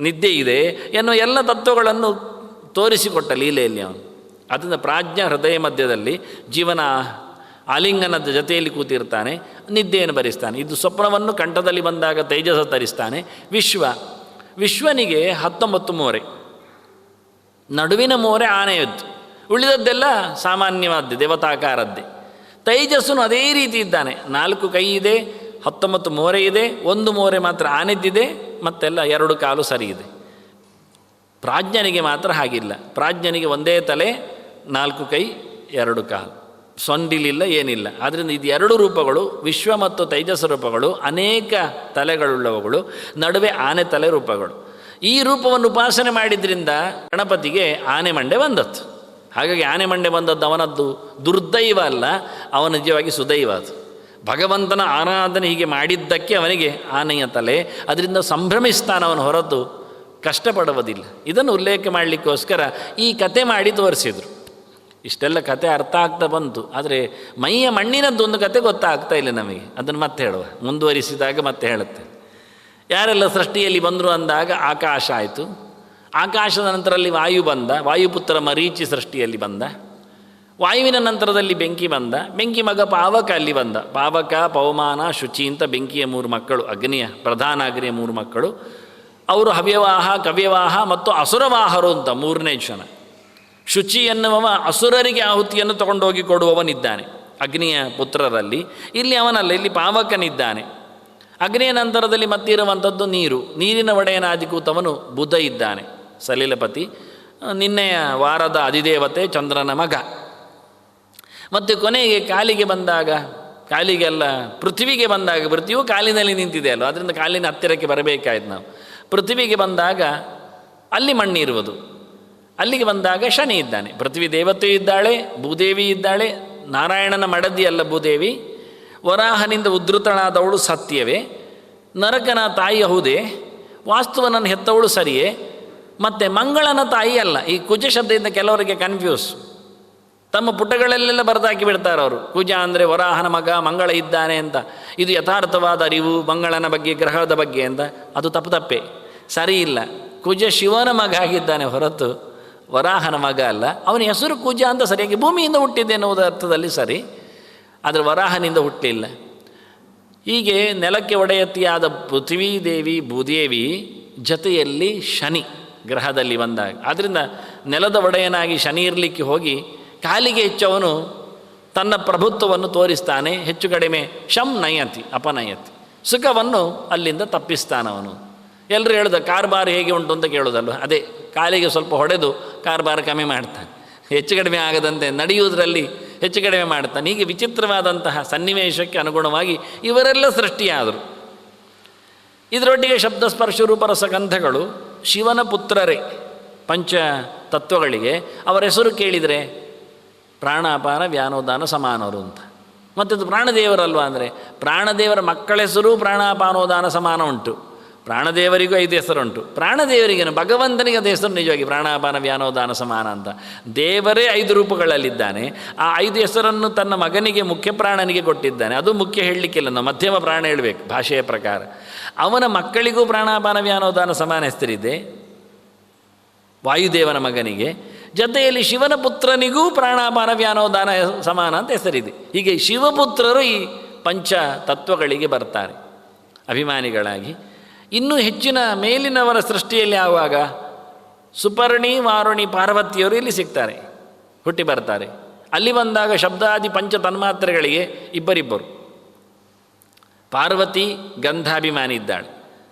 ನಿದ್ದೆ ಇದೆ ಎನ್ನುವ ಎಲ್ಲ ತತ್ವಗಳನ್ನು ತೋರಿಸಿಕೊಟ್ಟ ಲೀಲೆಯಲ್ಲಿ ಅವನು. ಅದರಿಂದ ಪ್ರಾಜ್ಞ ಹೃದಯ ಮಧ್ಯದಲ್ಲಿ ಜೀವನ ಆಲಿಂಗನದ ಜೊತೆಯಲ್ಲಿ ಕೂತಿರ್ತಾನೆ, ನಿದ್ದೆಯನ್ನು ಭರಿಸ್ತಾನೆ. ಇದು ಸ್ವಪ್ನವನ್ನು ಕಂಠದಲ್ಲಿ ಬಂದಾಗ ತೇಜಸ ತರಿಸ್ತಾನೆ. ವಿಶ್ವನಿಗೆ 19 ಮೋರೆ, ನಡುವಿನ ಮೋರೆ ಆನೆಯದ್ದು, ಉಳಿದದ್ದೆಲ್ಲ ಸಾಮಾನ್ಯವಾದ್ದೆ ದೇವತಾಕಾರದ್ದೇ. ತೈಜಸ್ಸನು ಅದೇ ರೀತಿ ಇದ್ದಾನೆ, 4 ಕೈ ಇದೆ, 19 ಮೋರೆ ಇದೆ, 1 ಮೋರೆ ಮಾತ್ರ ಆನೆದ್ದಿದೆ, ಮತ್ತೆಲ್ಲ 2 ಕಾಲು ಸರಿ ಇದೆ. ಪ್ರಾಜ್ಞನಿಗೆ ಮಾತ್ರ ಹಾಗಿಲ್ಲ. ಪ್ರಾಜ್ಞನಿಗೆ ಒಂದೇ ತಲೆ, 4 ಕೈ, 2 ಕಾಲು, ಸೊಂಡಿಲಿಲ್ಲ, ಏನಿಲ್ಲ. ಆದ್ದರಿಂದ ಇದು 2 ರೂಪಗಳು, ವಿಶ್ವ ಮತ್ತು ತೈಜಸ ರೂಪಗಳು, ಅನೇಕ ತಲೆಗಳುಳ್ಳವುಗಳು, ನಡುವೆ ಆನೆ ತಲೆ ರೂಪಗಳು. ಈ ರೂಪವನ್ನು ಉಪಾಸನೆ ಮಾಡಿದ್ರಿಂದ ಗಣಪತಿಗೆ ಆನೆ ಮಂಡೆ ಬಂದದ್ದು. ಹಾಗಾಗಿ ಆನೆ ಮಂಡೆ ಬಂದದ್ದು ಅವನದ್ದು ದುರ್ದೈವ ಅಲ್ಲ, ಅವನ ನಿಜವಾಗಿ ಸುದೈವ. ಅದು ಭಗವಂತನ ಆರಾಧನೆ ಹೀಗೆ ಮಾಡಿದ್ದಕ್ಕೆ ಅವನಿಗೆ ಆನೆಯ ತಲೆ. ಅದರಿಂದ ಸಂಭ್ರಮಿಸ್ತಾನವನು ಹೊರತು ಕಷ್ಟಪಡುವುದಿಲ್ಲ. ಇದನ್ನು ಉಲ್ಲೇಖ ಮಾಡಲಿಕ್ಕೋಸ್ಕರ ಈ ಕತೆ ಮಾಡಿ ತೋರಿಸಿದರು. ಇಷ್ಟೆಲ್ಲ ಕತೆ ಅರ್ಥ ಆಗ್ತಾ ಬಂತು, ಆದರೆ ಮೈಯ ಮಣ್ಣಿನದ್ದೊಂದು ಕತೆ ಗೊತ್ತಾಗ್ತಾ ಇಲ್ಲ ನಮಗೆ. ಅದನ್ನು ಮತ್ತೆ ಹೇಳುವ, ಮುಂದುವರಿಸಿದಾಗ ಮತ್ತೆ ಹೇಳುತ್ತೆ. ಯಾರೆಲ್ಲ ಸೃಷ್ಟಿಯಲ್ಲಿ ಬಂದರು ಅಂದಾಗ ಆಕಾಶ ಆಯಿತು. ಆಕಾಶದ ನಂತರದಲ್ಲಿ ವಾಯು ಬಂದ, ವಾಯುಪುತ್ರ ಮರೀಚಿ ಸೃಷ್ಟಿಯಲ್ಲಿ ಬಂದ. ವಾಯುವಿನ ನಂತರದಲ್ಲಿ ಬೆಂಕಿ ಬಂದ, ಬೆಂಕಿ ಮಗ ಪಾವಕ ಅಲ್ಲಿ ಬಂದ. ಪಾವಕ, ಪವಮಾನ, ಶುಚಿ ಅಂತ ಬೆಂಕಿಯ 3 ಮಕ್ಕಳು, ಅಗ್ನಿಯ ಪ್ರಧಾನ ಅಗ್ನಿಯ 3 ಮಕ್ಕಳು. ಅವರು ಹವ್ಯವಾಹ, ಕವ್ಯವಾಹ ಮತ್ತು ಅಸುರವಾಹರು ಅಂತ 3ನೇ ಜನ. ಶುಚಿ ಎನ್ನುವವ ಅಸುರರಿಗೆ ಆಹುತಿಯನ್ನು ತಗೊಂಡೋಗಿ ಕೊಡುವವನಿದ್ದಾನೆ ಅಗ್ನಿಯ ಪುತ್ರರಲ್ಲಿ. ಇಲ್ಲಿ ಅವನಲ್ಲ, ಇಲ್ಲಿ ಪಾವಕನಿದ್ದಾನೆ. ಅಗ್ನಿಯ ನಂತರದಲ್ಲಿ ಮತ್ತಿರುವಂಥದ್ದು ನೀರು. ನೀರಿನ ಒಡೆಯನಾದಿಕೂತವನು ಬುಧ ಇದ್ದಾನೆ, ಸಲಿಲಪತಿ, ನಿನ್ನೆಯ ವಾರದ ಅಧಿದೇವತೆ, ಚಂದ್ರನ ಮಗ. ಮತ್ತು ಕೊನೆಗೆ ಕಾಲಿಗೆ ಬಂದಾಗ, ಕಾಲಿಗೆಲ್ಲ ಪೃಥ್ವಿಗೆ ಬಂದಾಗ, ಪೃಥ್ವಿಯು ಕಾಲಿನಲ್ಲಿ ನಿಂತಿದೆ ಅಲ್ವ, ಅದರಿಂದ ಕಾಲಿನ ಹತ್ತಿರಕ್ಕೆ ಬರಬೇಕಾಯ್ತು ನಾವು. ಪೃಥ್ವಿಗೆ ಬಂದಾಗ ಅಲ್ಲಿ ಮಣ್ಣಿರುವುದು, ಅಲ್ಲಿಗೆ ಬಂದಾಗ ಶನಿ ಇದ್ದಾನೆ. ಪೃಥ್ವಿ ದೇವತೆ ಇದ್ದಾಳೆ, ಭೂದೇವಿ ಇದ್ದಾಳೆ. ನಾರಾಯಣನ ಮಡದಿ ಅಲ್ಲ ಭೂದೇವಿ. ವರಾಹನಿಂದ ಉದ್ಧತಳಾದವಳು ಸತ್ಯವೇ. ನರಕನ ತಾಯಿ ಹೌದೇ. ವಾಸ್ತುವನನ್ನು ಹೆತ್ತವಳು ಸರಿಯೇ. ಮತ್ತು ಮಂಗಳನ ತಾಯಿ ಅಲ್ಲ. ಈ ಕುಜ ಶಬ್ದದಿಂದ ಕೆಲವರಿಗೆ ಕನ್ಫ್ಯೂಸ್. ತಮ್ಮ ಪುಟಗಳಲ್ಲೆಲ್ಲ ಬರೆದಾಕಿ ಬಿಡ್ತಾರೆ ಅವರು. ಕುಜ ಅಂದರೆ ವರಾಹನ ಮಗ, ಮಂಗಳ ಇದ್ದಾನೆ ಅಂತ. ಇದು ಯಥಾರ್ಥವಾದ ಅರಿವು ಮಂಗಳನ ಬಗ್ಗೆ, ಗ್ರಹದ ಬಗ್ಗೆ ಅಂತ. ಅದು ತಪ್ಪೇ, ಸರಿ ಇಲ್ಲ. ಕುಜ ಶಿವನ ಮಗ ಆಗಿದ್ದಾನೆ ಹೊರತು ವರಾಹನ ಮಗ ಅಲ್ಲ. ಅವನ ಹೆಸರು ಕುಜ ಅಂತ ಸರಿಯಾಗಿ ಭೂಮಿಯಿಂದ ಹುಟ್ಟಿದ್ದೆ ಎನ್ನುವುದ ಅರ್ಥದಲ್ಲಿ ಸರಿ, ಆದರೆ ವರಾಹನಿಂದ ಹುಟ್ಟಲಿಲ್ಲ. ಹೀಗೆ ನೆಲಕ್ಕೆ ಒಡೆಯತಿಯಾದ ಪೃಥ್ವೀ ದೇವಿ, ಭೂದೇವಿ ಜೊತೆಯಲ್ಲಿ ಶನಿ ಗ್ರಹದಲ್ಲಿ ಬಂದಾಗ, ಆದ್ದರಿಂದ ನೆಲದ ಒಡೆಯನಾಗಿ ಶನಿ ಇರಲಿಕ್ಕೆ ಹೋಗಿ ಕಾಲಿಗೆ ಹೆಚ್ಚವನು ತನ್ನ ಪ್ರಭುತ್ವವನ್ನು ತೋರಿಸ್ತಾನೆ, ಹೆಚ್ಚು ಕಡಿಮೆ ಶಂ ನಯತಿ ಅಪನಯತಿ, ಸುಖವನ್ನು ಅಲ್ಲಿಂದ ತಪ್ಪಿಸ್ತಾನವನು. ಎಲ್ಲರೂ ಹೇಳೋದು ಕಾರ್ಬಾರ್ ಹೇಗೆ ಉಂಟು ಅಂತ ಕೇಳೋದಲ್ವ, ಅದೇ ಕಾಲಿಗೆ ಸ್ವಲ್ಪ ಹೊಡೆದು ಕಾರ್ಬಾರ್ ಕಮ್ಮಿ ಮಾಡ್ತಾನೆ, ಹೆಚ್ಚು ಕಡಿಮೆ ಆಗದಂತೆ ನಡೆಯುವುದರಲ್ಲಿ ಹೆಚ್ಚು ಕಡಿಮೆ ಮಾಡ್ತಾನೆ. ಹೀಗೆ ವಿಚಿತ್ರವಾದಂತಹ ಸನ್ನಿವೇಶಕ್ಕೆ ಅನುಗುಣವಾಗಿ ಇವರೆಲ್ಲ ಸೃಷ್ಟಿಯಾದರು. ಇದರೊಟ್ಟಿಗೆ ಶಬ್ದಸ್ಪರ್ಶ ರೂಪರಸಗಂಧಗಳು ಶಿವನ ಪುತ್ರರೇ. ಪಂಚ ತತ್ವಗಳಿಗೆ ಅವರ ಹೆಸರು ಕೇಳಿದರೆ ಪ್ರಾಣಾಪಾನ ವ್ಯಾನೋದಾನ ಸಮಾನರು ಅಂತ. ಮತ್ತದು ಪ್ರಾಣದೇವರಲ್ವ ಅಂದರೆ ಪ್ರಾಣದೇವರ ಮಕ್ಕಳ ಹೆಸರು ಪ್ರಾಣಾಪಾನೋದಾನ ಸಮಾನ ಉಂಟು. ಪ್ರಾಣದೇವರಿಗೂ 5 ಹೆಸರುಂಟು. ಪ್ರಾಣದೇವರಿಗೇನು, ಭಗವಂತನಿಗೆ ಅದು ಹೆಸರು ನಿಜವಾಗಿ ಪ್ರಾಣಾಪಾನ ವ್ಯಾನೋದಾನ ಸಮಾನ ಅಂತ. ದೇವರೇ 5 ರೂಪಗಳಲ್ಲಿದ್ದಾನೆ. ಆ 5 ಹೆಸರನ್ನು ತನ್ನ ಮಗನಿಗೆ ಮುಖ್ಯ ಪ್ರಾಣನಿಗೆ ಕೊಟ್ಟಿದ್ದಾನೆ. ಅದು ಮುಖ್ಯ ಹೇಳಲಿಕ್ಕಿಲ್ಲ, ನಾವು ಮಧ್ಯಮ ಪ್ರಾಣ ಹೇಳಬೇಕು ಭಾಷೆಯ ಪ್ರಕಾರ. ಅವನ ಮಕ್ಕಳಿಗೂ ಪ್ರಾಣಾಪಾನ ವ್ಯಾನೋದಾನ ಸಮಾನ ಹೆಸರಿದೆ, ವಾಯುದೇವನ ಮಗನಿಗೆ. ಜೊತೆಯಲ್ಲಿ ಶಿವನ ಪುತ್ರನಿಗೂ ಪ್ರಾಣಾಪಾನ ವ್ಯಾನೋದಾನ ಸಮಾನ ಅಂತ ಹೆಸರಿದೆ. ಹೀಗೆ ಶಿವಪುತ್ರರು ಈ ಪಂಚ ತತ್ವಗಳಿಗೆ ಬರ್ತಾರೆ ಅಭಿಮಾನಿಗಳಾಗಿ. ಇನ್ನೂ ಹೆಚ್ಚಿನ ಮೇಲಿನವರ ಸೃಷ್ಟಿಯಲ್ಲಿ ಆಗುವಾಗ ಸುಪರ್ಣಿ ವಾರುಣಿ ಪಾರ್ವತಿಯವರು ಇಲ್ಲಿ ಸಿಗ್ತಾರೆ, ಹುಟ್ಟಿ ಬರ್ತಾರೆ. ಅಲ್ಲಿ ಬಂದಾಗ ಶಬ್ದಾದಿ ಪಂಚ ತನ್ಮಾತ್ರೆಗಳಿಗೆ ಇಬ್ಬರಿಬ್ಬರು. ಪಾರ್ವತಿ ಗಂಧಾಭಿಮಾನಿ ಇದ್ದಾಳೆ,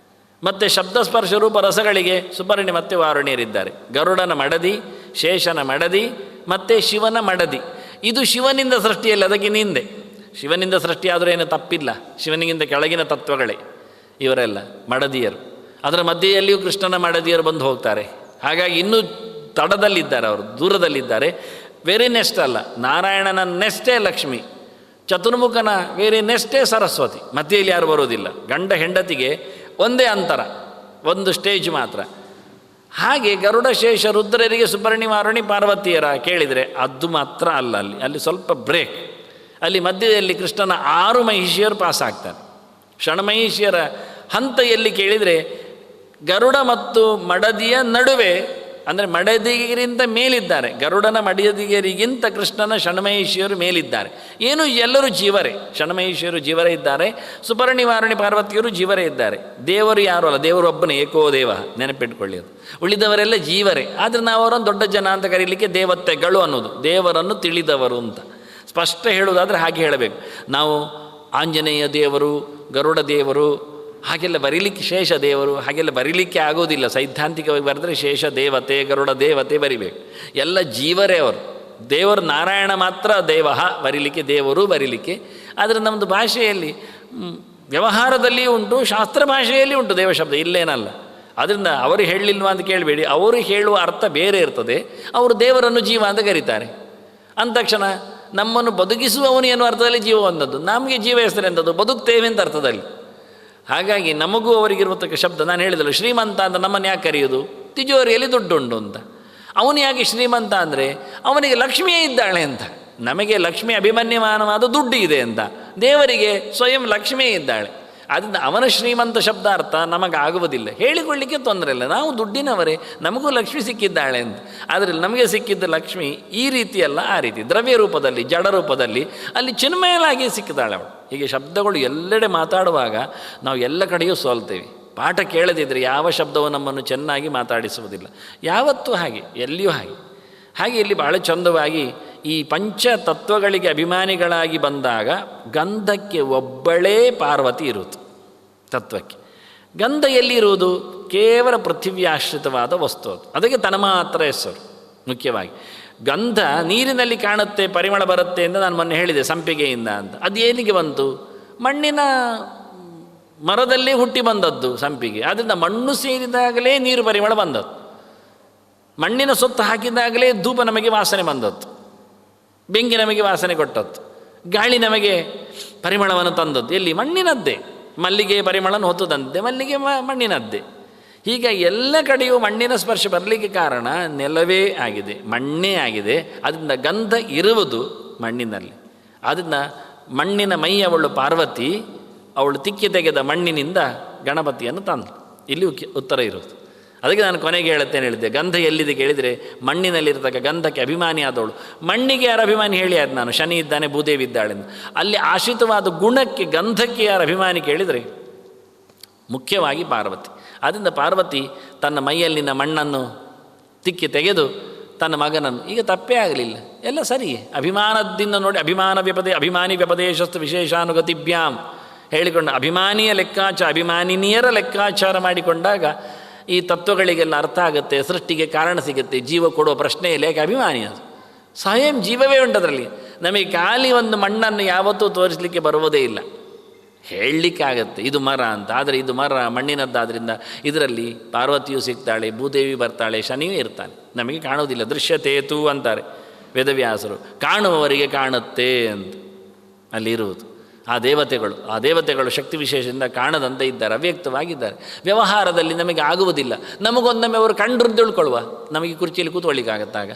ಮತ್ತು ಶಬ್ದಸ್ಪರ್ಶ ರೂಪ ರಸಗಳಿಗೆ ಸುಪರ್ಣಿ ಮತ್ತು ವಾರುಣಿಯರಿದ್ದಾರೆ. ಗರುಡನ ಮಡದಿ, ಶೇಷನ ಮಡದಿ ಮತ್ತು ಶಿವನ ಮಡದಿ. ಇದು ಶಿವನಿಂದ ಸೃಷ್ಟಿಯಲ್ಲಿ, ಅದಕ್ಕಿಂತ ಹಿಂದೆ ಶಿವನಿಂದ ಸೃಷ್ಟಿಯಾದರೂ ಏನು ತಪ್ಪಿಲ್ಲ, ಶಿವನಿಗಿಂತ ಕೆಳಗಿನ ತತ್ವಗಳೇ ಇವರೆಲ್ಲ ಮಡದಿಯರು. ಅದರ ಮಧ್ಯೆಯಲ್ಲಿಯೂ ಕೃಷ್ಣನ ಮಡದಿಯರು ಬಂದು ಹೋಗ್ತಾರೆ. ಹಾಗಾಗಿ ಇನ್ನೂ ತಡದಲ್ಲಿದ್ದಾರೆ, ಅವರು ದೂರದಲ್ಲಿದ್ದಾರೆ. ವೆರಿ ನೆಸ್ಟ್ ಅಲ್ಲ, ನಾರಾಯಣನ ನೆಸ್ಟೇ ಲಕ್ಷ್ಮಿ, ಚತುರ್ಮುಖನ ವೇರೆ ನೆಸ್ಟೇ ಸರಸ್ವತಿ. ಮಧ್ಯೆಯಲ್ಲಿ ಯಾರು ಬರೋದಿಲ್ಲ. ಗಂಡ ಹೆಂಡತಿಗೆ ಒಂದೇ ಅಂತರ, ಒಂದು ಸ್ಟೇಜ್ ಮಾತ್ರ. ಹಾಗೆ ಗರುಡ ಶೇಷ ರುದ್ರರಿಗೆ ಸುಪರ್ಣಿ ವಾರುಣಿ ಪಾರ್ವತಿಯರ ಕೇಳಿದರೆ ಅದು ಮಾತ್ರ ಅಲ್ಲ. ಅಲ್ಲಿ ಸ್ವಲ್ಪ ಬ್ರೇಕ್. ಅಲ್ಲಿ ಮಧ್ಯದಲ್ಲಿ ಕೃಷ್ಣನ 6 ಮಹಿಷಿಯರು ಪಾಸ್ ಆಗ್ತಾರೆ. ಷಣ್ಮಹಿಷಿಯರ ಹಂತ ಎಲ್ಲಿ ಕೇಳಿದರೆ ಗರುಡ ಮತ್ತು ಮಡದಿಯ ನಡುವೆ, ಅಂದರೆ ಮಡದಿಗಿಂತ ಮೇಲಿದ್ದಾರೆ. ಗರುಡನ ಮಡದಿಗರಿಗಿಂತ ಕೃಷ್ಣನ ಷಣ್ಮಹಿಷಿಯರು ಮೇಲಿದ್ದಾರೆ. ಏನು ಎಲ್ಲರೂ ಜೀವರೇ, ಷಣ್ಮಹಿಷಿಯರು ಜೀವರೇ ಇದ್ದಾರೆ, ಸುಪರ್ಣಿ ವಾರುಣಿ ಪಾರ್ವತಿಯರು ಜೀವರೇ ಇದ್ದಾರೆ. ದೇವರು ಯಾರು ಅಲ್ಲ, ದೇವರು ಒಬ್ಬನೇ, ಏಕೋ ದೇವ, ನೆನಪಿಟ್ಕೊಳ್ಳಿ. ಅದು ಉಳಿದವರೆಲ್ಲ ಜೀವರೇ. ಆದರೆ ನಾವು ಅವರನ್ನು ದೊಡ್ಡ ಜನ ಅಂತ ಕರೀಲಿಕ್ಕೆ ದೇವತೆಗಳು ಅನ್ನೋದು, ದೇವರನ್ನು ತಿಳಿದವರು ಅಂತ ಸ್ಪಷ್ಟ ಹೇಳುವುದಾದರೆ ಹಾಗೆ ಹೇಳಬೇಕು. ನಾವು ಆಂಜನೇಯ ದೇವರು, ಗರುಡ ದೇವರು ಹಾಗೆಲ್ಲ ಬರೀಲಿಕ್ಕೆ, ಶೇಷ ದೇವರು ಹಾಗೆಲ್ಲ ಬರೀಲಿಕ್ಕೆ ಆಗೋದಿಲ್ಲ. ಸೈದ್ಧಾಂತಿಕವಾಗಿ ಬರೆದರೆ ಶೇಷ ದೇವತೆ, ಗರುಡ ದೇವತೆ ಬರಿಬೇಕು. ಎಲ್ಲ ಜೀವರೇ ಅವರು. ದೇವರು ನಾರಾಯಣ ಮಾತ್ರ ದೇವ ಬರೀಲಿಕ್ಕೆ, ದೇವರು ಬರೀಲಿಕ್ಕೆ. ಆದರೆ ನಮ್ಮದು ಭಾಷೆಯಲ್ಲಿ ವ್ಯವಹಾರದಲ್ಲಿ ಉಂಟು, ಶಾಸ್ತ್ರ ಭಾಷೆಯಲ್ಲಿ ಉಂಟು ದೇವಶಬ್ದ, ಇಲ್ಲೇನಲ್ಲ. ಅದರಿಂದ ಅವರು ಹೇಳಲಿಲ್ವಾ ಅಂತ ಕೇಳಬೇಡಿ, ಅವರು ಹೇಳುವ ಅರ್ಥ ಬೇರೆ ಇರ್ತದೆ. ಅವರು ದೇವರನ್ನು ಜೀವ ಅಂತ ಕರೀತಾರೆ. ಅಂದಕ್ಷಣ ನಮ್ಮನ್ನು ಬದುಕಿಸುವವನು ಎನ್ನುವ ಅರ್ಥದಲ್ಲಿ ಜೀವ ಒಂದದ್ದು, ನಮಗೆ ಜೀವ ಹೆಸರು ಎಂಥದ್ದು, ಬದುಕ್ತೇವೆ ಅಂತ ಅರ್ಥದಲ್ಲಿ. ಹಾಗಾಗಿ ನಮಗೂ ಅವರಿಗಿರುವತಕ್ಕ ಶಬ್ದ ನಾನು ಹೇಳಿದಲ್ಲ, ಶ್ರೀಮಂತ ಅಂತ ನಮ್ಮನ್ನು ಯಾಕೆ ಕರೆಯೋದು, ತಿಜೋರಿಯಲ್ಲಿ ದುಡ್ಡುಂಟು ಅಂತ. ಅವನು ಯಾಕೆ ಶ್ರೀಮಂತ ಅಂದರೆ ಅವನಿಗೆ ಲಕ್ಷ್ಮಿಯೇ ಇದ್ದಾಳೆ ಅಂತ. ನಮಗೆ ಲಕ್ಷ್ಮಿ ಅಭಿಮನ್ಯಮಾನವಾದ ದುಡ್ಡು ಇದೆ ಅಂತ, ದೇವರಿಗೆ ಸ್ವಯಂ ಲಕ್ಷ್ಮಿಯೇ ಇದ್ದಾಳೆ. ಆದ್ದರಿಂದ ಅವನ ಶ್ರೀಮಂತ ಶಬ್ದಾರ್ಥ ನಮಗಾಗುವುದಿಲ್ಲ, ಹೇಳಿಕೊಳ್ಳಿಕ್ಕೆ ತೊಂದರೆ ಇಲ್ಲ. ನಾವು ದುಡ್ಡಿನವರೇ, ನಮಗೂ ಲಕ್ಷ್ಮಿ ಸಿಕ್ಕಿದ್ದಾಳೆ ಅಂತ. ಆದರೆ ನಮಗೆ ಸಿಕ್ಕಿದ್ದ ಲಕ್ಷ್ಮಿ ಈ ರೀತಿಯಲ್ಲ, ಆ ರೀತಿ ದ್ರವ್ಯ ರೂಪದಲ್ಲಿ, ಜಡ ರೂಪದಲ್ಲಿ, ಅಲ್ಲಿ ಚಿನ್ಮಯಲಾಗಿ ಸಿಕ್ಕಿದ್ದಾಳೆ ಅವಳು. ಹೀಗೆ ಶಬ್ದಗಳು ಎಲ್ಲೆಡೆ ಮಾತಾಡುವಾಗ ನಾವು ಎಲ್ಲ ಕಡೆಯೂ ಸೋಲ್ತೇವೆ. ಪಾಠ ಕೇಳದಿದ್ದರೆ ಯಾವ ಶಬ್ದವು ನಮ್ಮನ್ನು ಚೆನ್ನಾಗಿ ಮಾತಾಡಿಸುವುದಿಲ್ಲ. ಯಾವತ್ತೂ ಹಾಗೆ, ಎಲ್ಲಿಯೂ ಹಾಗೆ. ಹಾಗೆ ಇಲ್ಲಿ ಭಾಳ ಚಂದವಾಗಿ ಈ ಪಂಚ ತತ್ವಗಳಿಗೆ ಅಭಿಮಾನಿಗಳಾಗಿ ಬಂದಾಗ ಗಂಧಕ್ಕೆ ಒಬ್ಬಳೇ ಪಾರ್ವತಿ ಇರುವುದು. ತತ್ವಕ್ಕೆ ಗಂಧ ಎಲ್ಲಿರುವುದು? ಕೇವಲ ಪೃಥಿವ್ಯಾಶ್ರಿತವಾದ ವಸ್ತು ಅದು. ಅದಕ್ಕೆ ತನ್ನ ಮಾತ್ರ ಹೆಸರು. ಮುಖ್ಯವಾಗಿ ಗಂಧ ನೀರಿನಲ್ಲಿ ಕಾಣುತ್ತೆ, ಪರಿಮಳ ಬರುತ್ತೆ ಅಂತ ನಾನು ಮೊನ್ನೆ ಹೇಳಿದೆ, ಸಂಪಿಗೆಯಿಂದ ಅಂತ. ಅದು ಏನಿಗೆ ಬಂತು? ಮಣ್ಣಿನ ಮರದಲ್ಲೇ ಹುಟ್ಟಿ ಬಂದದ್ದು ಸಂಪಿಗೆ. ಆದ್ದರಿಂದ ಮಣ್ಣು ಸೇರಿದಾಗಲೇ ನೀರು ಪರಿಮಳ ಬಂದದ್ದು. ಮಣ್ಣಿನ ಸುತ್ತ ಹಾಕಿದಾಗಲೇ ಧೂಪ ನಮಗೆ ವಾಸನೆ ಬಂದದ್ದು, ಬೆಂಕಿ ನಮಗೆ ವಾಸನೆ ಕೊಟ್ಟದ್ದು, ಗಾಳಿ ನಮಗೆ ಪರಿಮಳವನ್ನು ತಂದದ್ದು. ಎಲ್ಲಿ? ಮಣ್ಣಿನದ್ದೇ. ಮಲ್ಲಿಗೆ ಪರಿಮಳನ ಹೊತ್ತದಂತೆ ಮಲ್ಲಿಗೆ ಮಣ್ಣಿನದ್ದೇ. ಹೀಗೆ ಎಲ್ಲ ಕಡೆಯೂ ಮಣ್ಣಿನ ಸ್ಪರ್ಶ ಬರಲಿಕ್ಕೆ ಕಾರಣ ನೆಲವೇ ಆಗಿದೆ, ಮಣ್ಣೇ ಆಗಿದೆ. ಅದರಿಂದ ಗಂಧ ಇರುವುದು ಮಣ್ಣಿನಲ್ಲಿ. ಅದರಿಂದ ಮಣ್ಣಿನ ಮೈಯವಳು ಪಾರ್ವತಿ, ಅವಳು ತಿಕ್ಕಿ ತೆಗೆದ ಮಣ್ಣಿನಿಂದ ಗಣಪತಿಯನ್ನು ತಂದು. ಇಲ್ಲಿ ಉತ್ತರ ಇರುವುದು. ಅದಕ್ಕೆ ನಾನು ಕೊನೆಗೆ ಹೇಳಿದ್ದೆ, ಗಂಧ ಎಲ್ಲಿದೆ ಕೇಳಿದರೆ ಮಣ್ಣಿನಲ್ಲಿರ್ತಕ್ಕ ಗಂಧಕ್ಕೆ ಅಭಿಮಾನಿ ಆದವಳು. ಮಣ್ಣಿಗೆ ಯಾರು ಅಭಿಮಾನಿ ಹೇಳಿ ಆದ ನಾನು, ಶನಿ ಇದ್ದಾನೆ, ಭೂದೇವಿ ಇದ್ದಾಳೆ. ಅಲ್ಲಿ ಆಶ್ರಿತವಾದ ಗುಣಕ್ಕೆ, ಗಂಧಕ್ಕೆ ಯಾರು ಅಭಿಮಾನಿ ಕೇಳಿದರೆ ಮುಖ್ಯವಾಗಿ ಪಾರ್ವತಿ. ಆದ್ದರಿಂದ ಪಾರ್ವತಿ ತನ್ನ ಮೈಯಲ್ಲಿನ ಮಣ್ಣನ್ನು ತಿಕ್ಕಿ ತೆಗೆದು ತನ್ನ ಮಗನನ್ನು. ಈಗ ತಪ್ಪೇ ಆಗಲಿಲ್ಲ, ಎಲ್ಲ ಸರಿಯೇ. ಅಭಿಮಾನದಿಂದ ನೋಡಿ, ಅಭಿಮಾನಿ ವ್ಯಪದೇಶಸ್ತು ವಿಶೇಷಾನುಗತಿಭ್ಯಾಂ ಹೇಳಿಕೊಂಡು ಅಭಿಮಾನಿಯ ಅಭಿಮಾನಿನಿಯರ ಲೆಕ್ಕಾಚಾರ ಮಾಡಿಕೊಂಡಾಗ ಈ ತತ್ವಗಳಿಗೆಲ್ಲ ಅರ್ಥ ಆಗುತ್ತೆ, ಸೃಷ್ಟಿಗೆ ಕಾರಣ ಸಿಗುತ್ತೆ, ಜೀವ ಕೊಡುವ ಪ್ರಶ್ನೆ ಇಲ್ಲ. ಯಾಕೆ ಅಭಿಮಾನಿ ಅದು ಸ್ವಯಂ ಜೀವವೇ ಉಂಟದರಲ್ಲಿ. ನಮಗೆ ಖಾಲಿ ಒಂದು ಮಣ್ಣನ್ನು ಯಾವತ್ತೂ ತೋರಿಸಲಿಕ್ಕೆ ಬರುವುದೇ ಇಲ್ಲ, ಹೇಳಲಿಕ್ಕಾಗತ್ತೆ ಇದು ಮರ ಅಂತ. ಆದರೆ ಇದು ಮರ ಮಣ್ಣಿನದ್ದಾದ್ದರಿಂದ ಇದರಲ್ಲಿ ಪಾರ್ವತಿಯು ಸಿಗ್ತಾಳೆ, ಭೂದೇವಿ ಬರ್ತಾಳೆ, ಶನಿಯೂ ಇರ್ತಾನೆ, ನಮಗೆ ಕಾಣುವುದಿಲ್ಲ. ದೃಶ್ಯತೇತು ಅಂತಾರೆ ವೇದವ್ಯಾಸರು, ಕಾಣುವವರಿಗೆ ಕಾಣುತ್ತೆ ಅಂತ ಅಲ್ಲಿರುವುದು. ಆ ದೇವತೆಗಳು ಶಕ್ತಿ ವಿಶೇಷದಿಂದ ಕಾಣದಂತೆ ಇದ್ದಾರೆ, ಅವ್ಯಕ್ತವಾಗಿದ್ದಾರೆ. ವ್ಯವಹಾರದಲ್ಲಿ ನಮಗೆ ಆಗುವುದಿಲ್ಲ. ನಮಗೊಂದೊಮ್ಮೆ ಅವರು ಕಂಡ್ರು ತಿಳ್ಕೊಳ್ಳುವ, ನಮಗೆ ಕುರ್ಚಿಯಲ್ಲಿ ಕೂತ್ಕೊಳ್ಳಿಕ್ಕಾಗತ್ತಾಗ?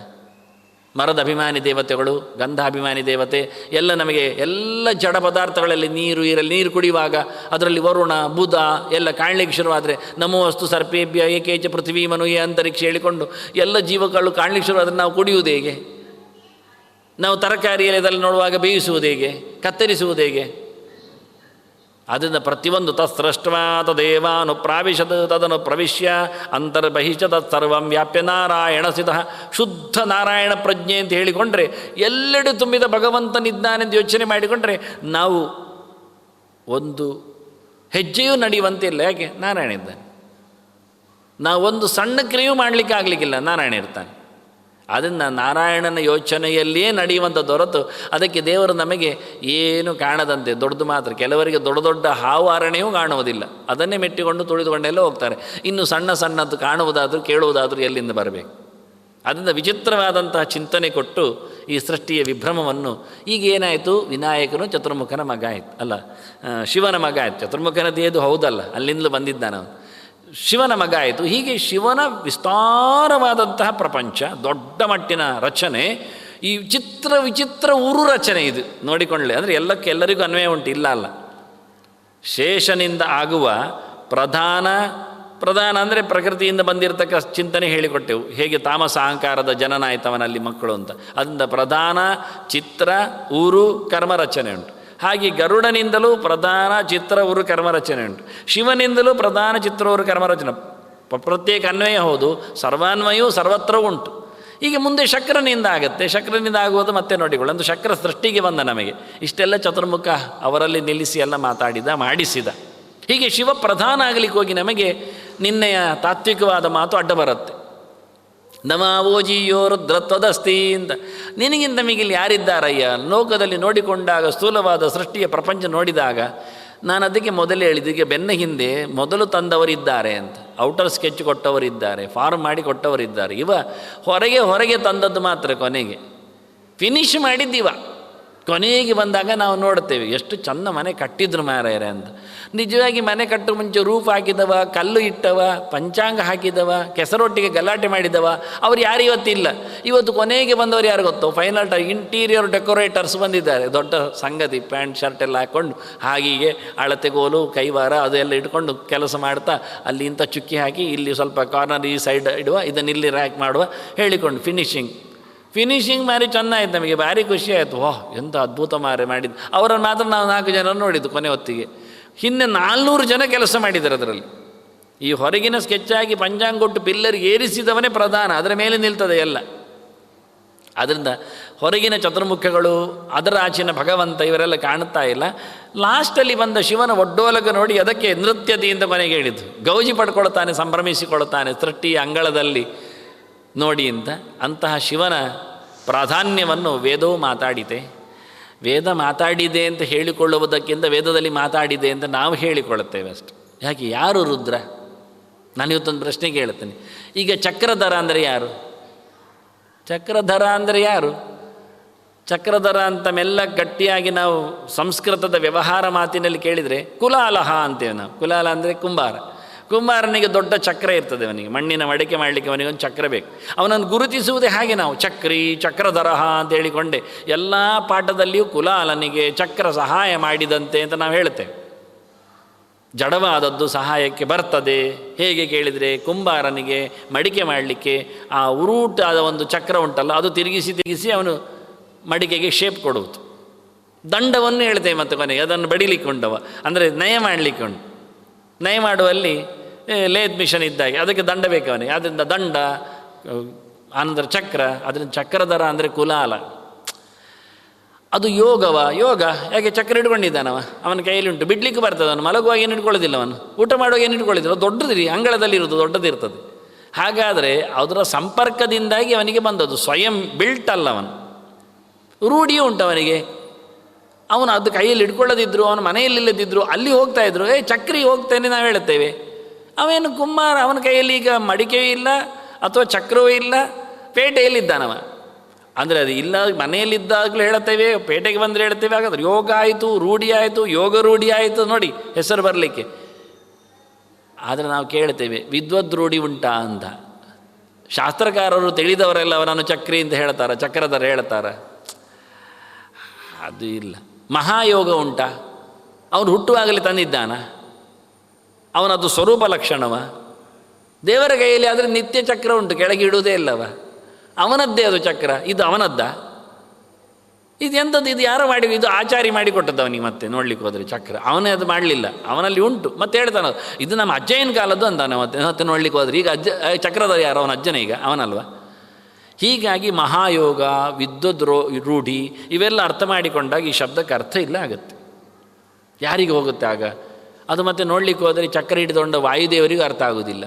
ಮರದ ಅಭಿಮಾನಿ ದೇವತೆಗಳು, ಗಂಧಾಭಿಮಾನಿ ದೇವತೆ ಎಲ್ಲ ನಮಗೆ ಎಲ್ಲ ಜಡ ಪದಾರ್ಥಗಳಲ್ಲಿ ನೀರು ಕುಡಿಯುವಾಗ ಅದರಲ್ಲಿ ವರುಣ ಬುಧ ಎಲ್ಲ ಕಾಣಲಿಕ್ಕೆ ಶುರುವಾದರೆ ನಮೋ ವಸ್ತು ಸರ್ಪೇಭ್ಯ ಏಕೇಚ ಪೃಥ್ವೀ ಮನುಯೇ ಅಂತರಿಕ್ಷ ಹೇಳಿಕೊಂಡು ಎಲ್ಲ ಜೀವಗಳು ಕಾಣಲಿಕ್ಕೆ ಶುರುವಾದರೆ ನಾವು ಕುಡಿಯುವುದು ಹೇಗೆ? ನಾವು ತರಕಾರಿಯಲ್ಲಿ ಇದರಲ್ಲಿ ನೋಡುವಾಗ ಬೇಯಿಸುವುದು ಹೇಗೆ, ಕತ್ತರಿಸುವುದು ಹೇಗೆ? ಅದರಿಂದ ಪ್ರತಿಯೊಂದು ತತ್ಸೃಷ್ಟ್ವಾ ತದೇವಾನು ಪ್ರಾವಿಶತ್ ತದನು ಪ್ರವಿಶ್ಯ ಅಂತರ್ಬಹಿಷ್ಯ ತತ್ಸರ್ವಂ ವ್ಯಾಪ್ಯ ನಾರಾಯಣ ಸ್ಥಿತಃ. ಶುದ್ಧ ನಾರಾಯಣ ಪ್ರಜ್ಞೆ ಅಂತ ಹೇಳಿಕೊಂಡ್ರೆ ಎಲ್ಲೆಡೆ ತುಂಬಿದ ಭಗವಂತನಿದ್ದಾನೆಂದು ಯೋಚನೆ ಮಾಡಿಕೊಂಡ್ರೆ ನಾವು ಒಂದು ಹೆಜ್ಜೆಯೂ ನಡೆಯುವಂತಿಲ್ಲ. ಯಾಕೆ? ನಾರಾಯಣ ಇದ್ದಾನೆ. ನಾವು ಒಂದು ಸಣ್ಣ ಕ್ರಿಯೆಯೂ ಮಾಡಲಿಕ್ಕೆ ಆಗಲಿಕ್ಕಿಲ್ಲ, ನಾರಾಯಣ ಇರ್ತಾನೆ. ಅದನ್ನು ನಾರಾಯಣನ ಯೋಚನೆಯಲ್ಲಿಯೇ ನಡೆಯುವಂಥ ಹೊರತು ಅದಕ್ಕೆ ದೇವರು ನಮಗೆ ಏನು ಕಾಣದಂತೆ ದೊಡ್ಡದು ಮಾತ್ರ. ಕೆಲವರಿಗೆ ದೊಡ್ಡ ದೊಡ್ಡ ಹಾವು ಅರಣ್ಯವೂ ಕಾಣುವುದಿಲ್ಲ, ಅದನ್ನೇ ಮೆಟ್ಟಿಕೊಂಡು ತುಳಿದುಕೊಂಡೆಲ್ಲ ಹೋಗ್ತಾರೆ. ಇನ್ನು ಸಣ್ಣದ್ದು ಕಾಣುವುದಾದರೂ ಕೇಳುವುದಾದರೂ ಎಲ್ಲಿಂದ ಬರಬೇಕು? ಅದರಿಂದ ವಿಚಿತ್ರವಾದಂತಹ ಚಿಂತನೆ ಕೊಟ್ಟು ಈ ಸೃಷ್ಟಿಯ ವಿಭ್ರಮವನ್ನು, ಈಗ ಏನಾಯಿತು, ವಿನಾಯಕನು ಚತುರ್ಮುಖನ ಮಗ ಆಯಿತು, ಅಲ್ಲ ಶಿವನ ಮಗ ಆಯಿತು. ಚತುರ್ಮುಖನ ದೇಹದು ಹೌದಲ್ಲ, ಅಲ್ಲಿಂದಲೂ ಬಂದಿದ್ದಾನೆ ಅವನು, ಶಿವನ ಮಗ ಆಯಿತು. ಹೀಗೆ ಶಿವನ ವಿಸ್ತಾರವಾದಂತಹ ಪ್ರಪಂಚ, ದೊಡ್ಡ ಮಟ್ಟಿನ ರಚನೆ, ಈ ವಿಚಿತ್ರ ಉರು ರಚನೆ ಇದು ನೋಡಿಕೊಳ್ಳೆ. ಅಂದರೆ ಎಲ್ಲರಿಗೂ ಅನ್ವಯ ಉಂಟು, ಇಲ್ಲ ಅಲ್ಲ. ಶೇಷನಿಂದ ಆಗುವ ಪ್ರಧಾನ ಅಂದರೆ ಪ್ರಕೃತಿಯಿಂದ ಬಂದಿರತಕ್ಕ ಚಿಂತನೆ ಹೇಳಿಕೊಟ್ಟೆವು, ಹೇಗೆ ತಾಮಸ ಅಹಂಕಾರದ ಜನನ ಆಯ್ತವನಲ್ಲಿ ಮಕ್ಕಳು ಅಂತ. ಅದರಿಂದ ಪ್ರಧಾನ ಚಿತ್ರ ಊರು ಕರ್ಮ ರಚನೆ ಉಂಟು. ಹಾಗೆ ಗರುಡನಿಂದಲೂ ಪ್ರಧಾನ ಚಿತ್ರ ಉರು ಕರ್ಮರಚನೆ ಉಂಟು, ಶಿವನಿಂದಲೂ ಪ್ರಧಾನ ಚಿತ್ರ ಉರು ಕರ್ಮರಚನೆ. ಪ್ರತ್ಯೇಕ ಅನ್ವಯ ಹೌದು, ಸರ್ವಾನ್ವಯವೂ ಸರ್ವತ್ರ ಉಂಟು. ಈಗ ಮುಂದೆ ಶಕ್ರನಿಂದ ಆಗುತ್ತೆ, ಶಕ್ರನಿಂದ ಆಗುವುದು ಮತ್ತೆ ನೋಡಿಕೊಳ್ಳು. ಒಂದು ಶಕ್ರ ಸೃಷ್ಟಿಗೆ ಬಂದ ನಮಗೆ ಇಷ್ಟೆಲ್ಲ ಚತುರ್ಮುಖ ಅವರಲ್ಲಿ ನಿಲ್ಲಿಸಿ ಎಲ್ಲ ಮಾಡಿಸಿದ. ಹೀಗೆ ಶಿವ ಪ್ರಧಾನ ಆಗಲಿಕ್ಕೆ ಹೋಗಿ ನಮಗೆ ನಿನ್ನೆಯ ತಾತ್ವಿಕವಾದ ಮಾತು ಅಡ್ಡ ಬರುತ್ತೆ. ನಮಾವೋಜಿಯೋ ರುದ್ರತ್ವದಸ್ತಿ ಅಂತ. ನಿನಗಿಂತ ಮಿಗಿಲಿ ಯಾರಿದ್ದಾರಯ್ಯ ಲೋಕದಲ್ಲಿ? ನೋಡಿಕೊಂಡಾಗ ಸ್ಥೂಲವಾದ ಸೃಷ್ಟಿಯ ಪ್ರಪಂಚ ನೋಡಿದಾಗ ನಾನು ಅದಕ್ಕೆ ಮೊದಲೇ ಹೇಳಿದ್ದಕ್ಕೆ ಬೆನ್ನ ಹಿಂದೆ ಮೊದಲು ತಂದವರಿದ್ದಾರೆ ಅಂತ. ಔಟರ್ ಸ್ಕೆಚ್ ಕೊಟ್ಟವರಿದ್ದಾರೆ, ಫಾರ್ಮ್ ಮಾಡಿ ಕೊಟ್ಟವರಿದ್ದಾರೆ. ಇವ ಹೊರಗೆ ತಂದದ್ದು ಮಾತ್ರ, ಕೊನೆಗೆ ಫಿನಿಶ್ ಮಾಡಿದ್ದೀವ. ಕೊನೆಗೆ ಬಂದಾಗ ನಾವು ನೋಡ್ತೇವೆ ಎಷ್ಟು ಚಂದ ಮನೆ ಕಟ್ಟಿದ್ರು ಮಾರಾಯರೆ ಅಂತ. ನಿಜವಾಗಿ ಮನೆ ಕಟ್ಟೋ ಮುಂಚೆ ರೂಫ್ ಹಾಕಿದವ, ಕಲ್ಲು ಇಟ್ಟವ, ಪಂಚಾಂಗ ಹಾಕಿದವ, ಕೆಸರೊಟ್ಟಿಗೆ ಗಲಾಟೆ ಮಾಡಿದವ ಅವ್ರು ಯಾರು ಇವತ್ತಿಲ್ಲ. ಇವತ್ತು ಕೊನೆಗೆ ಬಂದವರು ಯಾರು ಗೊತ್ತೋ? ಫೈನಲ್ ಇಂಟೀರಿಯರ್ ಡೆಕೋರೇಟರ್ಸ್ ಬಂದಿದ್ದಾರೆ. ದೊಡ್ಡ ಸಂಗತಿ, ಪ್ಯಾಂಟ್ ಶರ್ಟ್ ಎಲ್ಲ ಹಾಕ್ಕೊಂಡು ಹಾಗೆ ಅಳತೆಗೋಲು ಕೈವಾರ ಅದೆಲ್ಲ ಇಟ್ಕೊಂಡು ಕೆಲಸ ಮಾಡ್ತಾ ಅಲ್ಲಿ ಇಂಥ ಚುಕ್ಕಿ ಹಾಕಿ ಇಲ್ಲಿ ಸ್ವಲ್ಪ ಕಾರ್ನರ್ ಈ ಸೈಡ್ ಇಡುವ, ಇದನ್ನು ಇಲ್ಲಿ ರ್ಯಾಕ್ ಮಾಡುವ ಹೇಳಿಕೊಂಡು ಫಿನಿಶಿಂಗ್ ಮಾರಿ ಚೆನ್ನಾಯಿತು. ನಮಗೆ ಭಾರಿ ಖುಷಿ ಆಯಿತು. ವಾಹ್, ಎಂಥ ಅದ್ಭುತ ಮಾಡಿದ್ದು. ಅವರನ್ನು ಮಾತ್ರ ನಾವು 4 ಜನ ನೋಡಿದ್ದು ಕೊನೆ ಹೊತ್ತಿಗೆ. ಹಿಂದೆ 400 ಜನ ಕೆಲಸ ಮಾಡಿದ್ದಾರೆ ಅದರಲ್ಲಿ. ಈ ಹೊರಗಿನ ಸ್ಕೆಚ್ಚಾಗಿ ಪಂಚಾಂಗೊಟ್ಟು ಪಿಲ್ಲರ್ ಏರಿಸಿದವನೇ ಪ್ರಧಾನ, ಅದರ ಮೇಲೆ ನಿಲ್ತದೆ ಎಲ್ಲ. ಅದರಿಂದ ಹೊರಗಿನ ಚತುರ್ಮುಖಗಳು, ಅದರ ಆಚಿನ ಭಗವಂತ ಇವರೆಲ್ಲ ಕಾಣುತ್ತಾ ಇಲ್ಲ. ಲಾಸ್ಟಲ್ಲಿ ಬಂದ ಶಿವನ ಒಡ್ಡೋಲಗ ನೋಡಿ ಅದಕ್ಕೆ ನೃತ್ಯತೆಯಿಂದ ಕೊನೆಗೆ ಹೇಳಿದ್ದು. ಗೌಜಿ ಪಡ್ಕೊಳ್ತಾನೆ, ಸಂಭ್ರಮಿಸಿಕೊಳ್ತಾನೆ ಸೃಷ್ಟಿಯ ಅಂಗಳದಲ್ಲಿ ನೋಡಿ ಅಂತ. ಅಂತಹ ಶಿವನ ಪ್ರಾಧಾನ್ಯವನ್ನು ವೇದವು ವೇದ ಮಾತಾಡಿದೆ ಅಂತ ಹೇಳಿಕೊಳ್ಳುವುದಕ್ಕಿಂತ ವೇದದಲ್ಲಿ ಮಾತಾಡಿದೆ ಅಂತ ನಾವು ಹೇಳಿಕೊಳ್ಳುತ್ತೇವೆ ಅಷ್ಟು. ಯಾಕೆ? ಯಾರು ರುದ್ರ? ನಾನು ಇವತ್ತೊಂದು ಪ್ರಶ್ನೆ ಕೇಳ್ತೇನೆ. ಈಗ ಚಕ್ರಧರ ಅಂದರೆ ಯಾರು? ಚಕ್ರಧರ ಅಂತ ಮೆಲ್ಲ ಗಟ್ಟಿಯಾಗಿ ನಾವು ಸಂಸ್ಕೃತದ ವ್ಯವಹಾರ ಮಾತಿನಲ್ಲಿ ಕೇಳಿದರೆ ಕುಲಾಲಹ ಅಂತೇವೆ ನಾವು. ಕುಲಾಲ ಅಂದರೆ ಕುಂಬಾರನಿಗೆ ದೊಡ್ಡ ಚಕ್ರ ಇರ್ತದೆ, ಅವನಿಗೆ ಮಣ್ಣಿನ ಮಡಿಕೆ ಮಾಡಲಿಕ್ಕೆ ಅವನಿಗೊಂದು ಚಕ್ರ ಬೇಕು. ಅವನನ್ನು ಗುರುತಿಸುವುದೇ ಹಾಗೆ ನಾವು, ಚಕ್ರಧರಹ ಅಂತ ಹೇಳಿಕೊಂಡೆ. ಎಲ್ಲ ಪಾಠದಲ್ಲಿಯೂ ಕುಲಾಲನಿಗೆ ಚಕ್ರ ಸಹಾಯ ಮಾಡಿದಂತೆ ಅಂತ ನಾವು ಹೇಳ್ತೇವೆ. ಜಡವಾದದ್ದು ಸಹಾಯಕ್ಕೆ ಬರ್ತದೆ. ಹೇಗೆ ಕೇಳಿದರೆ, ಕುಂಬಾರನಿಗೆ ಮಡಿಕೆ ಮಾಡಲಿಕ್ಕೆ ಆ ಉರುಟಾದ ಒಂದು ಚಕ್ರ ಉಂಟಲ್ಲ, ಅದು ತಿರುಗಿಸಿ ಅವನು ಮಡಿಕೆಗೆ ಶೇಪ್ ಕೊಡುವುದು. ದಂಡವನ್ನು ಹೇಳ್ತೇವೆ ಮತ್ತು ಕೊನೆಗೆ ಅದನ್ನು ಬಡಿಲಿಕ್ಕೊಂಡವ, ಅಂದರೆ ನಯ ಮಾಡಲಿಕ್ಕೆ ಉಂಟು. ನಯ ಮಾಡುವಲ್ಲಿ ಲೇತ್ ಮಿಷನ್ ಇದ್ದಾಗೆ ಅದಕ್ಕೆ ದಂಡ ಬೇಕು ಅವನಿಗೆ. ಆದ್ದರಿಂದ ದಂಡ, ಆನಂತರ ಚಕ್ರ, ಅದರಿಂದ ಚಕ್ರಧರ ಅಂದರೆ ಕುಲಾಲ. ಅದು ಯೋಗವ ಯೋಗ. ಯಾಕೆ ಚಕ್ರ ಹಿಡ್ಕೊಂಡಿದ್ದಾನವ, ಅವನ ಕೈಯಲ್ಲಿ ಉಂಟು, ಬಿಡ್ಲಿಕ್ಕೆ ಬರ್ತದೆ. ಅವನು ಮಲಗುವಾಗ ಏನು ಇಟ್ಕೊಳ್ಳೋದಿಲ್ಲ, ಅವನು ಊಟ ಮಾಡುವಾಗ ಏನು ಇಟ್ಕೊಳ್ಳೋದಿಲ್ಲ. ದೊಡ್ಡದಿರಿ ಅಂಗಳದಲ್ಲಿರೋದು ದೊಡ್ಡದಿರ್ತದೆ. ಹಾಗಾದರೆ ಅದರ ಸಂಪರ್ಕದಿಂದಾಗಿ ಅವನಿಗೆ ಬಂದದ್ದು, ಸ್ವಯಂ ಬಿಲ್ಟ್ ಅಲ್ಲ ಅವನು. ರೂಢಿಯೂ ಉಂಟು ಅವನಿಗೆ. ಅವನು ಅದು ಕೈಯಲ್ಲಿ ಇಟ್ಕೊಳ್ಳೋದಿದ್ರು, ಅವನ ಮನೆಯಲ್ಲಿಲ್ಲದಿದ್ದರು ಅಲ್ಲಿ ಹೋಗ್ತಾ ಇದ್ರು, ಚಕ್ರಿಗೆ ಹೋಗ್ತೇನೆ ನಾವು ಹೇಳುತ್ತೇವೆ. ಅವೇನು ಕುಮಾರ, ಅವನ ಕೈಯಲ್ಲಿ ಈಗ ಮಡಿಕೆಯೂ ಇಲ್ಲ ಅಥವಾ ಚಕ್ರವೂ ಇಲ್ಲ, ಪೇಟೆಯಲ್ಲಿದ್ದಾನವ. ಅಂದರೆ ಅದು ಇಲ್ಲ, ಮನೆಯಲ್ಲಿದ್ದಾಗಲೂ ಹೇಳುತ್ತೇವೆ, ಪೇಟೆಗೆ ಬಂದರೆ ಹೇಳ್ತೇವೆ. ಹಾಗಾದ್ರೆ ಯೋಗ ಆಯಿತು, ರೂಢಿ ಆಯಿತು, ಯೋಗ ರೂಢಿ ಆಯಿತು, ನೋಡಿ ಹೆಸರು ಬರಲಿಕ್ಕೆ. ಆದರೆ ನಾವು ಕೇಳ್ತೇವೆ ವಿದ್ವದ್ ರೂಢಿ ಉಂಟಾ ಅಂತ. ಶಾಸ್ತ್ರಕಾರರು ತಿಳಿದವರೆಲ್ಲ ಅವನನ್ನು ಚಕ್ರಿ ಅಂತ ಹೇಳ್ತಾರೆ, ಚಕ್ರಧರ ಹೇಳ್ತಾರೆ. ಅದು ಇಲ್ಲ. ಮಹಾಯೋಗ ಉಂಟಾ? ಅವನು ಹುಟ್ಟುವಾಗಲೇ ತಂದಿದ್ದಾನ? ಅವನದು ಸ್ವರೂಪ ಲಕ್ಷಣವ? ದೇವರ ಕೈಯಲ್ಲಿ ಆದರೆ ನಿತ್ಯ ಚಕ್ರ ಉಂಟು, ಕೆಳಗೆ ಇಡುವುದೇ ಇಲ್ಲವ. ಅವನದ್ದೇ ಅದು ಚಕ್ರ, ಇದು ಅವನದ್ದ? ಇದು ಎಂಥದ್ದು? ಇದು ಯಾರು ಮಾಡಿ? ಇದು ಆಚಾರಿ ಮಾಡಿಕೊಟ್ಟದ್ದು ಅವನಿಗೆ. ಮತ್ತೆ ನೋಡ್ಲಿಕ್ಕೆ ಹೋದರೆ ಚಕ್ರ ಅವನೇ ಅದು ಮಾಡಲಿಲ್ಲ, ಅವನಲ್ಲಿ ಉಂಟು. ಮತ್ತೆ ಹೇಳ್ತಾನೆ ಇದು ನಮ್ಮ ಅಜ್ಜಯ್ಯನ ಕಾಲದ್ದು ಅಂತಾನೆ. ಮತ್ತೆ ನೋಡ್ಲಿಕ್ಕೆ ಹೋದರೆ ಈಗ ಚಕ್ರದ ಯಾರು? ಅವನ ಅಜ್ಜನೇ ಈಗ, ಅವನಲ್ವ? ಹೀಗಾಗಿ ಮಹಾಯೋಗ, ವಿದ್ವದ್ ರೂಢಿ ಇವೆಲ್ಲ ಅರ್ಥ ಮಾಡಿಕೊಂಡಾಗ ಈ ಶಬ್ದಕ್ಕೆ ಅರ್ಥ ಇಲ್ಲ ಆಗುತ್ತೆ. ಯಾರಿಗೆ ಹೋಗುತ್ತೆ ಆಗ ಅದು? ಮತ್ತೆ ನೋಡ್ಲಿಕ್ಕೆ ಹೋದರೆ ಚಕ್ರ ಹಿಡಿದುಕೊಂಡ ವಾಯುದೇವರಿಗೂ ಅರ್ಥ ಆಗೋದಿಲ್ಲ,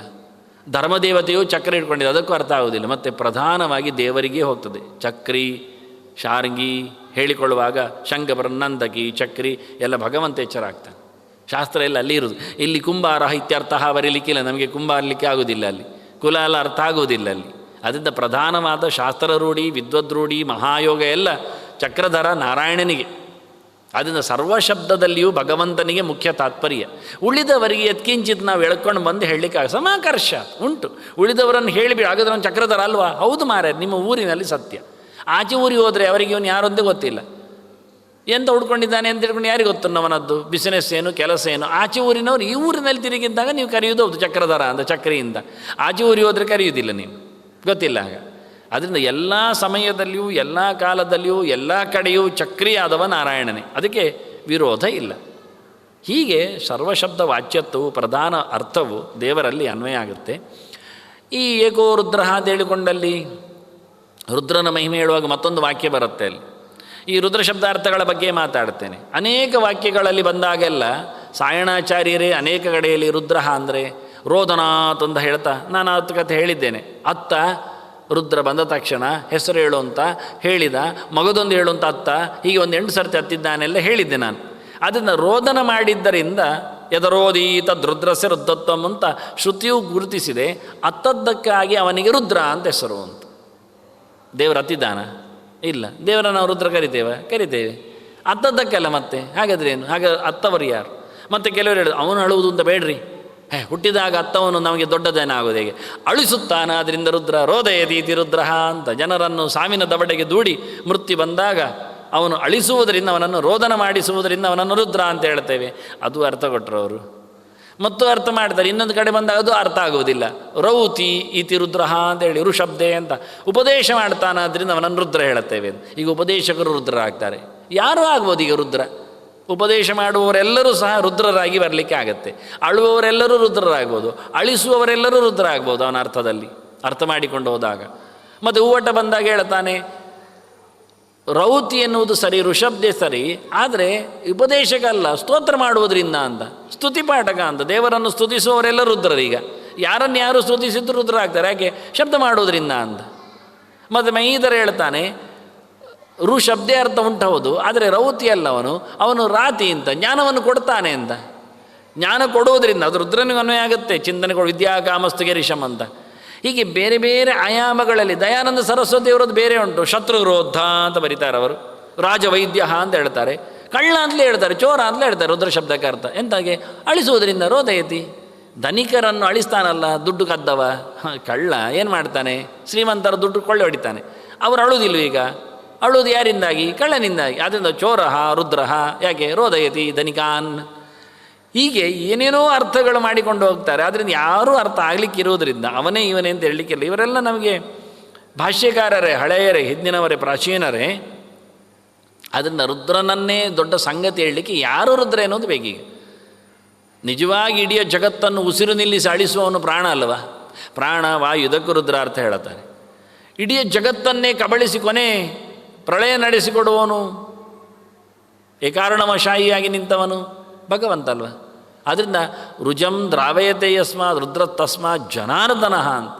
ಧರ್ಮದೇವತೆಯು ಚಕ್ರ ಹಿಡ್ಕೊಂಡಿದೆ ಅದಕ್ಕೂ ಅರ್ಥ ಆಗೋದಿಲ್ಲ. ಮತ್ತು ಪ್ರಧಾನವಾಗಿ ದೇವರಿಗೇ ಹೋಗ್ತದೆ. ಚಕ್ರಿ, ಶಾರ್ಂಗಿ ಹೇಳಿಕೊಳ್ಳುವಾಗ ಶಂಕರ, ನಂದಕಿ, ಚಕ್ರಿ ಎಲ್ಲ ಭಗವಂತ ಎಚ್ಚರ ಆಗ್ತಾನೆ. ಶಾಸ್ತ್ರ ಎಲ್ಲ ಅಲ್ಲಿ ಇರುವುದು. ಇಲ್ಲಿ ಕುಂಬಾರ ಇತ್ಯರ್ಥ ಬರೀಲಿಕ್ಕಿಲ್ಲ, ನಮಗೆ ಕುಂಬಾರಲಿಕ್ಕೆ ಆಗೋದಿಲ್ಲ, ಅಲ್ಲಿ ಕುಲಾಲ ಅರ್ಥ ಆಗೋದಿಲ್ಲ ಅಲ್ಲಿ. ಅದರಿಂದ ಪ್ರಧಾನವಾದ ಶಾಸ್ತ್ರ ರೂಢಿ, ವಿದ್ವದ್ ರೂಢಿ, ಮಹಾಯೋಗ ಎಲ್ಲ ಚಕ್ರಧರ ನಾರಾಯಣನಿಗೆ. ಅದರಿಂದ ಸರ್ವಶಬ್ದದಲ್ಲಿಯೂ ಭಗವಂತನಿಗೆ ಮುಖ್ಯ ತಾತ್ಪರ್ಯ. ಉಳಿದವರಿಗೆ ಎತ್ಕಿಂಚಿತ್ ನಾವು ಎಳ್ಕೊಂಡು ಬಂದು ಹೇಳಲಿಕ್ಕೆ ಸಮಾಕರ್ಷ ಉಂಟು. ಉಳಿದವರನ್ನು ಹೇಳಿಬಿಡಿ, ಹಾಗಾದ್ರೆ ಅವನು ಚಕ್ರಧರ ಅಲ್ವಾ? ಹೌದು ಮಾರ್ರೆ, ನಿಮ್ಮ ಊರಿನಲ್ಲಿ ಸತ್ಯ. ಆಚೆ ಊರಿಗೆ ಹೋದರೆ ಅವರಿಗೆ ಇವನು ಯಾರೊಂದೇ ಗೊತ್ತಿಲ್ಲ, ಎಂತ ಹುಡ್ಕೊಂಡಿದ್ದಾನೆ ಅಂತ ಹೇಳ್ಕೊಂಡು ಯಾರಿಗೆ ಗೊತ್ತು ಅವನದ್ದು ಬಿಸಿನೆಸ್ ಏನು, ಕೆಲಸ ಏನು. ಆಚೆ ಊರಿನವ್ರು ಈ ಊರಿನಲ್ಲಿ ತಿರುಗಿದ್ದಾಗ ನೀವು ಕರೆಯುವುದು ಹೌದು ಚಕ್ರಧರ ಅಂತ, ಚಕ್ರಿಯಿಂದ. ಆಚೆ ಊರಿಗೆ ಹೋದರೆ ಕರೆಯುವುದಿಲ್ಲ, ನೀವು ಗೊತ್ತಿಲ್ಲ ಆಗ. ಅದರಿಂದ ಎಲ್ಲ ಸಮಯದಲ್ಲಿಯೂ, ಎಲ್ಲ ಕಾಲದಲ್ಲಿಯೂ, ಎಲ್ಲ ಕಡೆಯೂ ಚಕ್ರಿಯಾದವ ನಾರಾಯಣನೇ. ಅದಕ್ಕೆ ವಿರೋಧ ಇಲ್ಲ. ಹೀಗೆ ಸರ್ವಶಬ್ದ ವಾಚ್ಯತ್ವವು, ಪ್ರಧಾನ ಅರ್ಥವು ದೇವರಲ್ಲಿ ಅನ್ವಯ ಆಗುತ್ತೆ. ಈ ಏಕೋ ರುದ್ರ ಅಂತ ಹೇಳಿಕೊಂಡಲ್ಲಿ ರುದ್ರನ ಮಹಿಮೆ ಹೇಳುವಾಗ ಮತ್ತೊಂದು ವಾಕ್ಯ ಬರುತ್ತೆ ಅಲ್ಲಿ. ಈ ರುದ್ರ ಶಬ್ದಾರ್ಥಗಳ ಬಗ್ಗೆ ಮಾತಾಡ್ತೇನೆ. ಅನೇಕ ವಾಕ್ಯಗಳಲ್ಲಿ ಬಂದಾಗೆಲ್ಲ ಸಾಯಣಾಚಾರ್ಯರೇ ಅನೇಕ ಕಡೆಯಲ್ಲಿ ರುದ್ರ ಅಂದರೆ ರೋದನಾತ್ ಅಂತ ಹೇಳ್ತಾ, ನಾನು ಅತ್ತ ಕಥೆ ಹೇಳಿದ್ದೇನೆ. ಅತ್ತ ರುದ್ರ ಬಂದ ತಕ್ಷಣ ಹೆಸರು ಹೇಳು ಅಂತ ಹೇಳಿದ, ಮಗದೊಂದು ಹೇಳು ಅಂತ ಅತ್ತ, ಹೀಗೆ ಒಂದು 8 ಸರ್ತಿ ಹತ್ತಿದ್ದಾನೆಲ್ಲ ಹೇಳಿದ್ದೆ ನಾನು. ಅದನ್ನು ರೋದನ ಮಾಡಿದ್ದರಿಂದ ಯದರೋದೀತ ರುದ್ರಸ್ಯ ರುದ್ರತ್ವಂ ಅಂತ ಶ್ರುತಿಯು ಗುರುತಿಸಿದೆ. ಅತ್ತದ್ದಕ್ಕಾಗಿ ಅವನಿಗೆ ರುದ್ರ ಅಂತ ಹೆಸರು ಅಂತ. ದೇವರು ಹತ್ತಿದ್ದಾನ? ಇಲ್ಲ. ದೇವರ ನಾವು ರುದ್ರ ಕರಿತೇವೆ ಅತ್ತದ್ದಕ್ಕೆಲ್ಲ. ಮತ್ತೆ ಹಾಗಾದ್ರೆ ಏನು? ಹಾಗೆ ಅತ್ತವರು ಯಾರು? ಮತ್ತು ಕೆಲವರು ಹೇಳೋದು ಅವನು ಅಳುವುದು ಅಂತ ಬೇಡ್ರಿ, ಹುಟ್ಟಿದಾಗ ಅತ್ತವನು ನಮಗೆ ದೊಡ್ಡದೇನ ಆಗೋದು ಹೇಗೆ? ಅಳಿಸುತ್ತಾನ, ಅದರಿಂದ ರುದ್ರ. ರೋದಯತೀತಿ ರುದ್ರ ಅಂತ ಜನರನ್ನು ಸಾವಿನ ದವಡೆಗೆ ದೂಡಿ ಮೃತ್ಯು ಬಂದಾಗ ಅವನು ಅಳಿಸುವುದರಿಂದ, ಅವನನ್ನು ರೋದನ ಮಾಡಿಸುವುದರಿಂದ ಅವನನ್ನು ರುದ್ರ ಅಂತ ಹೇಳ್ತೇವೆ. ಅದು ಅರ್ಥ ಕೊಟ್ಟರು ಅವರು. ಮತ್ತು ಅರ್ಥ ಮಾಡ್ತಾರೆ. ಇನ್ನೊಂದು ಕಡೆ ಬಂದಾಗ ಅದು ಅರ್ಥ ಆಗುವುದಿಲ್ಲ. ರೌತಿ ಇತಿ ರುದ್ರ ಅಂತೇಳಿ ಋಷಬ್ದೆ ಅಂತ ಉಪದೇಶ ಮಾಡ್ತಾನೆ, ಅದರಿಂದ ಅವನನ್ನು ರುದ್ರ ಹೇಳುತ್ತೇವೆ. ಈಗ ಉಪದೇಶಕರು ರುದ್ರ ಆಗ್ತಾರೆ. ಯಾರೂ ಆಗ್ಬೋದು ಈಗ ರುದ್ರ. ಉಪದೇಶ ಮಾಡುವವರೆಲ್ಲರೂ ಸಹ ರುದ್ರರಾಗಿ ಬರಲಿಕ್ಕೆ ಆಗತ್ತೆ. ಅಳುವವರೆಲ್ಲರೂ ರುದ್ರರಾಗ್ಬೋದು, ಅಳಿಸುವವರೆಲ್ಲರೂ ರುದ್ರ ಆಗ್ಬೋದು ಅವನ ಅರ್ಥದಲ್ಲಿ, ಅರ್ಥ ಮಾಡಿಕೊಂಡು ಹೋದಾಗ. ಮತ್ತು ಹೂವಟ ಬಂದಾಗ ಹೇಳ್ತಾನೆ ರೌತಿ ಎನ್ನುವುದು ಸರಿ, ಋಷಬ್ದೆ ಸರಿ, ಆದರೆ ಉಪದೇಶಕಲ್ಲ, ಸ್ತೋತ್ರ ಮಾಡುವುದರಿಂದ ಅಂತ, ಸ್ತುತಿಪಾಠಕ ಅಂತ. ದೇವರನ್ನು ಸ್ತುತಿಸುವವರೆಲ್ಲ ರುದ್ರರೀಗ. ಯಾರನ್ನು ಯಾರು ಸ್ತುತಿಸಿದ್ರು ರುದ್ರ ಆಗ್ತಾರೆ. ಯಾಕೆ? ಶಬ್ದ ಮಾಡುವುದರಿಂದ ಅಂತ. ಮತ್ತು ಮೈದರ ಹೇಳ್ತಾನೆ ಋಷಬ್ದೇ ಅರ್ಥ ಉಂಟು ಹೌದು, ಆದರೆ ರೌತಿ ಅಲ್ಲ, ಅವನು ರಾತಿ ಅಂತ, ಜ್ಞಾನವನ್ನು ಕೊಡ್ತಾನೆ ಅಂತ. ಜ್ಞಾನ ಕೊಡುವುದರಿಂದ ಅದು ರುದ್ರನಿಗೆ ಅನ್ವಯ ಆಗುತ್ತೆ. ಚಿಂತನೆ ಕೊಡು, ವಿದ್ಯಾ ಕಾಮಸ್ತುಗೆ ರಿಷಮ್ ಅಂತ. ಹೀಗೆ ಬೇರೆ ಬೇರೆ ಆಯಾಮಗಳಲ್ಲಿ ದಯಾನಂದ ಸರಸ್ವತಿಯವರದ್ದು ಬೇರೆ ಉಂಟು. ಶತ್ರುಗ್ರೋಧ ಅಂತ ಬರೀತಾರೆ ಅವರು, ರಾಜವೈದ್ಯ ಅಂತ ಹೇಳ್ತಾರೆ, ಕಳ್ಳ ಅಂತಲೇ ಹೇಳ್ತಾರೆ, ಚೋರ ಅಂತಲೇ ಹೇಳ್ತಾರೆ. ರುದ್ರ ಶಬ್ದಕ್ಕೆ ಅರ್ಥ ಎಂತಾಗೆ? ಅಳಿಸುವುದರಿಂದ ರೋದಯತಿ. ಧನಿಕರನ್ನು ಅಳಿಸ್ತಾನಲ್ಲ, ದುಡ್ಡು ಕದ್ದವ ಕಳ್ಳ ಏನು ಮಾಡ್ತಾನೆ? ಶ್ರೀಮಂತರ ದುಡ್ಡು ಕೊಳ್ಳೆ ಹೊಡಿತಾನೆ. ಅವರು ಅಳುವುದಿಲ್ಲ. ಈಗ ಅಳುವುದು ಯಾರಿಂದಾಗಿ? ಕಳ್ಳನಿಂದಾಗಿ. ಆದ್ದರಿಂದ ಚೋರಃ ರುದ್ರಃ. ಯಾಕೆ? ರೋದಯತಿ ಧನಿಕಾನ್. ಹೀಗೆ ಏನೇನೋ ಅರ್ಥಗಳು ಮಾಡಿಕೊಂಡು ಹೋಗ್ತಾರೆ. ಆದ್ದರಿಂದ ಯಾರೂ ಅರ್ಥ ಆಗಲಿಕ್ಕಿರುವುದರಿಂದ ಅವನೇ ಇವನೇ ಅಂತ ಹೇಳಲಿಕ್ಕಿಲ್ಲ. ಇವರೆಲ್ಲ ನಮಗೆ ಭಾಷ್ಯಕಾರರೇ, ಹಳೆಯರೇ, ಹಿಂದಿನವರೇ, ಪ್ರಾಚೀನರೇ. ಅದರಿಂದ ರುದ್ರನನ್ನೇ ದೊಡ್ಡ ಸಂಗತಿ ಹೇಳಲಿಕ್ಕೆ ಯಾರು ರುದ್ರ ಅನ್ನೋದು ಬೇಕೀಗ. ನಿಜವಾಗಿ ಇಡೀ ಜಗತ್ತನ್ನು ಉಸಿರು ನಿಲ್ಲಿಸಿ ಅಳಿಸುವವನು ಪ್ರಾಣ ಅಲ್ವ? ಪ್ರಾಣ ವಾಯು ಇದಕ್ಕೂ ರುದ್ರ ಅರ್ಥ ಹೇಳ್ತಾರೆ. ಇಡೀ ಜಗತ್ತನ್ನೇ ಕಬಳಿಸಿ ಕೊನೆ ಪ್ರಳಯ ನಡೆಸಿಕೊಡುವವನು, ಏಕಾರಣವಶಾಹಿಯಾಗಿ ನಿಂತವನು ಭಗವಂತ ಅಲ್ವ. ಆದ್ದರಿಂದ ರುಜಂ ದ್ರಾವಯತೆ ಯಸ್ಮಾತ್ ರುದ್ರ ತಸ್ಮಾತ್ ಜನಾರ್ದನ ಅಂತ,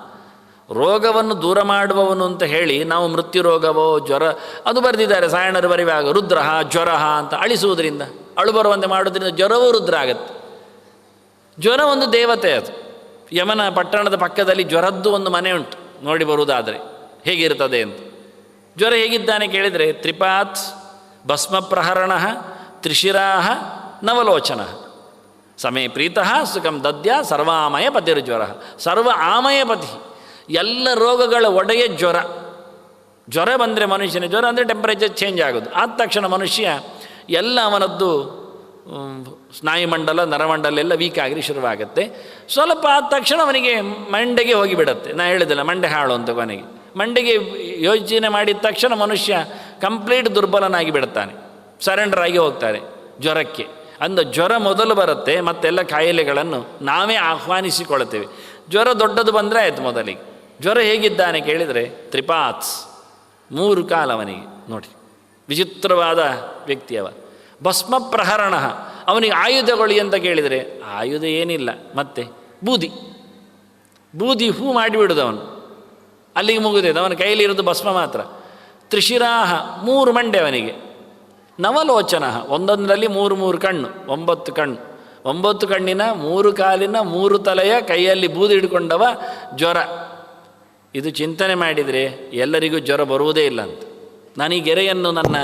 ರೋಗವನ್ನು ದೂರ ಮಾಡುವವನು ಅಂತ ಹೇಳಿ ನಾವು ಮೃತ್ಯು ರೋಗವೋ ಜ್ವರ ಅದು ಬರೆದಿದ್ದಾರೆ ಸಾಯಣರು ಬರೆಯುವಾಗ, ರುದ್ರ ಜ್ವರ ಅಂತ ಅಳಿಸುವುದರಿಂದ, ಅಳು ಬರುವಂತೆ ಮಾಡೋದ್ರಿಂದ ಜ್ವರವೂ ರುದ್ರ ಆಗತ್ತೆ. ಜ್ವರ ಒಂದು ದೇವತೆ, ಅದು ಯಮನ ಪಟ್ಟಣದ ಪಕ್ಕದಲ್ಲಿ ಜ್ವರದ್ದು ಒಂದು ಮನೆ ಉಂಟು, ನೋಡಿ ಬರುವುದಾದರೆ ಹೇಗಿರ್ತದೆ ಅಂತ. ಜ್ವರ ಹೇಗಿದ್ದಾನೆ ಕೇಳಿದರೆ ತ್ರಿಪಾತ್ ಭಸ್ಮ ಪ್ರಹರಣ ತ್ರಿಶಿರಾ ನವಲೋಚನ ಸಮೇ ಪ್ರೀತಃ ಸುಖಂ ದದ್ಯ ಸರ್ವಾಮಯ ಪತಿರ್ಜ್ವರ. ಸರ್ವ ಆಮಯ ಪತಿ, ಎಲ್ಲ ರೋಗಗಳ ಒಡೆಯ ಜ್ವರ. ಜ್ವರ ಬಂದರೆ ಮನುಷ್ಯನ, ಜ್ವರ ಅಂದರೆ ಟೆಂಪರೇಚರ್ ಚೇಂಜ್ ಆಗೋದು, ಆದ ತಕ್ಷಣ ಮನುಷ್ಯ ಎಲ್ಲ ಅವನದ್ದು ಸ್ನಾಯುಮಂಡಲ ನರಮಂಡಲ ಎಲ್ಲ ವೀಕ್ ಆಗಿ ಶುರುವಾಗುತ್ತೆ. ಸ್ವಲ್ಪ ಆದ ತಕ್ಷಣ ಅವನಿಗೆ ಮಂಡೆಗೆ ಹೋಗಿಬಿಡತ್ತೆ. ನಾ ಹೇಳಿದಿಲ್ಲ ಮಂಡೆ ಹಾಳು ಅಂತ, ಕೊನೆಗೆ ಮಂಡೆಗೆ ಯೋಚನೆ ಮಾಡಿದ ತಕ್ಷಣ ಮನುಷ್ಯ ಕಂಪ್ಲೀಟ್ ದುರ್ಬಲನಾಗಿ ಬಿಡುತ್ತಾನೆ, ಸರೆಂಡರ್ ಆಗಿ ಹೋಗ್ತಾನೆ ಜ್ವರಕ್ಕೆ. ಅಂದ ಜ್ವರ ಮೊದಲು ಬರುತ್ತೆ, ಮತ್ತೆಲ್ಲ ಕಾಯಿಲೆಗಳನ್ನು ನಾವೇ ಆಹ್ವಾನಿಸಿಕೊಳ್ತೇವೆ. ಜ್ವರ ದೊಡ್ಡದು ಬಂದರೆ ಆಯಿತು. ಮೊದಲಿಗೆ ಜ್ವರ ಹೇಗಿದ್ದಾನೆ ಕೇಳಿದರೆ ತ್ರಿಪಾತ್ಸ್, 3 ಕಾಲು ಅವನಿಗೆ. ನೋಡಿ ವಿಚಿತ್ರವಾದ ವ್ಯಕ್ತಿಯವ. ಭಸ್ಮ ಪ್ರಹರಣ, ಅವನಿಗೆ ಆಯುಧಗಳು ಅಂತ ಕೇಳಿದರೆ ಆಯುಧ ಏನಿಲ್ಲ, ಮತ್ತೆ ಬೂದಿ ಹೂ ಮಾಡಿಬಿಡುದವನು, ಅಲ್ಲಿಗೆ ಮುಗಿದಿದೆ. ಅವನ ಕೈಲಿರೋದು ಭಸ್ಮ ಮಾತ್ರ. ತ್ರಿಶಿರಾಹ, 3 ಮಂಡೆ ಅವನಿಗೆ. ನವಲೋಚನ, ಒಂದೊಂದರಲ್ಲಿ 3 ಕಣ್ಣು, 9 ಕಣ್ಣು. 9 ಕಣ್ಣಿನ 3 ಕಾಲಿನ 3 ತಲೆಯ ಕೈಯಲ್ಲಿ ಬೂದಿ ಹಿಡ್ಕೊಂಡವ ಜ್ವರ. ಇದು ಚಿಂತನೆ ಮಾಡಿದರೆ ಎಲ್ಲರಿಗೂ ಜ್ವರ ಬರುವುದೇ ಇಲ್ಲ ಅಂತ. ನಾನು ಈ ಗೆರೆಯನ್ನು ನನ್ನ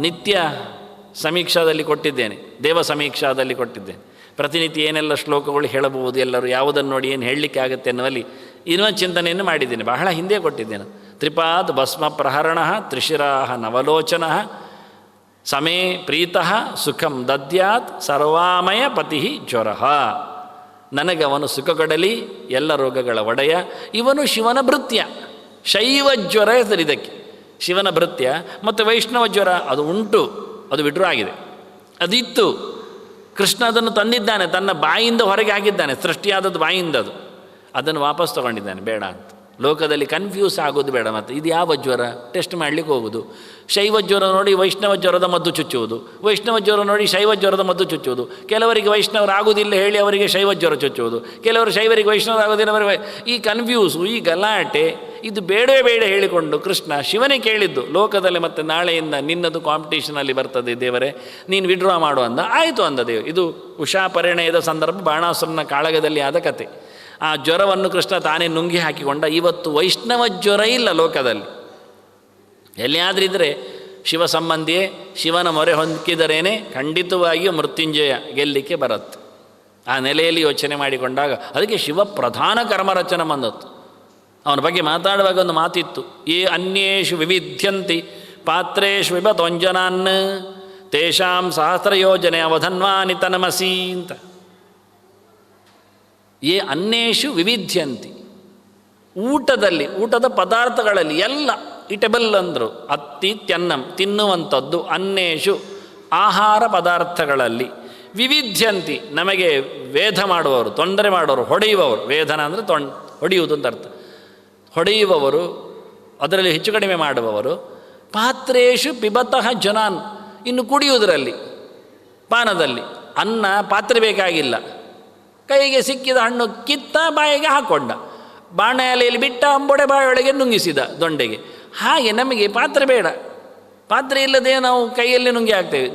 ನಿತ್ಯ ಸಮೀಕ್ಷಾದಲ್ಲಿ ಕೊಟ್ಟಿದ್ದೇನೆ, ದೇವ ಸಮೀಕ್ಷಾದಲ್ಲಿ ಕೊಟ್ಟಿದ್ದೇನೆ. ಪ್ರತಿನಿತ್ಯ ಏನೆಲ್ಲ ಶ್ಲೋಕಗಳು ಹೇಳಬಹುದು, ಎಲ್ಲರೂ ಯಾವುದನ್ನು ನೋಡಿ ಏನು ಹೇಳಲಿಕ್ಕೆ ಆಗುತ್ತೆ ಅನ್ನುವಲ್ಲಿ ಇನ್ನೊಂದು ಚಿಂತನೆಯನ್ನು ಮಾಡಿದ್ದೇನೆ. ಬಹಳ ಹಿಂದೆ ಕೊಟ್ಟಿದ್ದೇನೆ. ತ್ರಿಪಾದ್ ಭಸ್ಮ ಪ್ರಹರಣ ತ್ರಿಶಿರಾ ನವಲೋಚನ ಸಮೇ ಪ್ರೀತಃ ಸುಖಂ ದದ್ಯಾತ್ ಸರ್ವಾಮಯ ಪತಿ ಜ್ವರ. ನನಗವನು ಸುಖ ಕೊಡಲಿ, ಎಲ್ಲ ರೋಗಗಳ ಒಡೆಯ. ಇವನು ಶಿವನ ಭೃತ್ಯ. ಶೈವ ಜ್ವರ ಹೆಸರು ಇದಕ್ಕೆ, ಶಿವನ ಭೃತ್ಯ. ಮತ್ತು ವೈಷ್ಣವ ಜ್ವರ ಅದು ಉಂಟು, ಅದು ವಿಡ್ರೂ ಆಗಿದೆ. ಅದಿತ್ತು, ಕೃಷ್ಣ ಅದನ್ನು ತಂದಿದ್ದಾನೆ, ತನ್ನ ಬಾಯಿಂದ ಹೊರಗೆ ಹಾಕಿದ್ದಾನೆ, ಸೃಷ್ಟಿಯಾದದ್ದು ಬಾಯಿಂದ, ಅದನ್ನು ವಾಪಸ್ ತೊಗೊಂಡಿದ್ದಾನೆ ಬೇಡ ಅಂತ. ಲೋಕದಲ್ಲಿ ಕನ್ಫ್ಯೂಸ್ ಆಗೋದು ಬೇಡ. ಮತ್ತು ಇದು ಯಾವ ಜ್ವರ ಟೆಸ್ಟ್ ಮಾಡಲಿಕ್ಕೆ ಹೋಗೋದು. ಶೈವ ಜ್ವರ ನೋಡಿ ವೈಷ್ಣವ ಜ್ವರದ ಮದ್ದು ಚುಚ್ಚುವುದು, ವೈಷ್ಣವ ಜ್ವರ ನೋಡಿ ಶೈವ ಜ್ವರದ ಮದ್ದು ಚುಚ್ಚುವುದು. ಕೆಲವರಿಗೆ ವೈಷ್ಣವರಾಗುವುದಿಲ್ಲ ಹೇಳಿ ಅವರಿಗೆ ಶೈವ ಜ್ವರ ಚುಚ್ಚುವುದು, ಕೆಲವರು ಶೈವರಿಗೆ ವೈಷ್ಣವರಾಗೋದಿಲ್ಲ ಅವರಿಗೆ. ಈ ಕನ್ಫ್ಯೂಸು, ಈ ಗಲಾಟೆ, ಇದು ಬೇಡವೇ ಬೇಡ ಹೇಳಿಕೊಂಡು ಕೃಷ್ಣ ಶಿವನೇ ಕೇಳಿದ್ದು ಲೋಕದಲ್ಲಿ ಮತ್ತೆ ನಾಳೆಯಿಂದ ನಿನ್ನದು ಕಾಂಪಿಟೇಷನಲ್ಲಿ ಬರ್ತದೆ ದೇವರೇ, ನೀನು ವಿಡ್ರಾ ಮಾಡು ಅಂದ. ಆಯಿತು ಅಂದ ದೇವರು. ಇದು ಉಷಾ ಪರಿಣಯದ ಸಂದರ್ಭ, ಬಾಣಾಸುರನ ಕಾಳಗದಲ್ಲಿ ಆದ ಕತೆ. ಆ ಜ್ವರವನ್ನು ಕೃಷ್ಣ ತಾನೇ ನುಂಗಿ ಹಾಕಿಕೊಂಡ. ಇವತ್ತು ವೈಷ್ಣವ ಜ್ವರ ಇಲ್ಲ ಲೋಕದಲ್ಲಿ. ಎಲ್ಲಿಯಾದರೂ ಇದ್ದರೆ ಶಿವ ಸಂಬಂಧಿಯೇ, ಶಿವನ ಮೊರೆ ಹೊಂದಿದರೇನೆ ಖಂಡಿತವಾಗಿಯೂ ಮೃತ್ಯುಂಜಯ ಗೆಲ್ಲಿಕ್ಕೆ ಬರುತ್ತೆ. ಆ ನೆಲೆಯಲ್ಲಿ ಯೋಚನೆ ಮಾಡಿಕೊಂಡಾಗ ಅದಕ್ಕೆ ಶಿವ ಪ್ರಧಾನ ಕರ್ಮರಚನ ಬಂದತ್ತು. ಅವನ ಬಗ್ಗೆ ಮಾತಾಡುವಾಗ ಒಂದು ಮಾತಿತ್ತು, ಯೇ ಅನ್ಯೇಷು ವಿವಿಧ್ಯಂತಿ ಪಾತ್ರೇಷು ವಿಭತೊಂಜನಾನ್ ತೇಷಾಂ ಸಹಸ್ರಯೋಜನೆ ಅವಧನ್ವಾನಿ ತನಮಸಿ ಅಂತ. ಯೇ ಅನ್ಯೇಷು ವಿವಿಧ್ಯಂತಿ, ಊಟದಲ್ಲಿ, ಊಟದ ಪದಾರ್ಥಗಳಲ್ಲಿ ಎಲ್ಲ ಇಟಬಲ್ ಅಂದರು. ಅತ್ತಿತ್ಯನ್ನಂ, ತಿನ್ನುವಂಥದ್ದು. ಅನ್ಯೇಷು, ಆಹಾರ ಪದಾರ್ಥಗಳಲ್ಲಿ. ವಿವಿಧ್ಯಂತಿ, ನಮಗೆ ವೇಧ ಮಾಡುವವರು, ತೊಂದರೆ ಮಾಡುವವರು, ಹೊಡೆಯುವವರು. ವೇದನ ಅಂದರೆ ಹೊಡೆಯುವುದು ಅಂತ ಅರ್ಥ. ಹೊಡೆಯುವವರು, ಅದರಲ್ಲಿ ಹೆಚ್ಚು ಕಡಿಮೆ ಮಾಡುವವರು. ಪಾತ್ರೇಷು ಪಿಬತಃ ಜನಾನ್, ಇನ್ನು ಕುಡಿಯುವುದರಲ್ಲಿ, ಪಾನದಲ್ಲಿ. ಅನ್ನ ಪಾತ್ರೆ ಬೇಕಾಗಿಲ್ಲ, ಕೈಗೆ ಸಿಕ್ಕಿದ ಹಣ್ಣು ಕಿತ್ತ ಬಾಯಿಗೆ ಹಾಕ್ಕೊಂಡ, ಬಾಣ ಎಲೆಯಲ್ಲಿ ಬಿಟ್ಟ, ಅಂಬೊಡೆ ಬಾಯೊಳಗೆ ನುಂಗಿಸಿದ ದೊಂಡೆಗೆ. ಹಾಗೆ ನಮಗೆ ಪಾತ್ರೆ ಬೇಡ. ಪಾತ್ರೆ ಇಲ್ಲದೆ ನಾವು ಕೈಯಲ್ಲಿ ನುಂಗಿ ಹಾಕ್ತೇವೆ.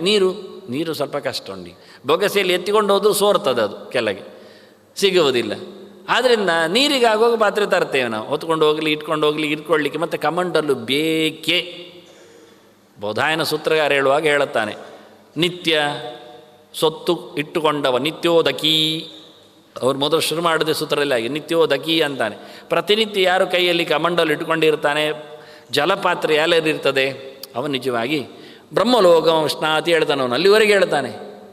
ನೀರು ಸ್ವಲ್ಪ ಕಷ್ಟ ಉಂಡಿ, ಬೊಗಸೆಯಲ್ಲಿ ಎತ್ತಿಕೊಂಡು ಹೋದ್ರು ಸೋರ್ತದೆ, ಅದು ಕೆಳಗೆ ಸಿಗುವುದಿಲ್ಲ. ಆದ್ದರಿಂದ ನೀರಿಗಾಗುವಾಗ ಪಾತ್ರೆ ತರ್ತೇವೆ ನಾವು, ಹೊತ್ಕೊಂಡು ಹೋಗಲಿ, ಇಟ್ಕೊಂಡು ಹೋಗಲಿ, ಇಟ್ಕೊಳ್ಳಿಕ್ಕೆ. ಮತ್ತು ಕಮಂಡಲು ಬೇಕೇ. ಬೋಧಾಯನ ಸೂತ್ರಗಾರ ಹೇಳುವಾಗ ಹೇಳುತ್ತಾನೆ, ನಿತ್ಯ ಸೊತ್ತು ಇಟ್ಟುಕೊಂಡವ ನಿತ್ಯೋದಕಿ. ಅವ್ರು ಮೊದಲು ಶುರು ಮಾಡೋದೇ ಸೂತ್ರದಲ್ಲಿ ಆಗಿ ನಿತ್ಯೋದಕಿ ಅಂತಾನೆ. ಪ್ರತಿನಿತ್ಯ ಯಾರು ಕೈಯಲ್ಲಿ ಕಮಂಡಲು ಇಟ್ಟುಕೊಂಡಿರ್ತಾನೆ, ಜಲಪಾತ್ರೆ ಯಾರಿರ್ತದೆ, ಅವನು ನಿಜವಾಗಿ ಬ್ರಹ್ಮಲೋಕ ಸ್ನಾತಿ ಹೇಳ್ತಾನೆ. ಅವನು ಅಲ್ಲಿವರೆಗೆ ಹೇಳ್ತಾನೆ,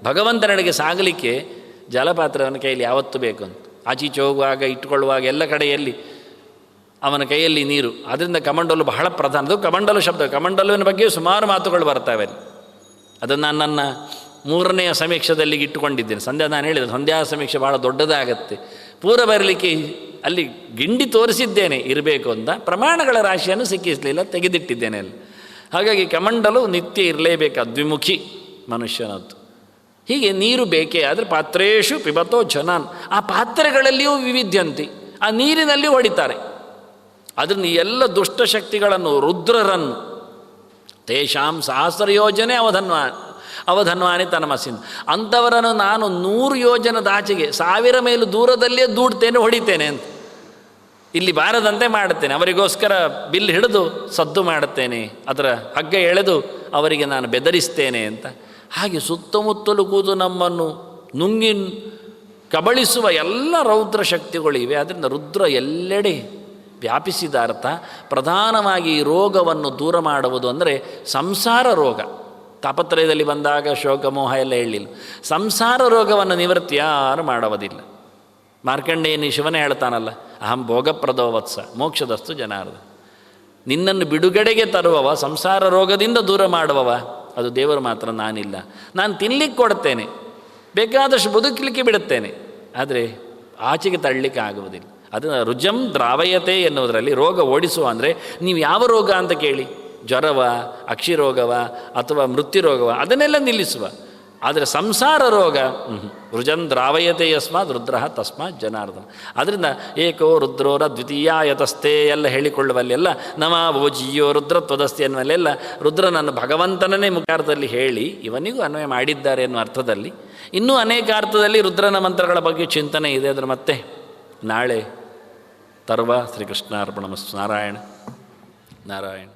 ಭಗವಂತನೆಡೆಗೆ ಸಾಗಲಿಕ್ಕೆ ಜಲಪಾತ್ರೆ ಅವನ ಕೈಯಲ್ಲಿ ಯಾವತ್ತೂ ಬೇಕು ಅಂತ. ಆಚೀಚೆ ಹೋಗುವಾಗ, ಇಟ್ಟುಕೊಳ್ಳುವಾಗ, ಎಲ್ಲ ಕಡೆಯಲ್ಲಿ ಅವನ ಕೈಯಲ್ಲಿ ನೀರು. ಅದರಿಂದ ಕಮಂಡಲು ಬಹಳ ಪ್ರಧಾನ. ಅದು ಕಮಂಡಲು ಶಬ್ದ. ಕಮಂಡಲುವಿನ ಬಗ್ಗೆ ಸುಮಾರು ಮಾತುಗಳು ಬರ್ತವೆ. ಅದನ್ನು ನಾನು ನನ್ನ 3ನೆಯ ಸಮೀಕ್ಷೆದಲ್ಲಿ ಇಟ್ಟುಕೊಂಡಿದ್ದೇನೆ. ನಾನು ಹೇಳಿದೆ ಸಂಧ್ಯಾ ಸಮೀಕ್ಷೆ ಭಾಳ ದೊಡ್ಡದಾಗತ್ತೆ, ಪೂರ ಬರಲಿಕ್ಕೆ ಅಲ್ಲಿ ಗಿಂಡಿ ತೋರಿಸಿದ್ದೇನೆ ಇರಬೇಕು ಅಂತ, ಪ್ರಮಾಣಗಳ ರಾಶಿಯನ್ನು ಸಿಕ್ಕಿಸಲಿಲ್ಲ, ತೆಗೆದಿಟ್ಟಿದ್ದೇನೆ ಅಲ್ಲಿ. ಹಾಗಾಗಿ ಕಮಂಡಲು ನಿತ್ಯ ಇರಲೇಬೇಕು, ದ್ವಿಮುಖಿ ಮನುಷ್ಯನದ್ದು. ಹೀಗೆ ನೀರು ಬೇಕೇ, ಆದರೆ ಪಾತ್ರೇಶು ಪಿಬತೋ ಜನಾನ್, ಆ ಪಾತ್ರೆಗಳಲ್ಲಿಯೂ ವಿವಿಧ್ಯಂತಿ, ಆ ನೀರಿನಲ್ಲಿ ಹೊಡಿತಾರೆ. ಅದನ್ನು ಎಲ್ಲ ದುಷ್ಟಶಕ್ತಿಗಳನ್ನು, ರುದ್ರರನ್ನು, ತೇಷಾಂ ಸಹಸ್ರ ಯೋಜನೆ ಅವಧನ್ವಾನಿ ತನಮಸಿನ್, ಅಂಥವರನ್ನು ನಾನು 100 ಯೋಜನದಾಚೆಗೆ 1000 ಮೈಲು ದೂರದಲ್ಲೇ ದೂಡ್ತೇನೆ, ಹೊಡಿತೇನೆ ಅಂತ. ಇಲ್ಲಿ ಬಾರದಂತೆ ಮಾಡುತ್ತೇನೆ, ಅವರಿಗೋಸ್ಕರ ಬಿಲ್ ಹಿಡಿದು ಸದ್ದು ಮಾಡುತ್ತೇನೆ, ಅದರ ಹಗ್ಗ ಎಳೆದು ಅವರಿಗೆ ನಾನು ಬೆದರಿಸ್ತೇನೆ ಅಂತ. ಹಾಗೆ ಸುತ್ತಮುತ್ತಲೂ ಕೂತು ನಮ್ಮನ್ನು ನುಂಗಿ ಕಬಳಿಸುವ ಎಲ್ಲ ರೌದ್ರ ಶಕ್ತಿಗಳಿವೆ. ಆದ್ದರಿಂದ ರುದ್ರ ಎಲ್ಲೆಡೆ ವ್ಯಾಪಿಸಿದ ಅರ್ಥ. ಪ್ರಧಾನವಾಗಿ ಈ ರೋಗವನ್ನು ದೂರ ಮಾಡುವುದು ಅಂದರೆ ಸಂಸಾರ ರೋಗ. ತಾಪತ್ರಯದಲ್ಲಿ ಬಂದಾಗ ಶೋಕ ಮೋಹ ಎಲ್ಲ ಹೇಳಿಲ್ಲ. ಸಂಸಾರ ರೋಗವನ್ನು ನಿವೃತ್ತಿ ಯಾರು ಮಾಡುವುದಿಲ್ಲ. ಮಾರ್ಕಂಡೇಯನಿ ಶಿವನೇ ಹೇಳ್ತಾನಲ್ಲ, ಅಹಂ ಭೋಗಪ್ರದೋ ವತ್ಸ ಮೋಕ್ಷದಸ್ತು ಜನಾರ್ದ, ನಿನ್ನನ್ನು ಬಿಡುಗಡೆಗೆ ತರುವವ, ಸಂಸಾರ ರೋಗದಿಂದ ದೂರ ಮಾಡುವವ ಅದು ದೇವರು ಮಾತ್ರ, ನಾನಿಲ್ಲ. ನಾನು ತಿನ್ನಲಿಕ್ಕೆ ಕೊಡ್ತೇನೆ, ಬೇಕಾದಷ್ಟು ಬದುಕಲಿಕ್ಕೆ ಬಿಡುತ್ತೇನೆ, ಆದರೆ ಆಚೆಗೆ ತಳ್ಳಲಿಕ್ಕೆ ಆಗುವುದಿಲ್ಲ. ಅದನ್ನು ರುಜಂ ದ್ರಾವಯತೆ ಎನ್ನುವುದರಲ್ಲಿ ರೋಗ ಓಡಿಸುವ ಅಂದರೆ ನೀವು ಯಾವ ರೋಗ ಅಂತ ಕೇಳಿ, ಜ್ವರವ, ಅಕ್ಷಿರೋಗವ ಅಥವಾ ಮೃತ್ಯು ರೋಗವ, ಅದನ್ನೆಲ್ಲ ನಿಲ್ಲಿಸುವ. ಆದರೆ ಸಂಸಾರ ರೋಗ ರುಜಂ ದ್ರಾವಯತೆ ಯಸ್ಮಾತ್ ರುದ್ರ ತಸ್ಮಾತ್ ಜನಾರ್ದನ. ಅದರಿಂದ ಏಕೋ ರುದ್ರೋರ ದ್ವಿತೀಯಾಯತಸ್ಥೆ ಎಲ್ಲ ಹೇಳಿಕೊಳ್ಳುವಲ್ಲೆಲ್ಲ ನಮಾವೋ ಜಿಯೋ ರುದ್ರತ್ವದಸ್ತಿ ಎನ್ನುವಲ್ಲೆಲ್ಲ ರುದ್ರನನ್ನು ಭಗವಂತನನ್ನೇ ಮುಖಾರ್ಥದಲ್ಲಿ ಹೇಳಿ ಇವನಿಗೂ ಅನ್ವಯ ಮಾಡಿದ್ದಾರೆ ಎನ್ನುವ ಅರ್ಥದಲ್ಲಿ. ಇನ್ನೂ ಅನೇಕ ಅರ್ಥದಲ್ಲಿ ರುದ್ರನ ಮಂತ್ರಗಳ ಬಗ್ಗೆ ಚಿಂತನೆ ಇದೆ. ಅದರ ಮತ್ತೆ ನಾಳೆ ತರುವ. ಶ್ರೀಕೃಷ್ಣಾರ್ಪಣಮಸ್ತು. ನಾರಾಯಣ ನಾರಾಯಣ.